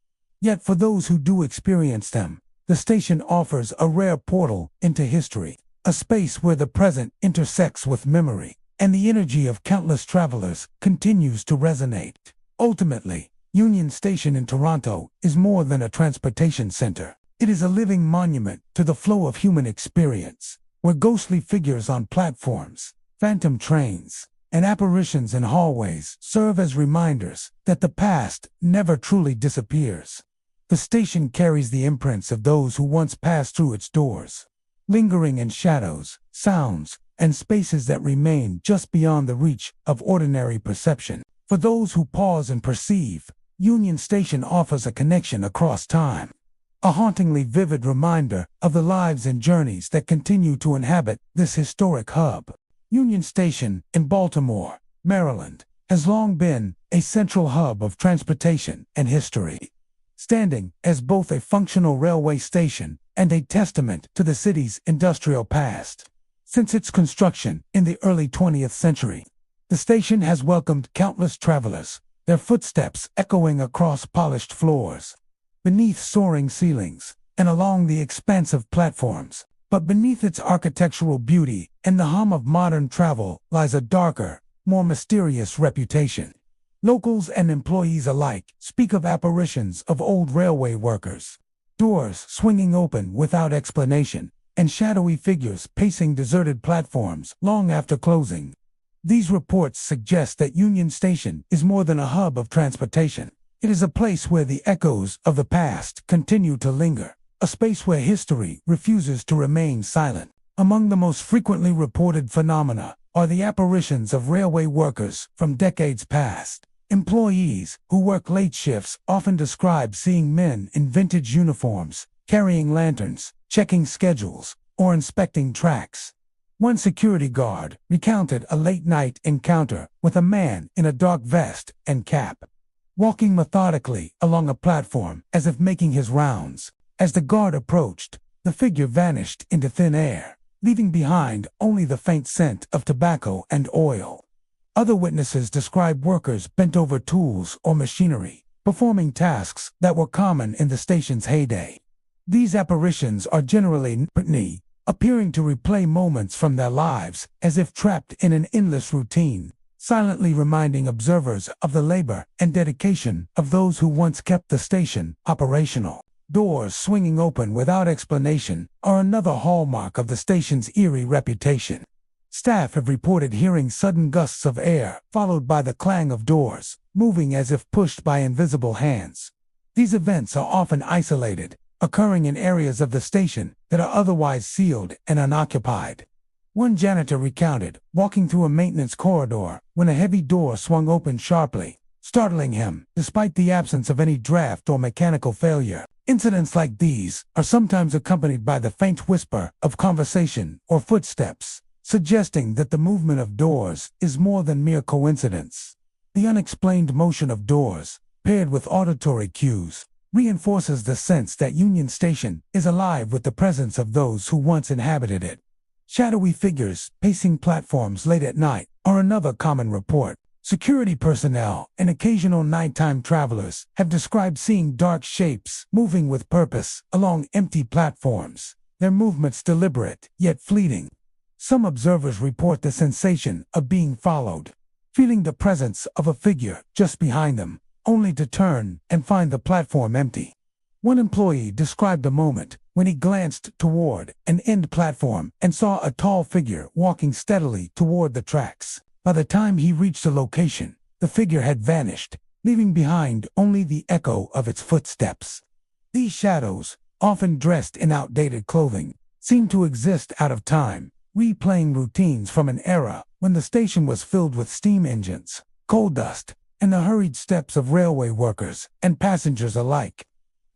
Yet for those who do experience them, the station offers a rare portal into history, a space where the present intersects with memory, and the energy of countless travelers continues to resonate. Ultimately, Union Station in Toronto is more than a transportation center. It is a living monument to the flow of human experience, where ghostly figures on platforms, phantom trains, and apparitions in hallways serve as reminders that the past never truly disappears. The station carries the imprints of those who once passed through its doors, lingering in shadows, sounds, and spaces that remain just beyond the reach of ordinary perception. For those who pause and perceive, Union Station offers a connection across time, a hauntingly vivid reminder of the lives and journeys that continue to inhabit this historic hub. Union Station in Baltimore, Maryland, has long been a central hub of transportation and history, standing as both a functional railway station and a testament to the city's industrial past. Since its construction in the early 20th century, the station has welcomed countless travelers, their footsteps echoing across polished floors, beneath soaring ceilings, and along the expansive platforms. But beneath its architectural beauty and the hum of modern travel lies a darker, more mysterious reputation. Locals and employees alike speak of apparitions of old railway workers, doors swinging open without explanation, and shadowy figures pacing deserted platforms long after closing. These reports suggest that Union Station is more than a hub of transportation. It is a place where the echoes of the past continue to linger, a space where history refuses to remain silent. Among the most frequently reported phenomena are the apparitions of railway workers from decades past. Employees who work late shifts often describe seeing men in vintage uniforms, carrying lanterns, checking schedules, or inspecting tracks. One security guard recounted a late-night encounter with a man in a dark vest and cap, walking methodically along a platform as if making his rounds. As the guard approached, the figure vanished into thin air, leaving behind only the faint scent of tobacco and oil. Other witnesses describe workers bent over tools or machinery, performing tasks that were common in the station's heyday. These apparitions are generally nightmare, appearing to replay moments from their lives as if trapped in an endless routine, silently reminding observers of the labor and dedication of those who once kept the station operational. Doors swinging open without explanation are another hallmark of the station's eerie reputation. Staff have reported hearing sudden gusts of air, followed by the clang of doors, moving as if pushed by invisible hands. These events are often isolated, occurring in areas of the station that are otherwise sealed and unoccupied. One janitor recounted walking through a maintenance corridor when a heavy door swung open sharply, startling him despite the absence of any draft or mechanical failure. Incidents like these are sometimes accompanied by the faint whisper of conversation or footsteps, suggesting that the movement of doors is more than mere coincidence. The unexplained motion of doors, paired with auditory cues, reinforces the sense that Union Station is alive with the presence of those who once inhabited it. Shadowy figures pacing platforms late at night are another common report. Security personnel and occasional nighttime travelers have described seeing dark shapes moving with purpose along empty platforms, their movements deliberate yet fleeting. Some observers report the sensation of being followed, feeling the presence of a figure just behind them, only to turn and find the platform empty. One employee described a moment when he glanced toward an end platform and saw a tall figure walking steadily toward the tracks. By the time he reached the location, the figure had vanished, leaving behind only the echo of its footsteps. These shadows, often dressed in outdated clothing, seem to exist out of time, replaying routines from an era when the station was filled with steam engines, coal dust, and the hurried steps of railway workers and passengers alike.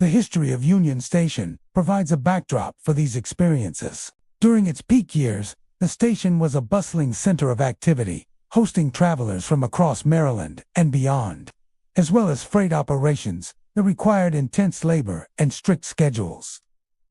The history of Union Station provides a backdrop for these experiences. During its peak years, the station was a bustling center of activity, hosting travelers from across Maryland and beyond, as well as freight operations that required intense labor and strict schedules.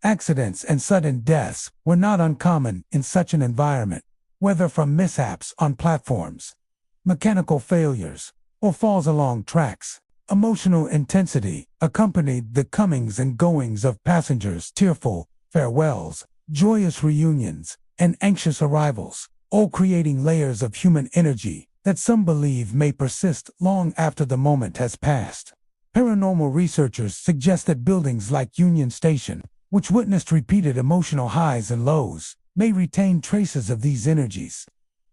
Accidents and sudden deaths were not uncommon in such an environment, whether from mishaps on platforms, mechanical failures, or falls along tracks. Emotional intensity accompanied the comings and goings of passengers, tearful farewells, joyous reunions, and anxious arrivals, all creating layers of human energy that some believe may persist long after the moment has passed. Paranormal researchers suggest that buildings like Union Station, which witnessed repeated emotional highs and lows, may retain traces of these energies,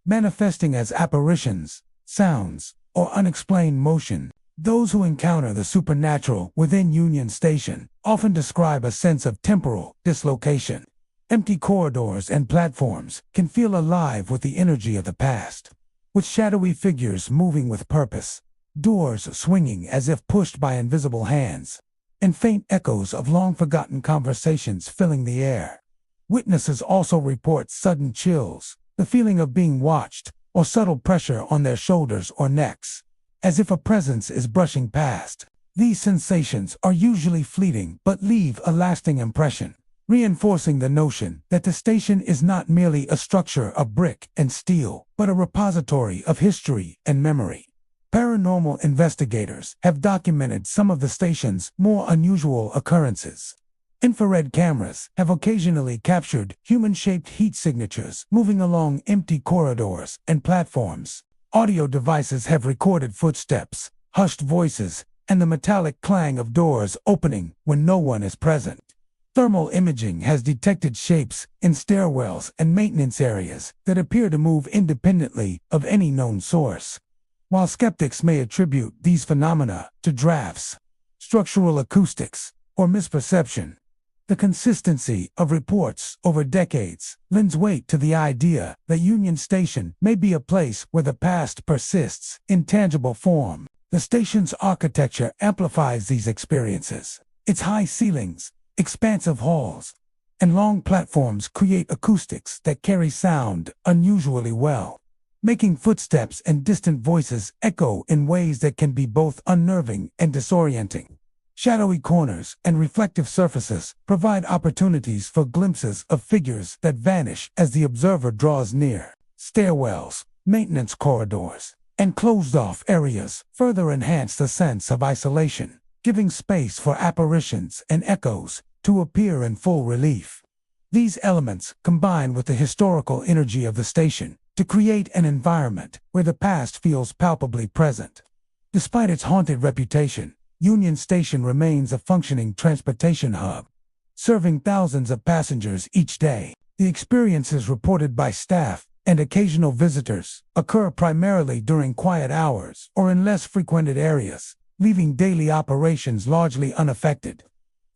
manifesting as apparitions, sounds, or unexplained motion. Those who encounter the supernatural within Union Station often describe a sense of temporal dislocation. Empty corridors and platforms can feel alive with the energy of the past, with shadowy figures moving with purpose, doors swinging as if pushed by invisible hands, and faint echoes of long-forgotten conversations filling the air. Witnesses also report sudden chills, the feeling of being watched, or subtle pressure on their shoulders or necks, as if a presence is brushing past. These sensations are usually fleeting but leave a lasting impression, reinforcing the notion that the station is not merely a structure of brick and steel, but a repository of history and memory. Paranormal investigators have documented some of the station's more unusual occurrences. Infrared cameras have occasionally captured human-shaped heat signatures moving along empty corridors and platforms. Audio devices have recorded footsteps, hushed voices, and the metallic clang of doors opening when no one is present. Thermal imaging has detected shapes in stairwells and maintenance areas that appear to move independently of any known source. While skeptics may attribute these phenomena to drafts, structural acoustics, or misperception, the consistency of reports over decades lends weight to the idea that Union Station may be a place where the past persists in tangible form. The station's architecture amplifies these experiences. Its high ceilings, expansive halls, and long platforms create acoustics that carry sound unusually well, making footsteps and distant voices echo in ways that can be both unnerving and disorienting. Shadowy corners and reflective surfaces provide opportunities for glimpses of figures that vanish as the observer draws near. Stairwells, maintenance corridors, and closed-off areas further enhance the sense of isolation, giving space for apparitions and echoes to appear in full relief. These elements combine with the historical energy of the station to create an environment where the past feels palpably present. Despite its haunted reputation, Union Station remains a functioning transportation hub, serving thousands of passengers each day. The experiences reported by staff and occasional visitors occur primarily during quiet hours or in less frequented areas, leaving daily operations largely unaffected.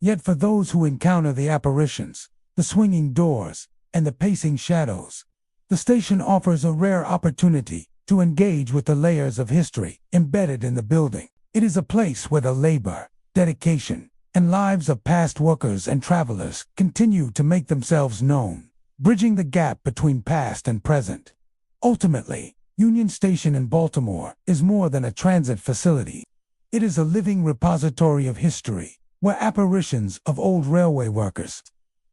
Yet for those who encounter the apparitions, the swinging doors, and the pacing shadows, the station offers a rare opportunity to engage with the layers of history embedded in the building. It is a place where the labor, dedication, and lives of past workers and travelers continue to make themselves known, bridging the gap between past and present. Ultimately, Union Station in Baltimore is more than a transit facility. It is a living repository of history, where apparitions of old railway workers,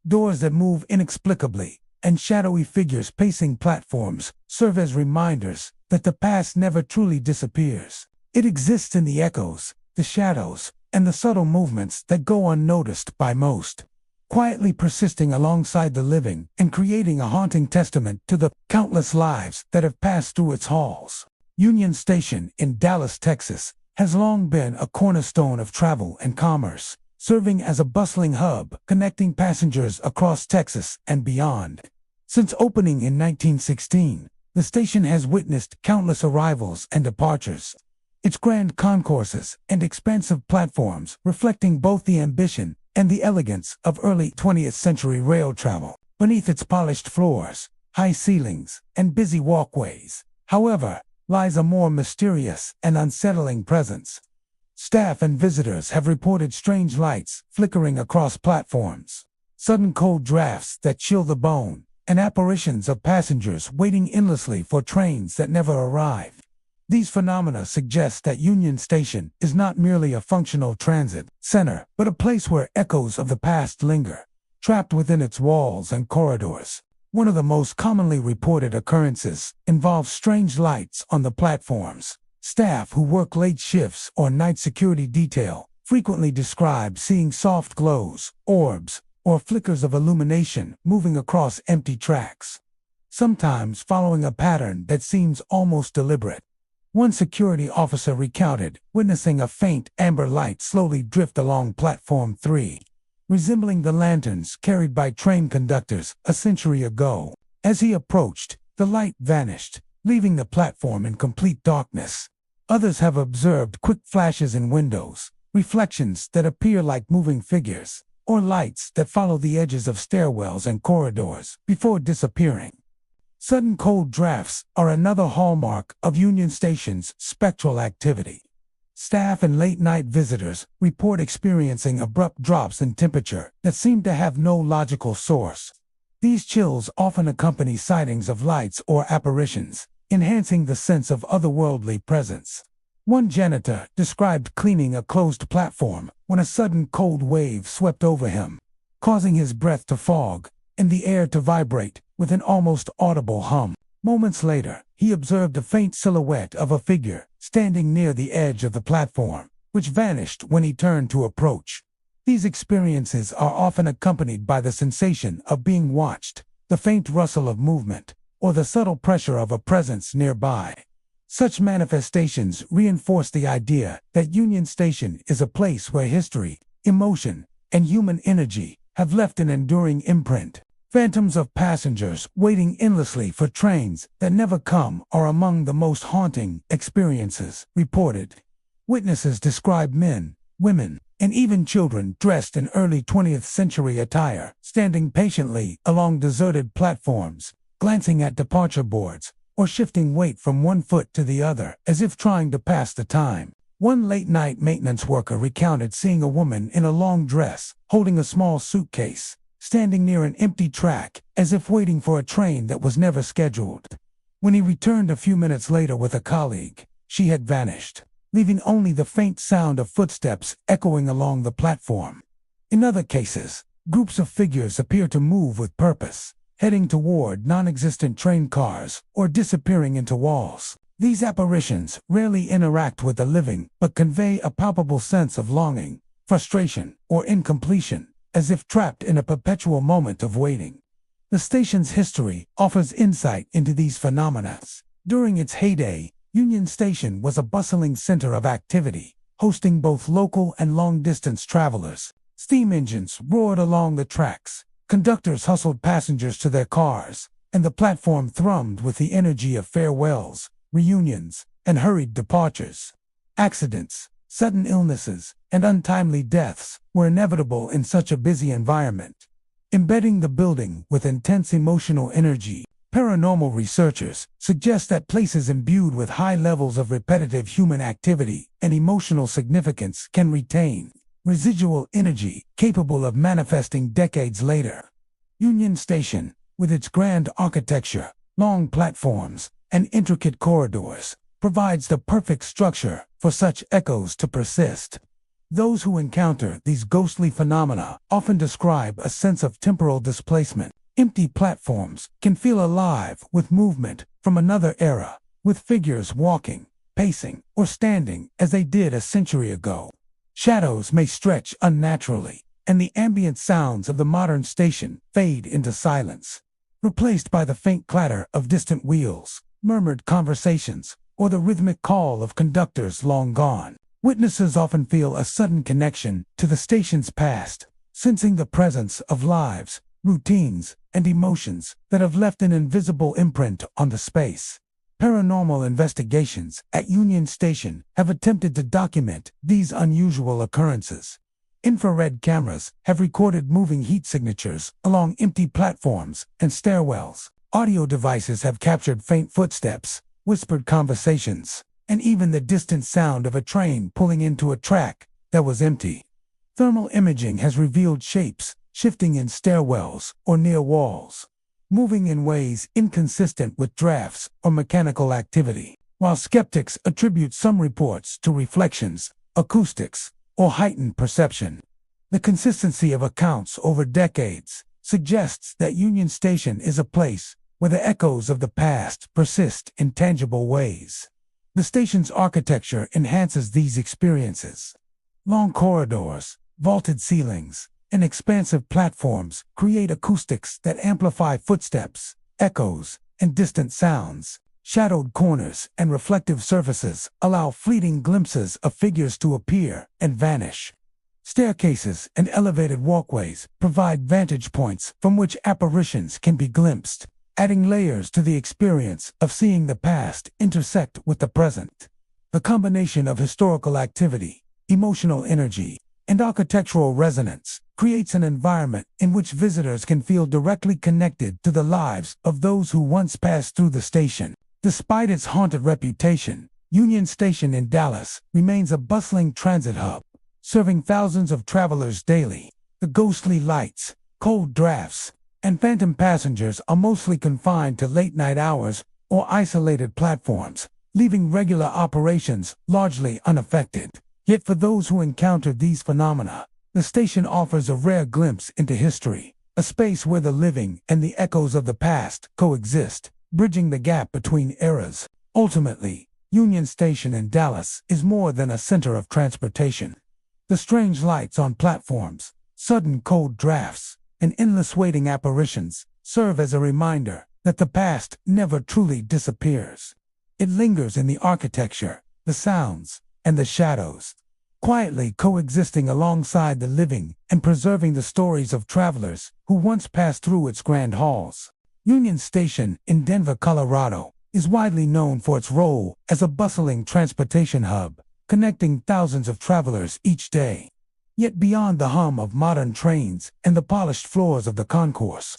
doors that move inexplicably, and shadowy figures pacing platforms serve as reminders that the past never truly disappears. It exists in the echoes, the shadows, and the subtle movements that go unnoticed by most, quietly persisting alongside the living and creating a haunting testament to the countless lives that have passed through its halls. Union Station in Dallas, Texas, has long been a cornerstone of travel and commerce, serving as a bustling hub connecting passengers across Texas and beyond. Since opening in 1916, the station has witnessed countless arrivals and departures, its grand concourses and expansive platforms reflecting both the ambition and the elegance of early 20th century rail travel. Beneath its polished floors, high ceilings, and busy walkways, however, lies a more mysterious and unsettling presence. Staff and visitors have reported strange lights flickering across platforms, sudden cold drafts that chill the bone, and apparitions of passengers waiting endlessly for trains that never arrive. These phenomena suggest that Union Station is not merely a functional transit center, but a place where echoes of the past linger, trapped within its walls and corridors. One of the most commonly reported occurrences involves strange lights on the platforms. Staff who work late shifts or night security detail frequently describe seeing soft glows, orbs, or flickers of illumination moving across empty tracks, sometimes following a pattern that seems almost deliberate. One security officer recounted witnessing a faint amber light slowly drift along Platform 3, resembling the lanterns carried by train conductors a century ago. As he approached, the light vanished, leaving the platform in complete darkness. Others have observed quick flashes in windows, reflections that appear like moving figures, or lights that follow the edges of stairwells and corridors before disappearing. Sudden cold drafts are another hallmark of Union Station's spectral activity. Staff and late-night visitors report experiencing abrupt drops in temperature that seem to have no logical source. These chills often accompany sightings of lights or apparitions, enhancing the sense of otherworldly presence. One janitor described cleaning a closed platform when a sudden cold wave swept over him, causing his breath to fog and the air to vibrate with an almost audible hum. Moments later, he observed a faint silhouette of a figure standing near the edge of the platform, which vanished when he turned to approach. These experiences are often accompanied by the sensation of being watched, the faint rustle of movement, or the subtle pressure of a presence nearby. Such manifestations reinforce the idea that Union Station is a place where history, emotion, and human energy have left an enduring imprint. Phantoms of passengers waiting endlessly for trains that never come are among the most haunting experiences reported. Witnesses describe men, women, and even children dressed in early 20th century attire, standing patiently along deserted platforms, glancing at departure boards, or shifting weight from one foot to the other as if trying to pass the time. One late-night maintenance worker recounted seeing a woman in a long dress, holding a small suitcase, standing near an empty track as if waiting for a train that was never scheduled. When he returned a few minutes later with a colleague, she had vanished. leaving only the faint sound of footsteps echoing along the platform. In other cases, groups of figures appear to move with purpose, heading toward non-existent train cars or disappearing into walls. These apparitions rarely interact with the living but convey a palpable sense of longing, frustration, or incompletion, as if trapped in a perpetual moment of waiting. The station's history offers insight into these phenomena. During its heyday, Union Station was a bustling center of activity, hosting both local and long-distance travelers. Steam engines roared along the tracks, conductors hustled passengers to their cars, and the platform thrummed with the energy of farewells, reunions, and hurried departures. Accidents, sudden illnesses, and untimely deaths were inevitable in such a busy environment. Embedding the building with intense emotional energy, paranormal researchers suggest that places imbued with high levels of repetitive human activity and emotional significance can retain residual energy capable of manifesting decades later. Union Station, with its grand architecture, long platforms, and intricate corridors, provides the perfect structure for such echoes to persist. Those who encounter these ghostly phenomena often describe a sense of temporal displacement. Empty platforms can feel alive with movement from another era, with figures walking, pacing, or standing as they did a century ago. Shadows may stretch unnaturally, and the ambient sounds of the modern station fade into silence, replaced by the faint clatter of distant wheels, murmured conversations, or the rhythmic call of conductors long gone. Witnesses often feel a sudden connection to the station's past, sensing the presence of lives, routines, and emotions that have left an invisible imprint on the space. Paranormal investigations at Union Station have attempted to document these unusual occurrences. Infrared cameras have recorded moving heat signatures along empty platforms and stairwells. Audio devices have captured faint footsteps, whispered conversations, and even the distant sound of a train pulling into a track that was empty. Thermal imaging has revealed shapes shifting in stairwells or near walls, moving in ways inconsistent with drafts or mechanical activity. While skeptics attribute some reports to reflections, acoustics, or heightened perception, the consistency of accounts over decades suggests that Union Station is a place where the echoes of the past persist in tangible ways. The station's architecture enhances these experiences. Long corridors, vaulted ceilings, and expansive platforms create acoustics that amplify footsteps, echoes, and distant sounds. Shadowed corners and reflective surfaces allow fleeting glimpses of figures to appear and vanish. Staircases and elevated walkways provide vantage points from which apparitions can be glimpsed, adding layers to the experience of seeing the past intersect with the present. The combination of historical activity, emotional energy, and architectural resonance creates an environment in which visitors can feel directly connected to the lives of those who once passed through the station. Despite its haunted reputation, Union Station in Dallas remains a bustling transit hub, serving thousands of travelers daily. The ghostly lights, cold drafts, and phantom passengers are mostly confined to late-night hours or isolated platforms, leaving regular operations largely unaffected. Yet for those who encounter these phenomena, the station offers a rare glimpse into history, a space where the living and the echoes of the past coexist, bridging the gap between eras. Ultimately, Union Station in Dallas is more than a center of transportation. The strange lights on platforms, sudden cold drafts, and endless waiting apparitions serve as a reminder that the past never truly disappears. It lingers in the architecture, the sounds, and the shadows, quietly coexisting alongside the living and preserving the stories of travelers who once passed through its grand halls. Union Station in Denver, Colorado, is widely known for its role as a bustling transportation hub, connecting thousands of travelers each day. Yet beyond the hum of modern trains and the polished floors of the concourse,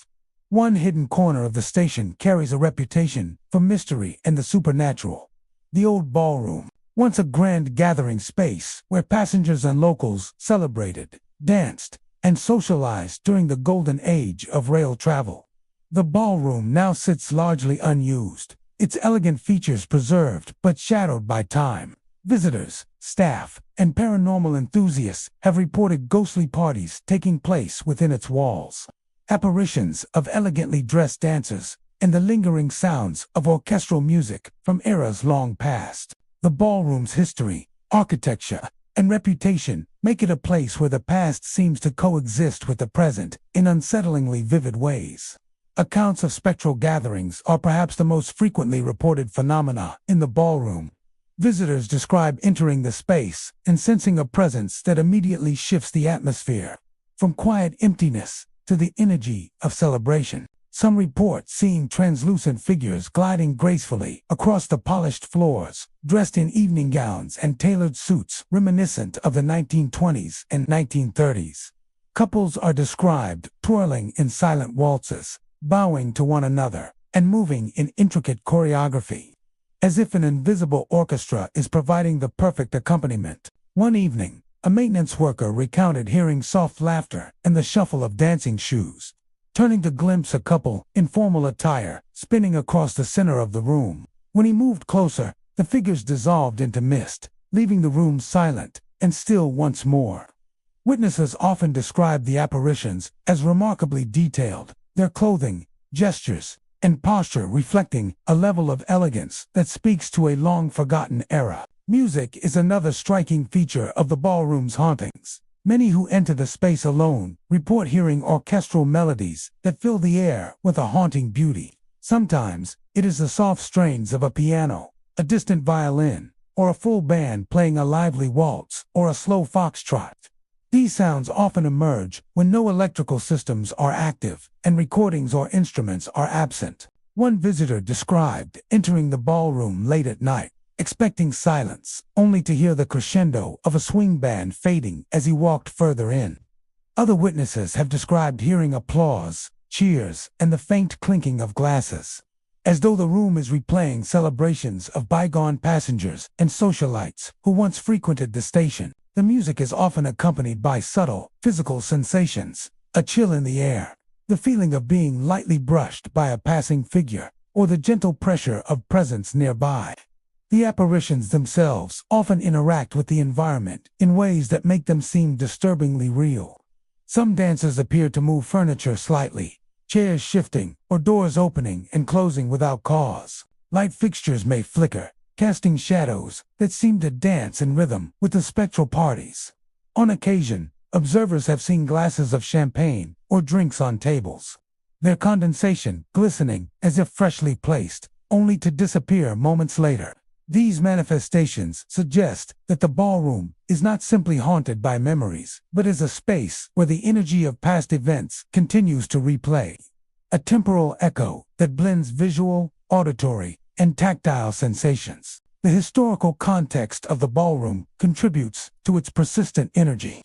one hidden corner of the station carries a reputation for mystery and the supernatural. The old ballroom, once a grand gathering space where passengers and locals celebrated, danced, and socialized during the golden age of rail travel. The ballroom now sits largely unused, its elegant features preserved but shadowed by time. Visitors, staff, and paranormal enthusiasts have reported ghostly parties taking place within its walls. Apparitions of elegantly dressed dancers, and the lingering sounds of orchestral music from eras long past. The ballroom's history, architecture, and reputation make it a place where the past seems to coexist with the present in unsettlingly vivid ways. Accounts of spectral gatherings are perhaps the most frequently reported phenomena in the ballroom. Visitors describe entering the space and sensing a presence that immediately shifts the atmosphere, from quiet emptiness to the energy of celebration. Some report seeing translucent figures gliding gracefully across the polished floors, dressed in evening gowns and tailored suits reminiscent of the 1920s and 1930s. Couples are described twirling in silent waltzes, bowing to one another, and moving in intricate choreography, as if an invisible orchestra is providing the perfect accompaniment. One evening, a maintenance worker recounted hearing soft laughter and the shuffle of dancing shoes, turning to glimpse a couple in formal attire spinning across the center of the room. When he moved closer, the figures dissolved into mist, leaving the room silent and still once more. Witnesses often describe the apparitions as remarkably detailed, their clothing, gestures, and posture reflecting a level of elegance that speaks to a long-forgotten era. Music is another striking feature of the ballroom's hauntings. Many who enter the space alone report hearing orchestral melodies that fill the air with a haunting beauty. Sometimes, it is the soft strains of a piano, a distant violin, or a full band playing a lively waltz or a slow foxtrot. These sounds often emerge when no electrical systems are active and recordings or instruments are absent. One visitor described entering the ballroom late at night, expecting silence, only to hear the crescendo of a swing band fading as he walked further in. Other witnesses have described hearing applause, cheers, and the faint clinking of glasses, as though the room is replaying celebrations of bygone passengers and socialites who once frequented the station. The music is often accompanied by subtle, physical sensations, a chill in the air, the feeling of being lightly brushed by a passing figure, or the gentle pressure of presence nearby. The apparitions themselves often interact with the environment in ways that make them seem disturbingly real. Some dancers appear to move furniture slightly, chairs shifting, or doors opening and closing without cause. Light fixtures may flicker, casting shadows that seem to dance in rhythm with the spectral parties. On occasion, observers have seen glasses of champagne or drinks on tables, their condensation glistening as if freshly placed, only to disappear moments later. These manifestations suggest that the ballroom is not simply haunted by memories, but is a space where the energy of past events continues to replay. A temporal echo that blends visual, auditory, and tactile sensations. The historical context of the ballroom contributes to its persistent energy.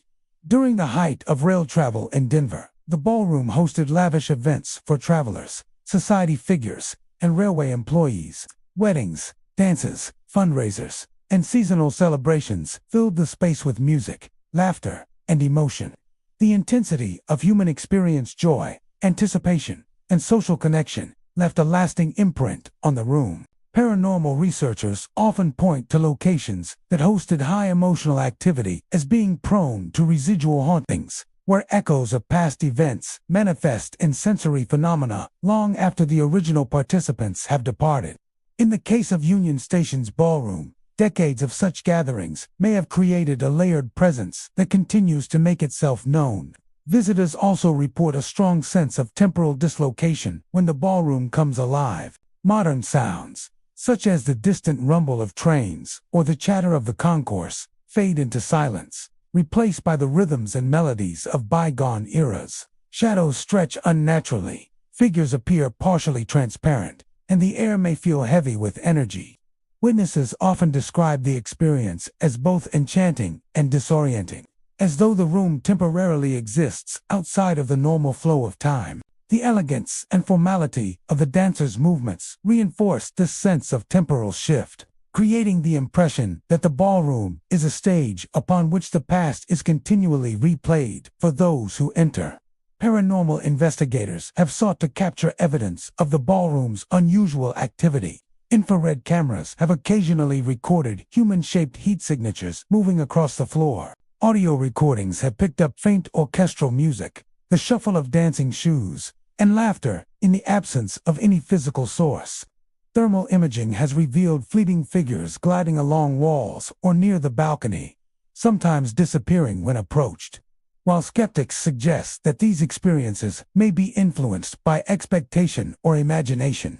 During the height of rail travel in Denver, the ballroom hosted lavish events for travelers, society figures, and railway employees. Weddings, dances, fundraisers, and seasonal celebrations filled the space with music, laughter, and emotion. The intensity of human experience, joy, anticipation, and social connection left a lasting imprint on the room. Paranormal researchers often point to locations that hosted high emotional activity as being prone to residual hauntings, where echoes of past events manifest in sensory phenomena long after the original participants have departed. In the case of Union Station's ballroom, decades of such gatherings may have created a layered presence that continues to make itself known. Visitors also report a strong sense of temporal dislocation when the ballroom comes alive. Modern sounds, such as the distant rumble of trains or the chatter of the concourse, fade into silence, replaced by the rhythms and melodies of bygone eras. Shadows stretch unnaturally, figures appear partially transparent, and the air may feel heavy with energy. Witnesses often describe the experience as both enchanting and disorienting, as though the room temporarily exists outside of the normal flow of time. The elegance and formality of the dancers' movements reinforce this sense of temporal shift, creating the impression that the ballroom is a stage upon which the past is continually replayed for those who enter. Paranormal investigators have sought to capture evidence of the ballroom's unusual activity, Infrared cameras have occasionally recorded human-shaped heat signatures moving across the floor. Audio recordings have picked up faint orchestral music, the shuffle of dancing shoes, and laughter in the absence of any physical source. Thermal imaging has revealed fleeting figures gliding along walls or near the balcony, sometimes disappearing when approached. While skeptics suggest that these experiences may be influenced by expectation or imagination,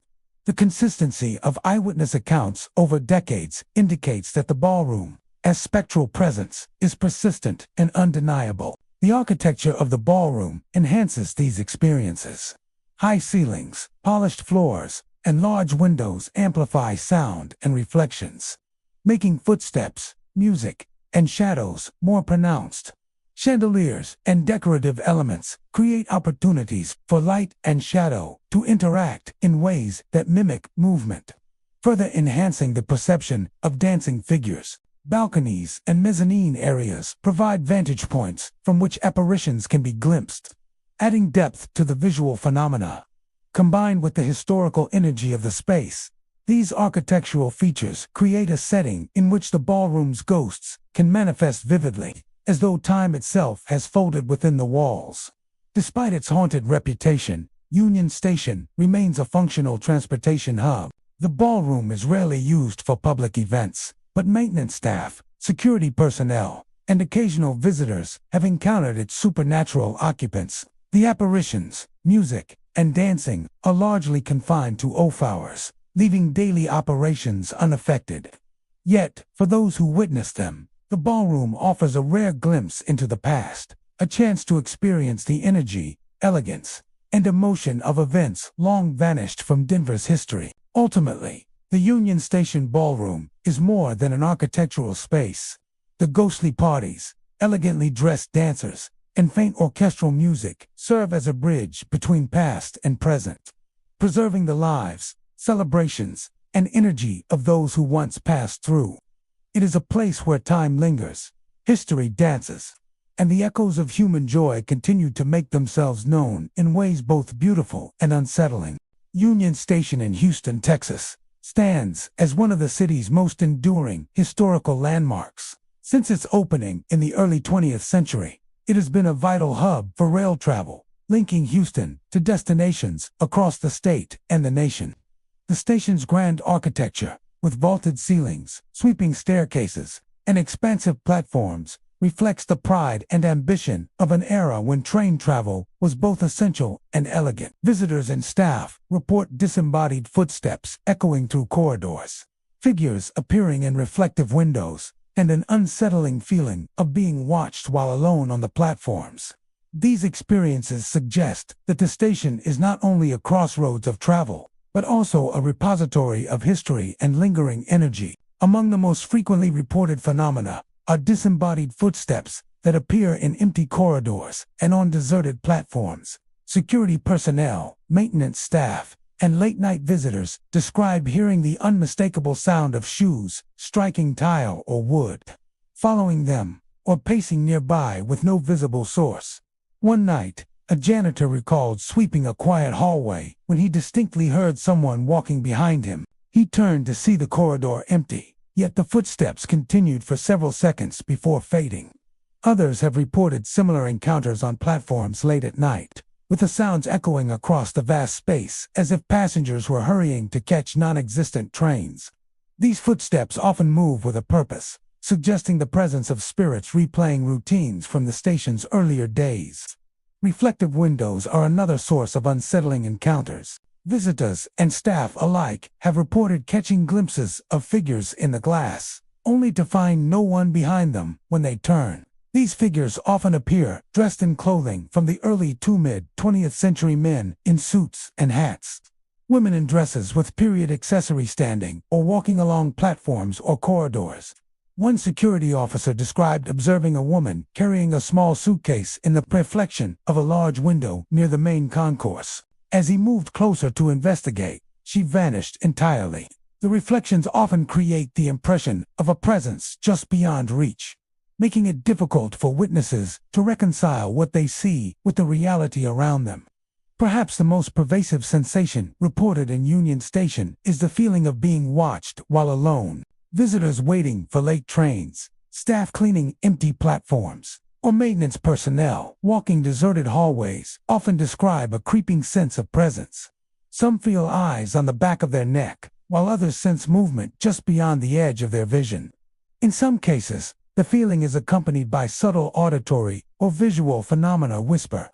the consistency of eyewitness accounts over decades indicates that the ballroom, as spectral presence, is persistent and undeniable. The architecture of the ballroom enhances these experiences. High ceilings, polished floors, and large windows amplify sound and reflections, making footsteps, music, and shadows more pronounced. Chandeliers and decorative elements create opportunities for light and shadow to interact in ways that mimic movement, further enhancing the perception of dancing figures. Balconies and mezzanine areas provide vantage points from which apparitions can be glimpsed, adding depth to the visual phenomena. Combined with the historical energy of the space, these architectural features create a setting in which the ballroom's ghosts can manifest vividly, as though time itself has folded within the walls. Despite its haunted reputation, Union Station remains a functional transportation hub. The ballroom is rarely used for public events, but maintenance staff, security personnel, and occasional visitors have encountered its supernatural occupants. The apparitions, music, and dancing are largely confined to off hours, leaving daily operations unaffected. Yet, for those who witness them, the ballroom offers a rare glimpse into the past, a chance to experience the energy, elegance, and emotion of events long vanished from Denver's history. Ultimately, the Union Station Ballroom is more than an architectural space. The ghostly parties, elegantly dressed dancers, and faint orchestral music serve as a bridge between past and present, preserving the lives, celebrations, and energy of those who once passed through. It is a place where time lingers, history dances, and the echoes of human joy continue to make themselves known in ways both beautiful and unsettling. Union Station in Houston, Texas, stands as one of the city's most enduring historical landmarks. Since its opening in the early 20th century, it has been a vital hub for rail travel, linking Houston to destinations across the state and the nation. The station's grand architecture, with vaulted ceilings, sweeping staircases, and expansive platforms, reflects the pride and ambition of an era when train travel was both essential and elegant. Visitors and staff report disembodied footsteps echoing through corridors, figures appearing in reflective windows, and an unsettling feeling of being watched while alone on the platforms. These experiences suggest that the station is not only a crossroads of travel, but also a repository of history and lingering energy. Among the most frequently reported phenomena are disembodied footsteps that appear in empty corridors and on deserted platforms. Security personnel, maintenance staff, and late-night visitors describe hearing the unmistakable sound of shoes striking tile or wood, following them, or pacing nearby with no visible source. One night, a janitor recalled sweeping a quiet hallway when he distinctly heard someone walking behind him. He turned to see the corridor empty, yet the footsteps continued for several seconds before fading. Others have reported similar encounters on platforms late at night, with the sounds echoing across the vast space as if passengers were hurrying to catch non-existent trains. These footsteps often move with a purpose, suggesting the presence of spirits replaying routines from the station's earlier days. Reflective windows are another source of unsettling encounters. Visitors and staff alike have reported catching glimpses of figures in the glass, only to find no one behind them when they turn. These figures often appear dressed in clothing from the early to mid-20th century, men in suits and hats, women in dresses with period accessory standing or walking along platforms or corridors. One security officer described observing a woman carrying a small suitcase in the reflection of a large window near the main concourse. As he moved closer to investigate, she vanished entirely. The reflections often create the impression of a presence just beyond reach, making it difficult for witnesses to reconcile what they see with the reality around them. Perhaps the most pervasive sensation reported in Union Station is the feeling of being watched while alone. Visitors waiting for late trains, staff cleaning empty platforms, or maintenance personnel walking deserted hallways often describe a creeping sense of presence. Some feel eyes on the back of their neck, while others sense movement just beyond the edge of their vision. In some cases, the feeling is accompanied by subtle auditory or visual phenomena: whisper,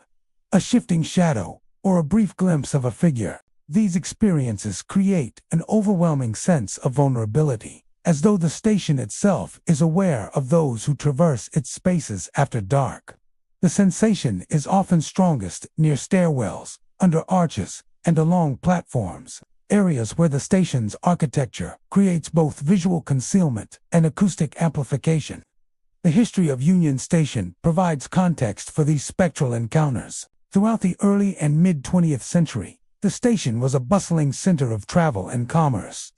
a shifting shadow, or a brief glimpse of a figure. These experiences create an overwhelming sense of vulnerability, as though the station itself is aware of those who traverse its spaces after dark. The sensation is often strongest near stairwells, under arches, and along platforms, areas where the station's architecture creates both visual concealment and acoustic amplification. The history of Union Station provides context for these spectral encounters. Throughout the early and mid-20th century, the station was a bustling center of travel and commerce.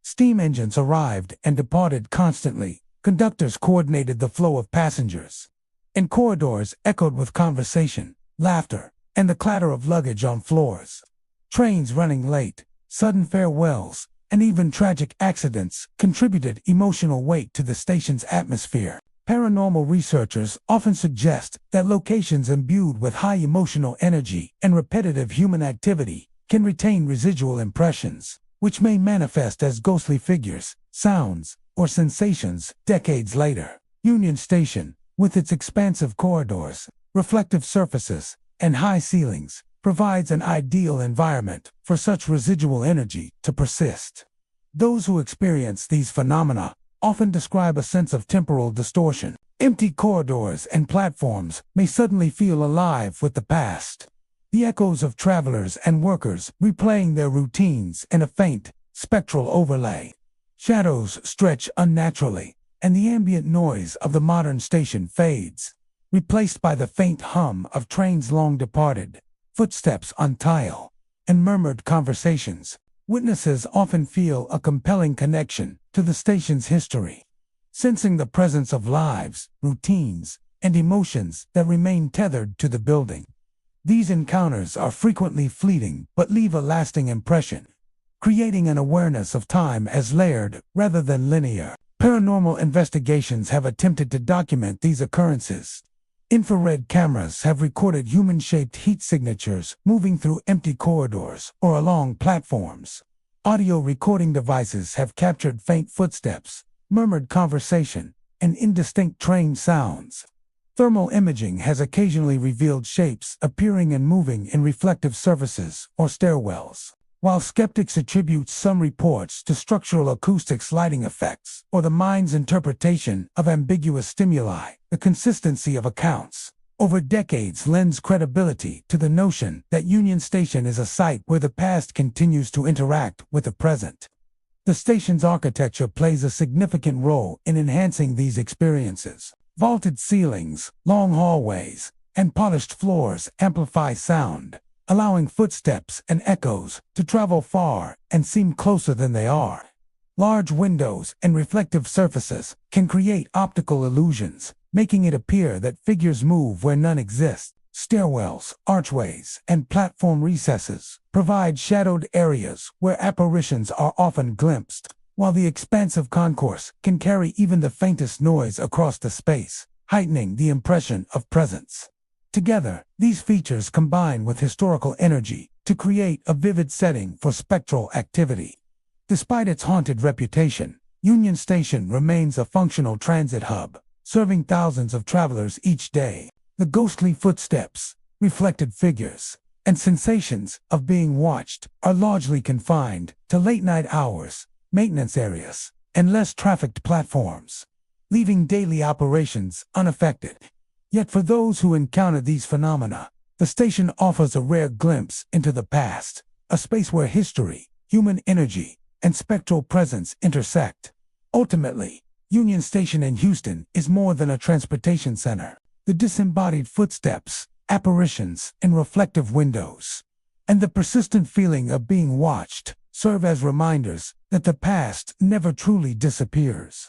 Steam engines arrived and departed constantly. Conductors coordinated the flow of passengers, and corridors echoed with conversation, laughter, and the clatter of luggage on floors. Trains running late, sudden farewells, and even tragic accidents contributed emotional weight to the station's atmosphere. Paranormal researchers often suggest that locations imbued with high emotional energy and repetitive human activity can retain residual impressions, which may manifest as ghostly figures, sounds, or sensations decades later. Union Station, with its expansive corridors, reflective surfaces, and high ceilings, provides an ideal environment for such residual energy to persist. Those who experience these phenomena often describe a sense of temporal distortion. Empty corridors and platforms may suddenly feel alive with the past. The echoes of travelers and workers replaying their routines in a faint, spectral overlay. Shadows stretch unnaturally, and the ambient noise of the modern station fades, replaced by the faint hum of trains long departed, footsteps on tile, and murmured conversations. Witnesses often feel a compelling connection to the station's history, sensing the presence of lives, routines, and emotions that remain tethered to the building. These encounters are frequently fleeting but leave a lasting impression, creating an awareness of time as layered rather than linear. Paranormal investigations have attempted to document these occurrences. Infrared cameras have recorded human-shaped heat signatures moving through empty corridors or along platforms. Audio recording devices have captured faint footsteps, murmured conversation, and indistinct train sounds. Thermal imaging has occasionally revealed shapes appearing and moving in reflective surfaces or stairwells. While skeptics attribute some reports to structural acoustics, lighting effects, or the mind's interpretation of ambiguous stimuli, the consistency of accounts over decades lends credibility to the notion that Union Station is a site where the past continues to interact with the present. The station's architecture plays a significant role in enhancing these experiences. Vaulted ceilings, long hallways, and polished floors amplify sound, allowing footsteps and echoes to travel far and seem closer than they are. Large windows and reflective surfaces can create optical illusions, making it appear that figures move where none exist. Stairwells, archways, and platform recesses provide shadowed areas where apparitions are often glimpsed, while the expansive concourse can carry even the faintest noise across the space, heightening the impression of presence. Together, these features combine with historical energy to create a vivid setting for spectral activity. Despite its haunted reputation, Union Station remains a functional transit hub, serving thousands of travelers each day. The ghostly footsteps, reflected figures, and sensations of being watched are largely confined to late-night hours, maintenance areas, and less trafficked platforms, leaving daily operations unaffected. Yet for those who encounter these phenomena, the station offers a rare glimpse into the past, a space where history, human energy, and spectral presence intersect. Ultimately, Union Station in Houston is more than a transportation center. The disembodied footsteps, apparitions in reflective windows, and the persistent feeling of being watched serve as reminders that the past never truly disappears.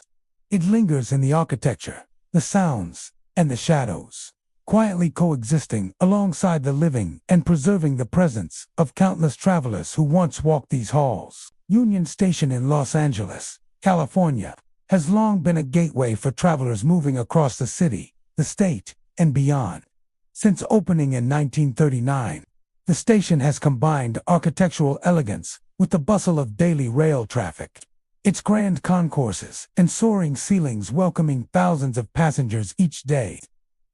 It lingers in the architecture, the sounds, and the shadows, quietly coexisting alongside the living and preserving the presence of countless travelers who once walked these halls. Union Station in Los Angeles, California, has long been a gateway for travelers moving across the city, the state, and beyond. Since opening in 1939, the station has combined architectural elegance with the bustle of daily rail traffic. Its grand concourses and soaring ceilings welcoming thousands of passengers each day.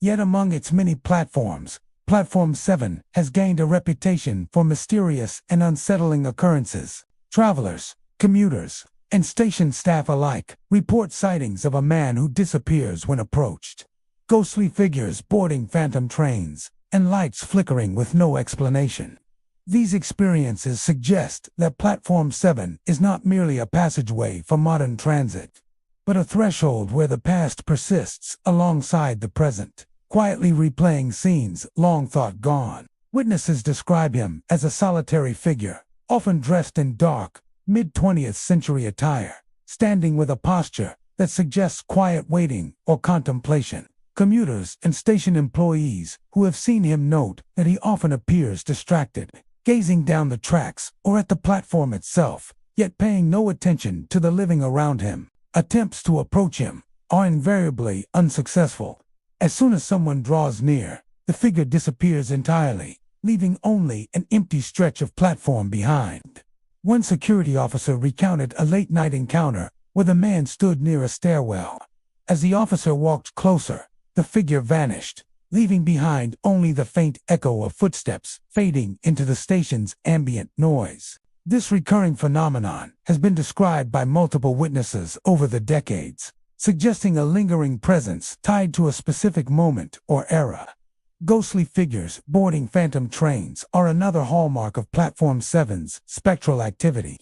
Yet among its many platforms, Platform 7 has gained a reputation for mysterious and unsettling occurrences. Travelers, commuters, and station staff alike report sightings of a man who disappears when approached. Ghostly figures boarding phantom trains, and lights flickering with no explanation. These experiences suggest that Platform 7 is not merely a passageway for modern transit, but a threshold where the past persists alongside the present, quietly replaying scenes long thought gone. Witnesses describe him as a solitary figure, often dressed in dark, mid-20th century attire, standing with a posture that suggests quiet waiting or contemplation. Commuters and station employees who have seen him note that he often appears distracted, gazing down the tracks or at the platform itself, yet paying no attention to the living around him. Attempts to approach him are invariably unsuccessful. As soon as someone draws near, the figure disappears entirely, leaving only an empty stretch of platform behind. One security officer recounted a late-night encounter where the man stood near a stairwell. As the officer walked closer, the figure vanished, leaving behind only the faint echo of footsteps fading into the station's ambient noise. This recurring phenomenon has been described by multiple witnesses over the decades, suggesting a lingering presence tied to a specific moment or era. Ghostly figures boarding phantom trains are another hallmark of Platform 7's spectral activity.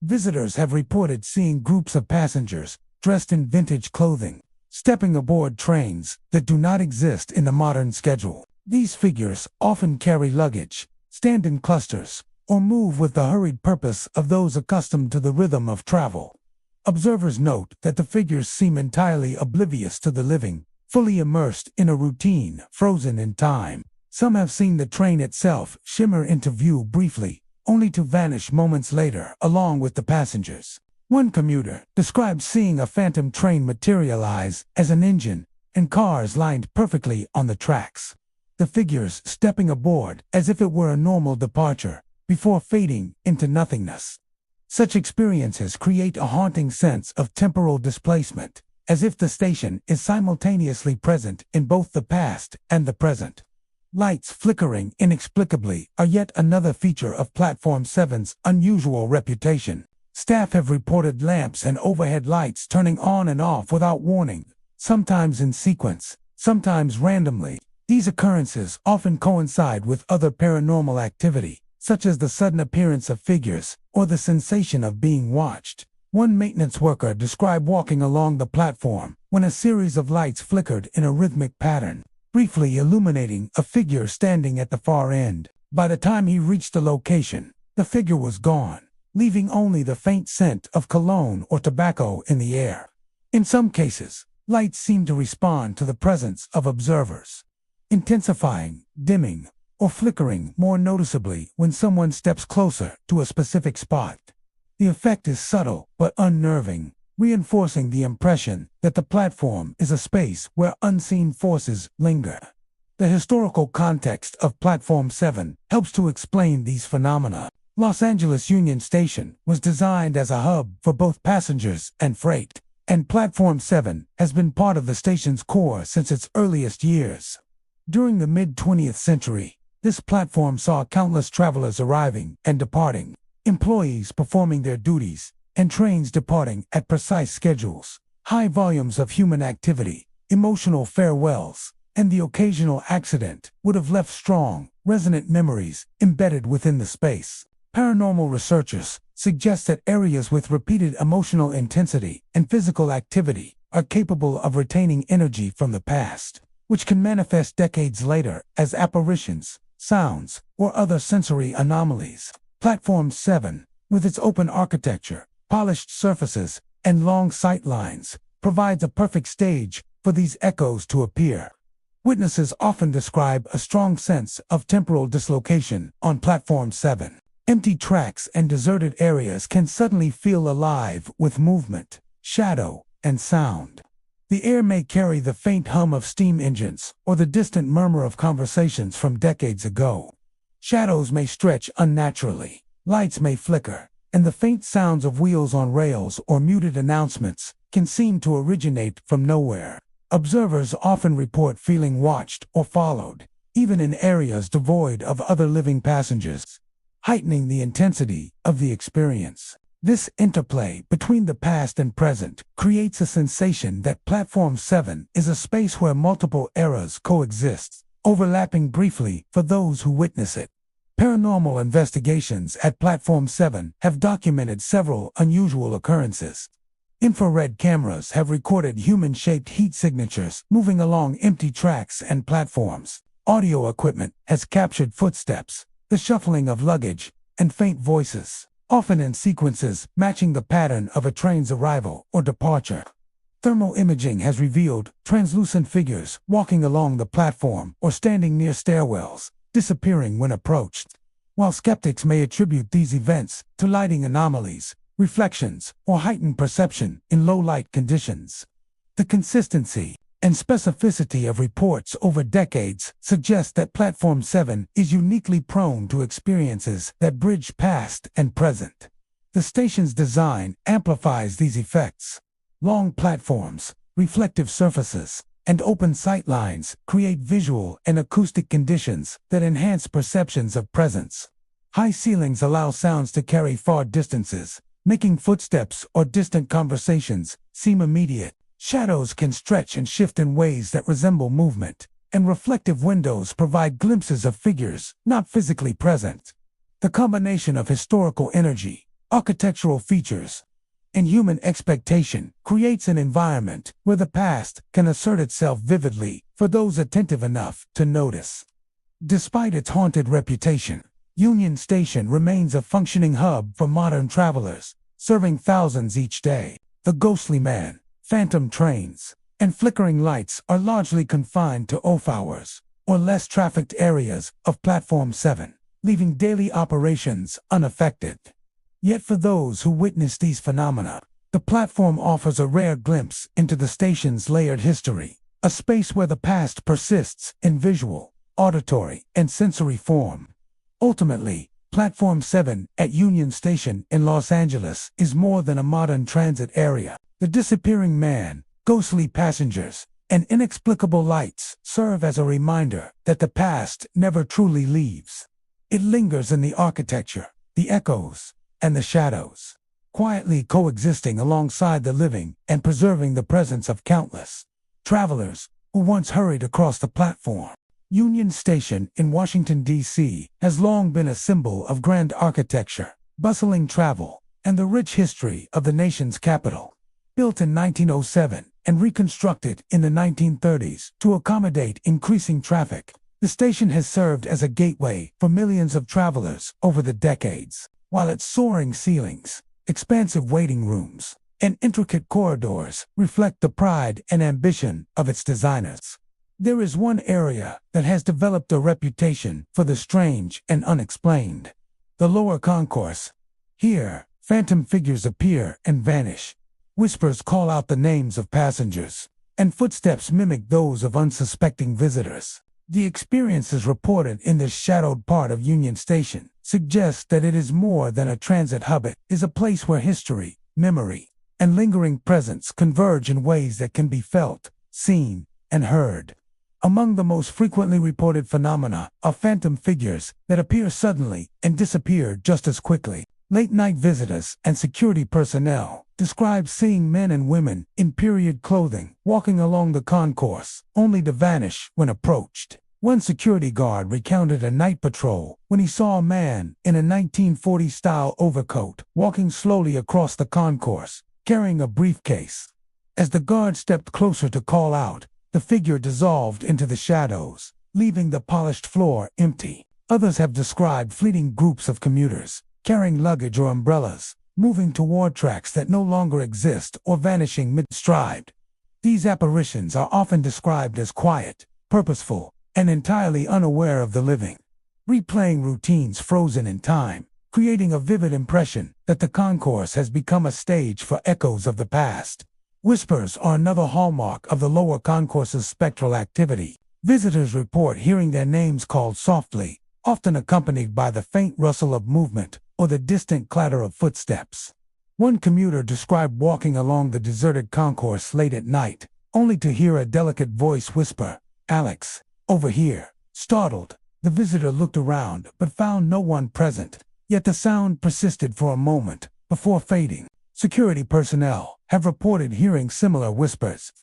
Visitors have reported seeing groups of passengers dressed in vintage clothing, stepping aboard trains that do not exist in the modern schedule. These figures often carry luggage, stand in clusters, or move with the hurried purpose of those accustomed to the rhythm of travel. Observers note that the figures seem entirely oblivious to the living, fully immersed in a routine frozen in time. Some have seen the train itself shimmer into view briefly, only to vanish moments later along with the passengers. One commuter described seeing a phantom train materialize as an engine and cars lined perfectly on the tracks. The figures stepping aboard as if it were a normal departure, before fading into nothingness. Such experiences create a haunting sense of temporal displacement, as if the station is simultaneously present in both the past and the present. Lights flickering inexplicably are yet another feature of Platform 7's unusual reputation. Staff have reported lamps and overhead lights turning on and off without warning, sometimes in sequence, sometimes randomly. These occurrences often coincide with other paranormal activity, such as the sudden appearance of figures or the sensation of being watched. One maintenance worker described walking along the platform when a series of lights flickered in a rhythmic pattern, briefly illuminating a figure standing at the far end. By the time he reached the location, the figure was gone, leaving only the faint scent of cologne or tobacco in the air. In some cases, lights seem to respond to the presence of observers, intensifying, dimming, or flickering more noticeably when someone steps closer to a specific spot. The effect is subtle but unnerving, reinforcing the impression that the platform is a space where unseen forces linger. The historical context of Platform 7 helps to explain these phenomena. Los Angeles Union Station was designed as a hub for both passengers and freight, and Platform 7 has been part of the station's core since its earliest years. During the mid-20th century, this platform saw countless travelers arriving and departing, employees performing their duties, and trains departing at precise schedules. High volumes of human activity, emotional farewells, and the occasional accident would have left strong, resonant memories embedded within the space. Paranormal researchers suggest that areas with repeated emotional intensity and physical activity are capable of retaining energy from the past, which can manifest decades later as apparitions, sounds, or other sensory anomalies. Platform 7, with its open architecture, polished surfaces, and long sight lines, provides a perfect stage for these echoes to appear. Witnesses often describe a strong sense of temporal dislocation on Platform 7. Empty tracks and deserted areas can suddenly feel alive with movement, shadow, and sound. The air may carry the faint hum of steam engines or the distant murmur of conversations from decades ago. Shadows may stretch unnaturally, lights may flicker, and the faint sounds of wheels on rails or muted announcements can seem to originate from nowhere. Observers often report feeling watched or followed, even in areas devoid of other living passengers, heightening the intensity of the experience. This interplay between the past and present creates a sensation that Platform 7 is a space where multiple eras coexist, overlapping briefly for those who witness it. Paranormal investigations at Platform 7 have documented several unusual occurrences. Infrared cameras have recorded human-shaped heat signatures moving along empty tracks and platforms. Audio equipment has captured footsteps, the shuffling of luggage, and faint voices, often in sequences matching the pattern of a train's arrival or departure. Thermal imaging has revealed translucent figures walking along the platform or standing near stairwells, disappearing when approached. While skeptics may attribute these events to lighting anomalies, reflections, or heightened perception in low-light conditions, the consistency and specificity of reports over decades suggest that Platform 7 is uniquely prone to experiences that bridge past and present. The station's design amplifies these effects. Long platforms, reflective surfaces, and open sightlines create visual and acoustic conditions that enhance perceptions of presence. High ceilings allow sounds to carry far distances, making footsteps or distant conversations seem immediate. Shadows can stretch and shift in ways that resemble movement, and reflective windows provide glimpses of figures not physically present. The combination of historical energy, architectural features, and human expectation creates an environment where the past can assert itself vividly for those attentive enough to notice. Despite its haunted reputation, Union Station remains a functioning hub for modern travelers, serving thousands each day. The ghostly man, phantom trains, and flickering lights are largely confined to off hours or less trafficked areas of Platform 7, leaving daily operations unaffected. Yet for those who witness these phenomena, the platform offers a rare glimpse into the station's layered history, a space where the past persists in visual, auditory, and sensory form. Ultimately, Platform 7 at Union Station in Los Angeles is more than a modern transit area. The disappearing man, ghostly passengers, and inexplicable lights serve as a reminder that the past never truly leaves. It lingers in the architecture, the echoes, and the shadows, quietly coexisting alongside the living and preserving the presence of countless travelers who once hurried across the platform. Union Station in Washington, D.C. has long been a symbol of grand architecture, bustling travel, and the rich history of the nation's capital. Built in 1907 and reconstructed in the 1930s to accommodate increasing traffic, the station has served as a gateway for millions of travelers over the decades. While its soaring ceilings, expansive waiting rooms, and intricate corridors reflect the pride and ambition of its designers, there is one area that has developed a reputation for the strange and unexplained: the lower concourse. Here, phantom figures appear and vanish. Whispers call out the names of passengers, and footsteps mimic those of unsuspecting visitors. The experiences reported in this shadowed part of Union Station suggest that it is more than a transit hub. It is a place where history, memory, and lingering presence converge in ways that can be felt, seen, and heard. Among the most frequently reported phenomena are phantom figures that appear suddenly and disappear just as quickly. Late-night visitors and security personnel describe seeing men and women in period clothing walking along the concourse, only to vanish when approached. One security guard recounted a night patrol when he saw a man in a 1940s-style overcoat walking slowly across the concourse, carrying a briefcase. As the guard stepped closer to call out, the figure dissolved into the shadows, leaving the polished floor empty. Others have described fleeting groups of commuters, carrying luggage or umbrellas, moving toward tracks that no longer exist or vanishing mid-stride. These apparitions are often described as quiet, purposeful, and entirely unaware of the living. Replaying routines frozen in time, creating a vivid impression that the concourse has become a stage for echoes of the past. Whispers are another hallmark of the lower concourse's spectral activity. Visitors report hearing their names called softly, often accompanied by the faint rustle of movement or the distant clatter of footsteps. One commuter described walking along the deserted concourse late at night, only to hear a delicate voice whisper, "Alex, over here." Startled, the visitor looked around but found no one present, yet the sound persisted for a moment before fading. Security personnel have reported hearing similar whispers,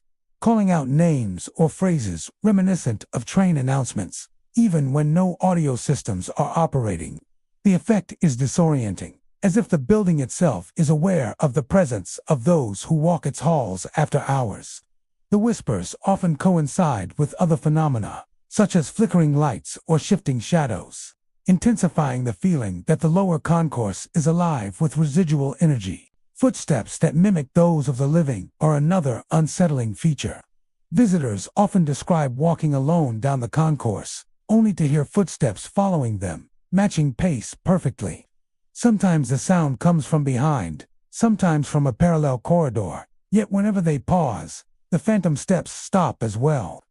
calling out names or phrases reminiscent of train announcements, even when no audio systems are operating. The effect is disorienting, as if the building itself is aware of the presence of those who walk its halls after hours. The whispers often coincide with other phenomena, such as flickering lights or shifting shadows, intensifying the feeling that the lower concourse is alive with residual energy. Footsteps that mimic those of the living are another unsettling feature. Visitors often describe walking alone down the concourse, only to hear footsteps following them, matching pace perfectly. Sometimes the sound comes from behind, sometimes from a parallel corridor, yet whenever they pause, the phantom steps stop as well.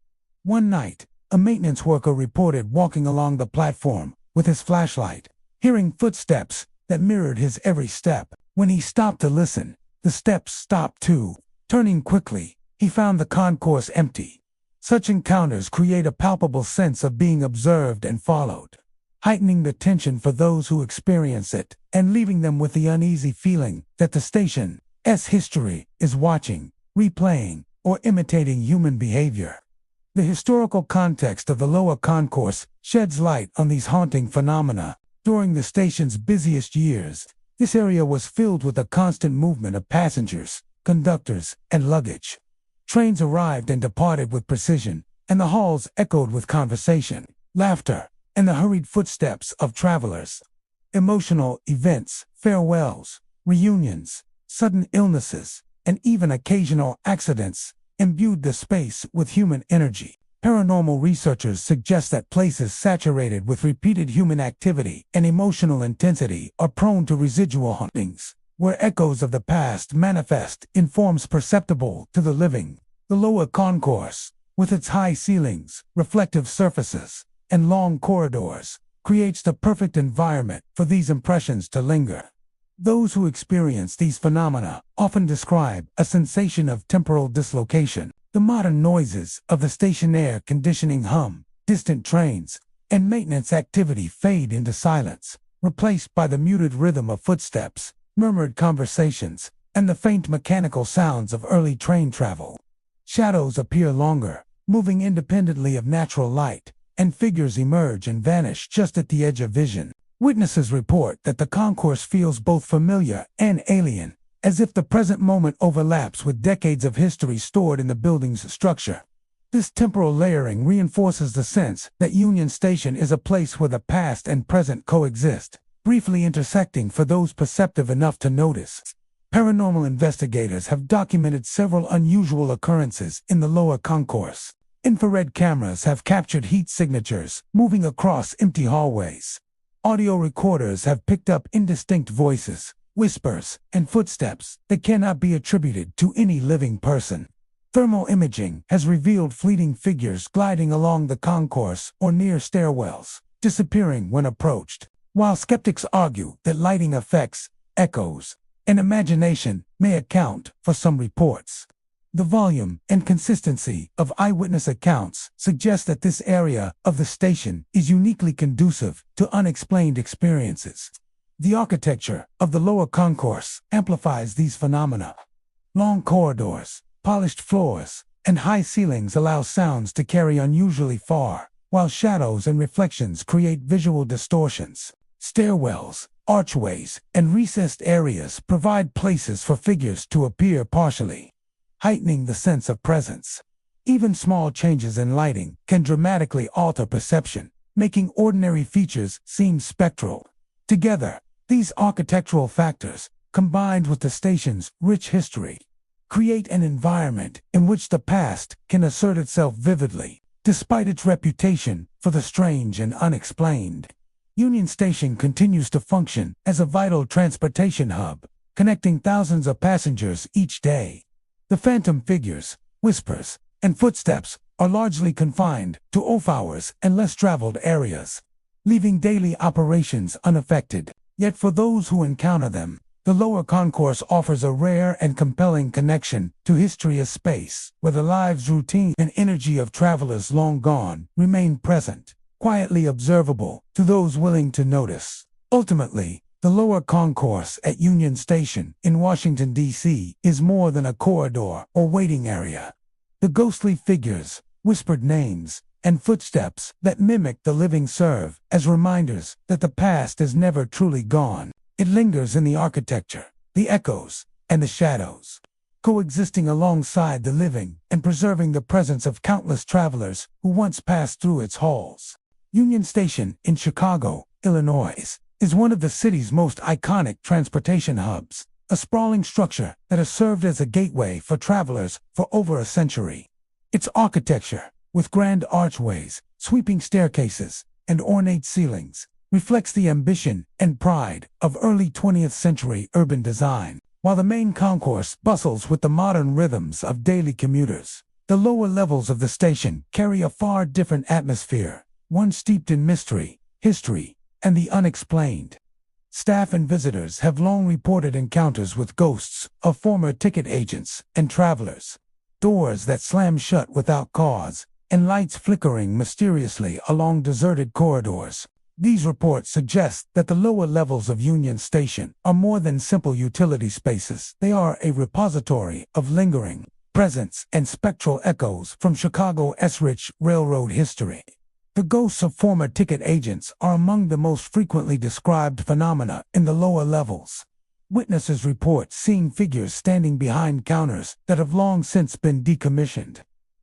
One night, a maintenance worker reported walking along the platform with his flashlight, hearing footsteps that mirrored his every step. When he stopped to listen, the steps stopped too. Turning quickly, he found the concourse empty. Such encounters create a palpable sense of being observed and followed, heightening the tension for those who experience it and leaving them with the uneasy feeling that the station's history is watching, replaying, or imitating human behavior. The historical context of the lower concourse sheds light on these haunting phenomena. During the station's busiest years, this area was filled with a constant movement of passengers, conductors, and luggage. Trains arrived and departed with precision, and the halls echoed with conversation, laughter, and the hurried footsteps of travelers. Emotional events, farewells, reunions, sudden illnesses, and even occasional accidents imbued the space with human energy. Paranormal researchers suggest that places saturated with repeated human activity and emotional intensity are prone to residual hauntings, where echoes of the past manifest in forms perceptible to the living. The lower concourse, with its high ceilings, reflective surfaces, and long corridors, creates the perfect environment for these impressions to linger. Those who experience these phenomena often describe a sensation of temporal dislocation. The modern noises of the station air conditioning hum, distant trains, and maintenance activity fade into silence, replaced by the muted rhythm of footsteps, murmured conversations, and the faint mechanical sounds of early train travel. Shadows appear longer, moving independently of natural light, and figures emerge and vanish just at the edge of vision. Witnesses report that the concourse feels both familiar and alien, as if the present moment overlaps with decades of history stored in the building's structure. This temporal layering reinforces the sense that Union Station is a place where the past and present coexist, briefly intersecting for those perceptive enough to notice. Paranormal investigators have documented several unusual occurrences in the lower concourse. Infrared cameras have captured heat signatures moving across empty hallways. Audio recorders have picked up indistinct voices, whispers, and footsteps that cannot be attributed to any living person. Thermal imaging has revealed fleeting figures gliding along the concourse or near stairwells, disappearing when approached. While skeptics argue that lighting effects, echoes, and imagination may account for some reports, the volume and consistency of eyewitness accounts suggest that this area of the station is uniquely conducive to unexplained experiences. The architecture of the lower concourse amplifies these phenomena. Long corridors, polished floors, and high ceilings allow sounds to carry unusually far, while shadows and reflections create visual distortions. Stairwells, archways, and recessed areas provide places for figures to appear partially, heightening the sense of presence. Even small changes in lighting can dramatically alter perception, making ordinary features seem spectral. Together, these architectural factors, combined with the station's rich history, create an environment in which the past can assert itself vividly, Despite its reputation for the strange and unexplained, Union Station continues to function as a vital transportation hub, connecting thousands of passengers each day. The phantom figures, whispers, and footsteps are largely confined to off hours and less traveled areas, leaving daily operations unaffected. Yet for those who encounter them, the lower concourse offers a rare and compelling connection to history as space, where the lives, routine, and energy of travelers long gone remain present, quietly observable to those willing to notice. Ultimately, the lower concourse at Union Station in Washington, D.C. is more than a corridor or waiting area. The ghostly figures, whispered names, and footsteps that mimic the living serve as reminders that the past is never truly gone. It lingers in the architecture, the echoes, and the shadows, coexisting alongside the living and preserving the presence of countless travelers who once passed through its halls. Union Station in Chicago, Illinois, is one of the city's most iconic transportation hubs, a sprawling structure that has served as a gateway for travelers for over a century. Its architecture, with grand archways, sweeping staircases, and ornate ceilings, reflects the ambition and pride of early 20th century urban design. While the main concourse bustles with the modern rhythms of daily commuters, the lower levels of the station carry a far different atmosphere, one steeped in mystery, history, and the unexplained. Staff and visitors have long reported encounters with ghosts of former ticket agents and travelers, doors that slam shut without cause, and lights flickering mysteriously along deserted corridors. These reports suggest that the lower levels of Union Station are more than simple utility spaces. They are a repository of lingering presence and spectral echoes from Chicago's rich railroad history. The ghosts of former ticket agents are among the most frequently described phenomena in the lower levels. Witnesses report seeing figures standing behind counters that have long since been decommissioned,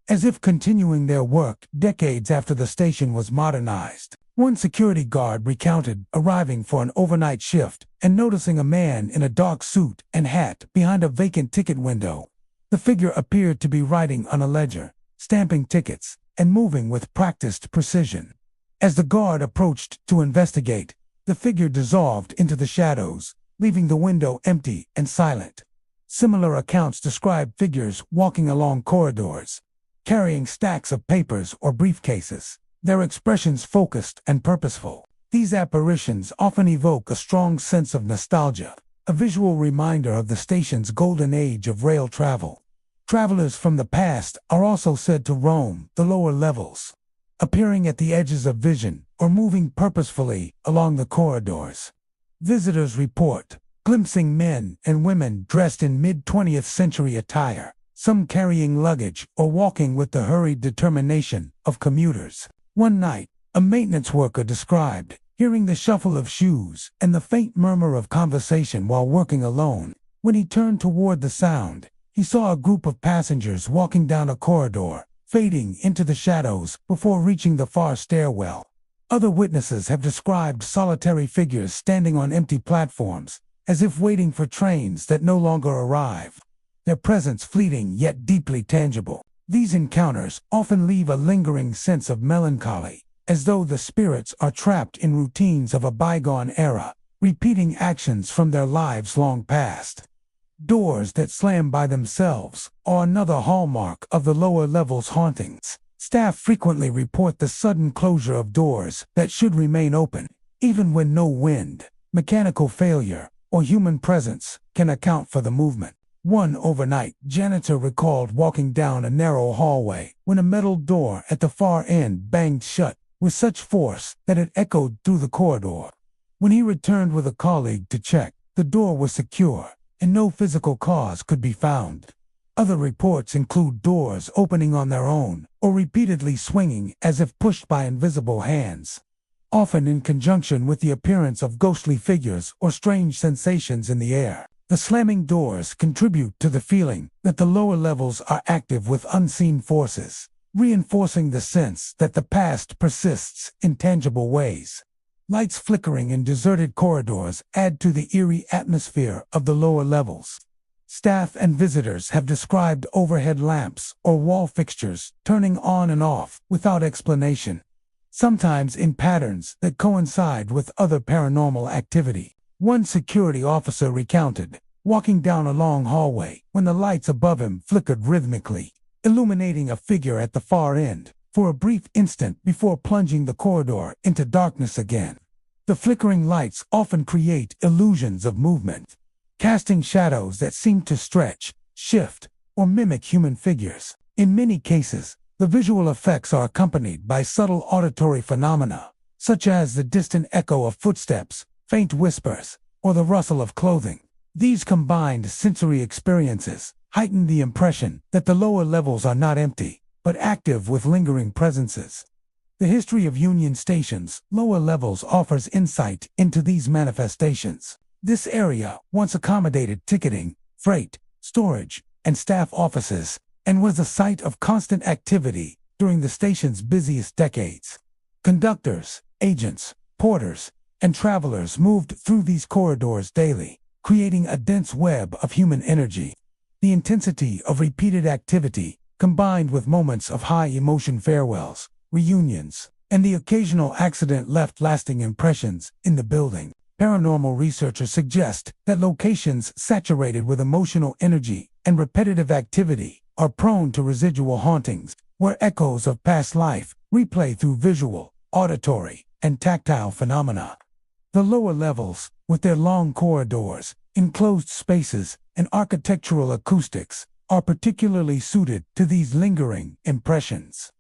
as if continuing their work decades after the station was modernized. One security guard recounted arriving for an overnight shift and noticing a man in a dark suit and hat behind a vacant ticket window. The figure appeared to be writing on a ledger, stamping tickets, and moving with practiced precision. As the guard approached to investigate, the figure dissolved into the shadows, leaving the window empty and silent. Similar accounts describe figures walking along corridors, carrying stacks of papers or briefcases, their expressions focused and purposeful. These apparitions often evoke a strong sense of nostalgia, a visual reminder of the station's golden age of rail travel. Travelers from the past are also said to roam the lower levels, appearing at the edges of vision or moving purposefully along the corridors. Visitors report glimpsing men and women dressed in mid-20th century attire, some carrying luggage or walking with the hurried determination of commuters. One night, a maintenance worker described hearing the shuffle of shoes and the faint murmur of conversation while working alone. When he turned toward the sound, he saw a group of passengers walking down a corridor, fading into the shadows before reaching the far stairwell. Other witnesses have described solitary figures standing on empty platforms, as if waiting for trains that no longer arrive, their presence fleeting yet deeply tangible. These encounters often leave a lingering sense of melancholy, as though the spirits are trapped in routines of a bygone era, repeating actions from their lives long past. Doors that slam by themselves are another hallmark of the lower levels hauntings. Staff frequently report the sudden closure of doors that should remain open, even when no wind, mechanical failure, or human presence can account for the movement. One overnight janitor recalled walking down a narrow hallway when a metal door at the far end banged shut with such force that it echoed through the corridor. When he returned with a colleague to check, the door was secure and no physical cause could be found. Other reports include doors opening on their own or repeatedly swinging as if pushed by invisible hands, often in conjunction with the appearance of ghostly figures or strange sensations in the air. The slamming doors contribute to the feeling that the lower levels are active with unseen forces, reinforcing the sense that the past persists in tangible ways. Lights flickering in deserted corridors add to the eerie atmosphere of the lower levels. Staff and visitors have described overhead lamps or wall fixtures turning on and off without explanation, sometimes in patterns that coincide with other paranormal activity. One security officer recounted walking down a long hallway when the lights above him flickered rhythmically, illuminating a figure at the far end for a brief instant before plunging the corridor into darkness again. The flickering lights often create illusions of movement, casting shadows that seem to stretch, shift, or mimic human figures. In many cases, the visual effects are accompanied by subtle auditory phenomena, such as the distant echo of footsteps, faint whispers, or the rustle of clothing. These combined sensory experiences heighten the impression that the lower levels are not empty, but active with lingering presences. The history of Union Station's lower levels offers insight into these manifestations. This area once accommodated ticketing, freight, storage, and staff offices, and was the site of constant activity during the station's busiest decades. Conductors, agents, porters, and travelers moved through these corridors daily, creating a dense web of human energy. The intensity of repeated activity, combined with moments of high-emotion farewells, reunions, and the occasional accident left lasting impressions in the building. Paranormal researchers suggest that locations saturated with emotional energy and repetitive activity are prone to residual hauntings, where echoes of past life replay through visual, auditory, and tactile phenomena. The lower levels, with their long corridors, enclosed spaces, and architectural acoustics, are particularly suited to these lingering impressions.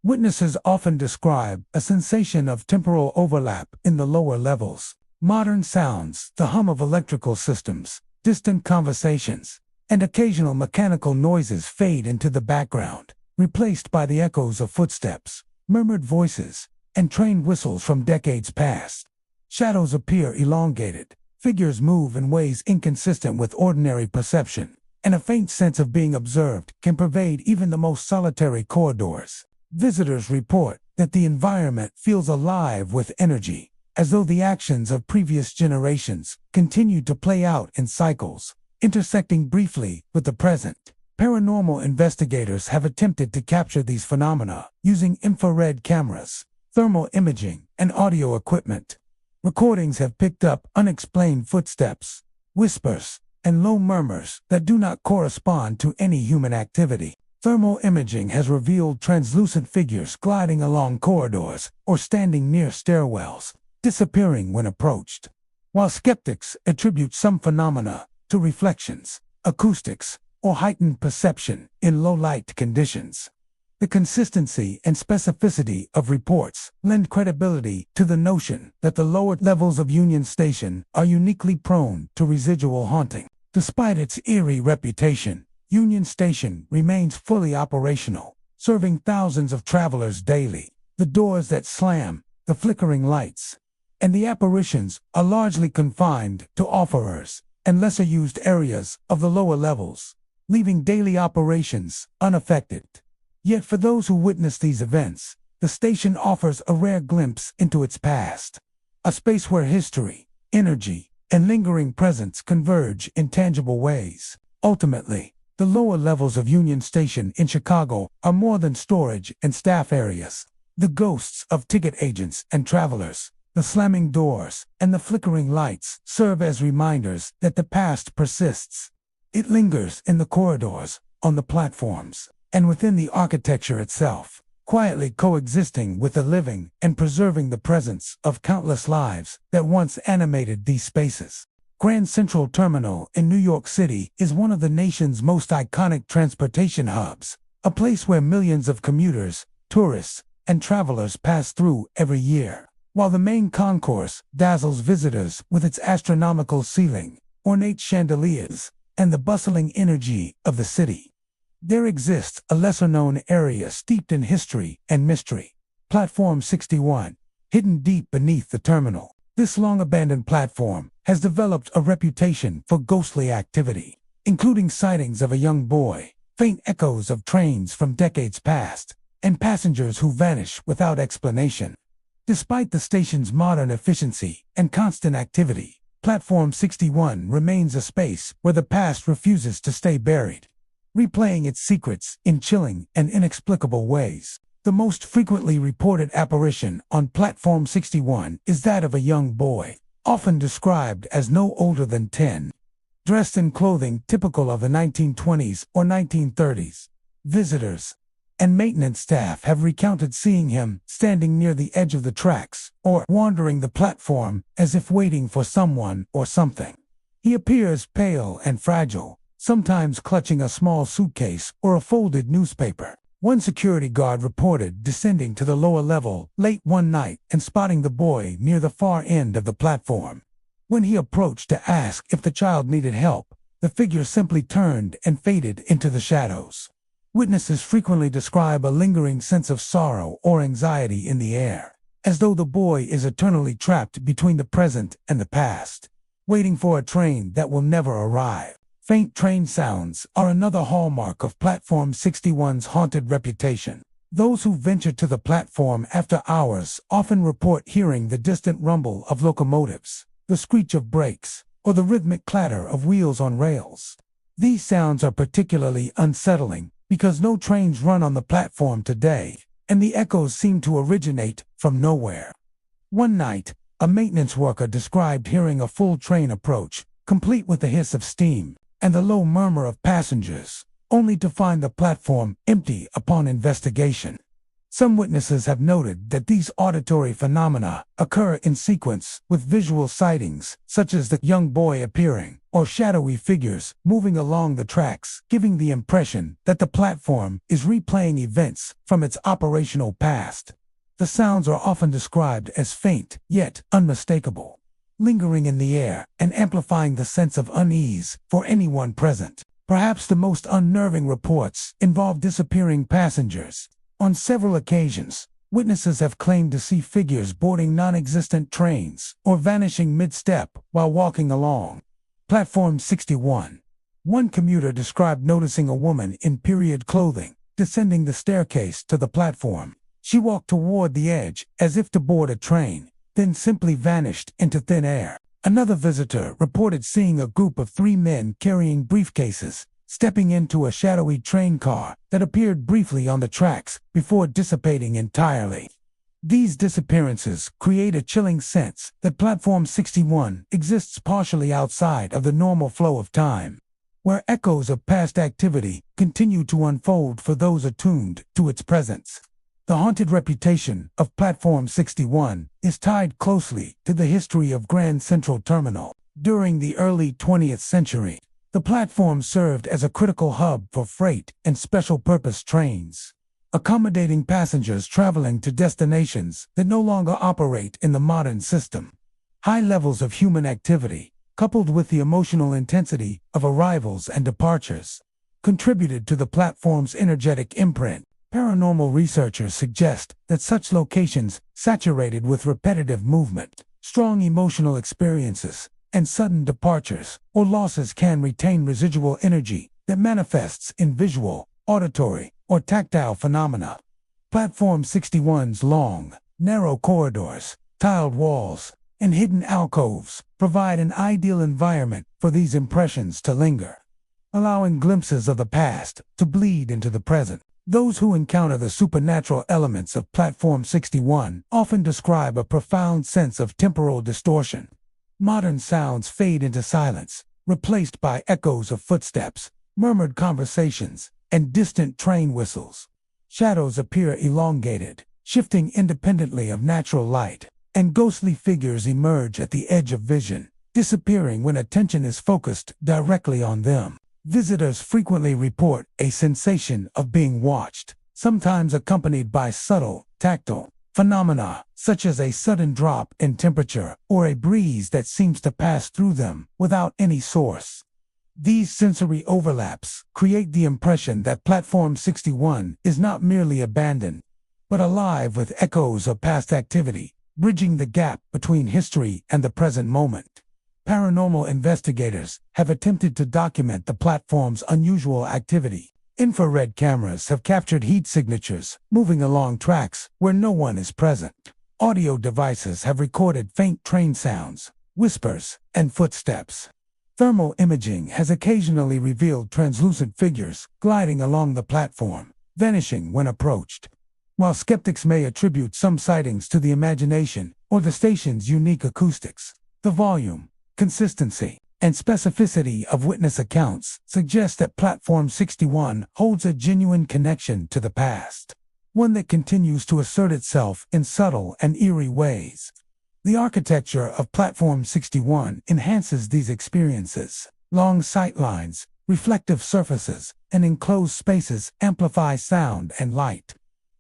Witnesses often describe a sensation of temporal overlap in the lower levels. Modern sounds, the hum of electrical systems, distant conversations, and occasional mechanical noises fade into the background, replaced by the echoes of footsteps, murmured voices, and train whistles from decades past. Shadows appear elongated, figures move in ways inconsistent with ordinary perception, and a faint sense of being observed can pervade even the most solitary corridors. Visitors report that the environment feels alive with energy, as though the actions of previous generations continued to play out in cycles, intersecting briefly with the present. Paranormal investigators have attempted to capture these phenomena using infrared cameras, thermal imaging, and audio equipment. Recordings have picked up unexplained footsteps, whispers, and low murmurs that do not correspond to any human activity. Thermal imaging has revealed translucent figures gliding along corridors or standing near stairwells, disappearing when approached. While skeptics attribute some phenomena to reflections, acoustics, or heightened perception in low-light conditions, the consistency and specificity of reports lend credibility to the notion that the lower levels of Union Station are uniquely prone to residual haunting. Despite its eerie reputation, Union Station remains fully operational, serving thousands of travelers daily. The doors that slam, the flickering lights, and the apparitions are largely confined to offerers and lesser-used areas of the lower levels, leaving daily operations unaffected. Yet for those who witness these events, the station offers a rare glimpse into its past, a space where history, energy, and lingering presence converge in tangible ways. Ultimately, the lower levels of Union Station in Chicago are more than storage and staff areas. The ghosts of ticket agents and travelers, the slamming doors, and the flickering lights serve as reminders that the past persists. It lingers in the corridors, on the platforms, and within the architecture itself, quietly coexisting with the living and preserving the presence of countless lives that once animated these spaces. Grand Central Terminal in New York City is one of the nation's most iconic transportation hubs, a place where millions of commuters, tourists, and travelers pass through every year. While the main concourse dazzles visitors with its astronomical ceiling, ornate chandeliers, and the bustling energy of the city, there exists a lesser-known area steeped in history and mystery. Platform 61, hidden deep beneath the terminal. This long-abandoned platform has developed a reputation for ghostly activity, including sightings of a young boy, faint echoes of trains from decades past, and passengers who vanish without explanation. Despite the station's modern efficiency and constant activity, Platform 61 remains a space where the past refuses to stay buried, replaying its secrets in chilling and inexplicable ways. The most frequently reported apparition on Platform 61 is that of a young boy, often described as no older than 10, dressed in clothing typical of the 1920s or 1930s. Visitors and maintenance staff have recounted seeing him standing near the edge of the tracks or wandering the platform as if waiting for someone or something. He appears pale and fragile, sometimes clutching a small suitcase or a folded newspaper. One security guard reported descending to the lower level late one night and spotting the boy near the far end of the platform. When he approached to ask if the child needed help, the figure simply turned and faded into the shadows. Witnesses frequently describe a lingering sense of sorrow or anxiety in the air, as though the boy is eternally trapped between the present and the past, waiting for a train that will never arrive. Faint train sounds are another hallmark of Platform 61's haunted reputation. Those who venture to the platform after hours often report hearing the distant rumble of locomotives, the screech of brakes, or the rhythmic clatter of wheels on rails. These sounds are particularly unsettling because no trains run on the platform today, and the echoes seem to originate from nowhere. One night, a maintenance worker described hearing a full train approach, complete with the hiss of steam and the low murmur of passengers, only to find the platform empty upon investigation. Some witnesses have noted that these auditory phenomena occur in sequence with visual sightings, such as the young boy appearing, or shadowy figures moving along the tracks, giving the impression that the platform is replaying events from its operational past. The sounds are often described as faint, yet unmistakable, lingering in the air and amplifying the sense of unease for anyone present. Perhaps the most unnerving reports involve disappearing passengers. On several occasions, witnesses have claimed to see figures boarding non-existent trains or vanishing mid-step while walking along. Platform 61. One commuter described noticing a woman in period clothing descending the staircase to the platform. She walked toward the edge as if to board a train, then simply vanished into thin air. Another visitor reported seeing a group of 3 men carrying briefcases stepping into a shadowy train car that appeared briefly on the tracks before dissipating entirely. These disappearances create a chilling sense that Platform 61 exists partially outside of the normal flow of time, where echoes of past activity continue to unfold for those attuned to its presence. The haunted reputation of Platform 61 is tied closely to the history of Grand Central Terminal. During the early 20th century, the platform served as a critical hub for freight and special-purpose trains, accommodating passengers traveling to destinations that no longer operate in the modern system. High levels of human activity, coupled with the emotional intensity of arrivals and departures, contributed to the platform's energetic imprint. Paranormal researchers suggest that such locations, saturated with repetitive movement, strong emotional experiences, and sudden departures or losses, can retain residual energy that manifests in visual, auditory, or tactile phenomena. Platform 61's long, narrow corridors, tiled walls, and hidden alcoves provide an ideal environment for these impressions to linger, allowing glimpses of the past to bleed into the present. Those who encounter the supernatural elements of Platform 61 often describe a profound sense of temporal distortion. Modern sounds fade into silence, replaced by echoes of footsteps, murmured conversations, and distant train whistles. Shadows appear elongated, shifting independently of natural light, and ghostly figures emerge at the edge of vision, disappearing when attention is focused directly on them. Visitors frequently report a sensation of being watched, sometimes accompanied by subtle, tactile phenomena, such as a sudden drop in temperature or a breeze that seems to pass through them without any source. These sensory overlaps create the impression that Platform 61 is not merely abandoned, but alive with echoes of past activity, bridging the gap between history and the present moment. Paranormal investigators have attempted to document the platform's unusual activity. Infrared cameras have captured heat signatures moving along tracks where no one is present. Audio devices have recorded faint train sounds, whispers, and footsteps. Thermal imaging has occasionally revealed translucent figures gliding along the platform, vanishing when approached. While skeptics may attribute some sightings to the imagination or the station's unique acoustics, the volume, consistency, and specificity of witness accounts suggest that Platform 61 holds a genuine connection to the past, one that continues to assert itself in subtle and eerie ways. The architecture of Platform 61 enhances these experiences. Long sightlines, reflective surfaces, and enclosed spaces amplify sound and light,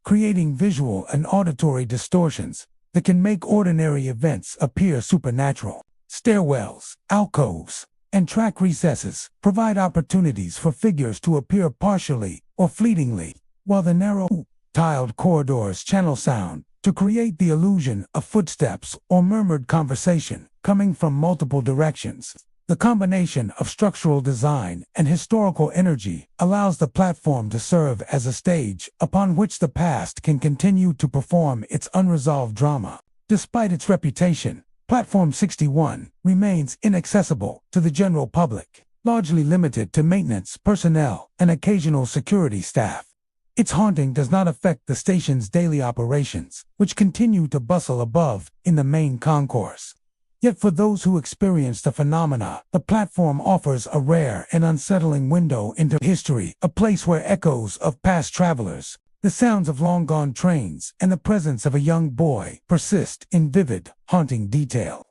creating visual and auditory distortions that can make ordinary events appear supernatural. Stairwells, alcoves, and track recesses provide opportunities for figures to appear partially or fleetingly, while the narrow, tiled corridors channel sound to create the illusion of footsteps or murmured conversation coming from multiple directions. The combination of structural design and historical energy allows the platform to serve as a stage upon which the past can continue to perform its unresolved drama. Despite its reputation, Platform 61 remains inaccessible to the general public, largely limited to maintenance personnel and occasional security staff. Its haunting does not affect the station's daily operations, which continue to bustle above in the main concourse. Yet for those who experience the phenomena, the platform offers a rare and unsettling window into history, a place where echoes of past travelers, the sounds of long-gone trains, and the presence of a young boy persist in vivid, haunting detail.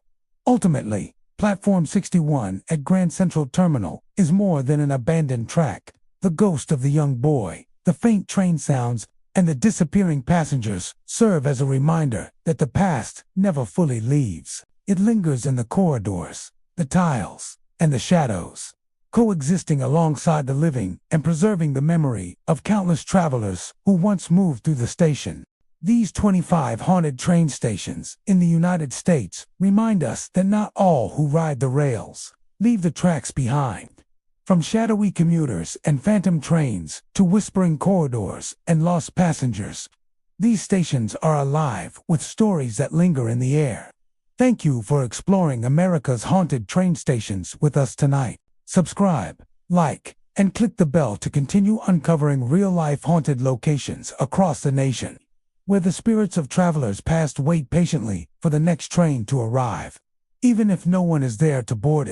Ultimately, Platform 61 at Grand Central Terminal is more than an abandoned track. The ghost of the young boy, the faint train sounds, and the disappearing passengers serve as a reminder that the past never fully leaves. It lingers in the corridors, the tiles, and the shadows, coexisting alongside the living and preserving the memory of countless travelers who once moved through the station. These 25 haunted train stations in the United States remind us that not all who ride the rails leave the tracks behind. From shadowy commuters and phantom trains to whispering corridors and lost passengers, these stations are alive with stories that linger in the air. Thank you for exploring America's haunted train stations with us tonight. Subscribe, like, and click the bell to continue uncovering real-life haunted locations across the nation, where the spirits of travelers past wait patiently for the next train to arrive, even if no one is there to board it.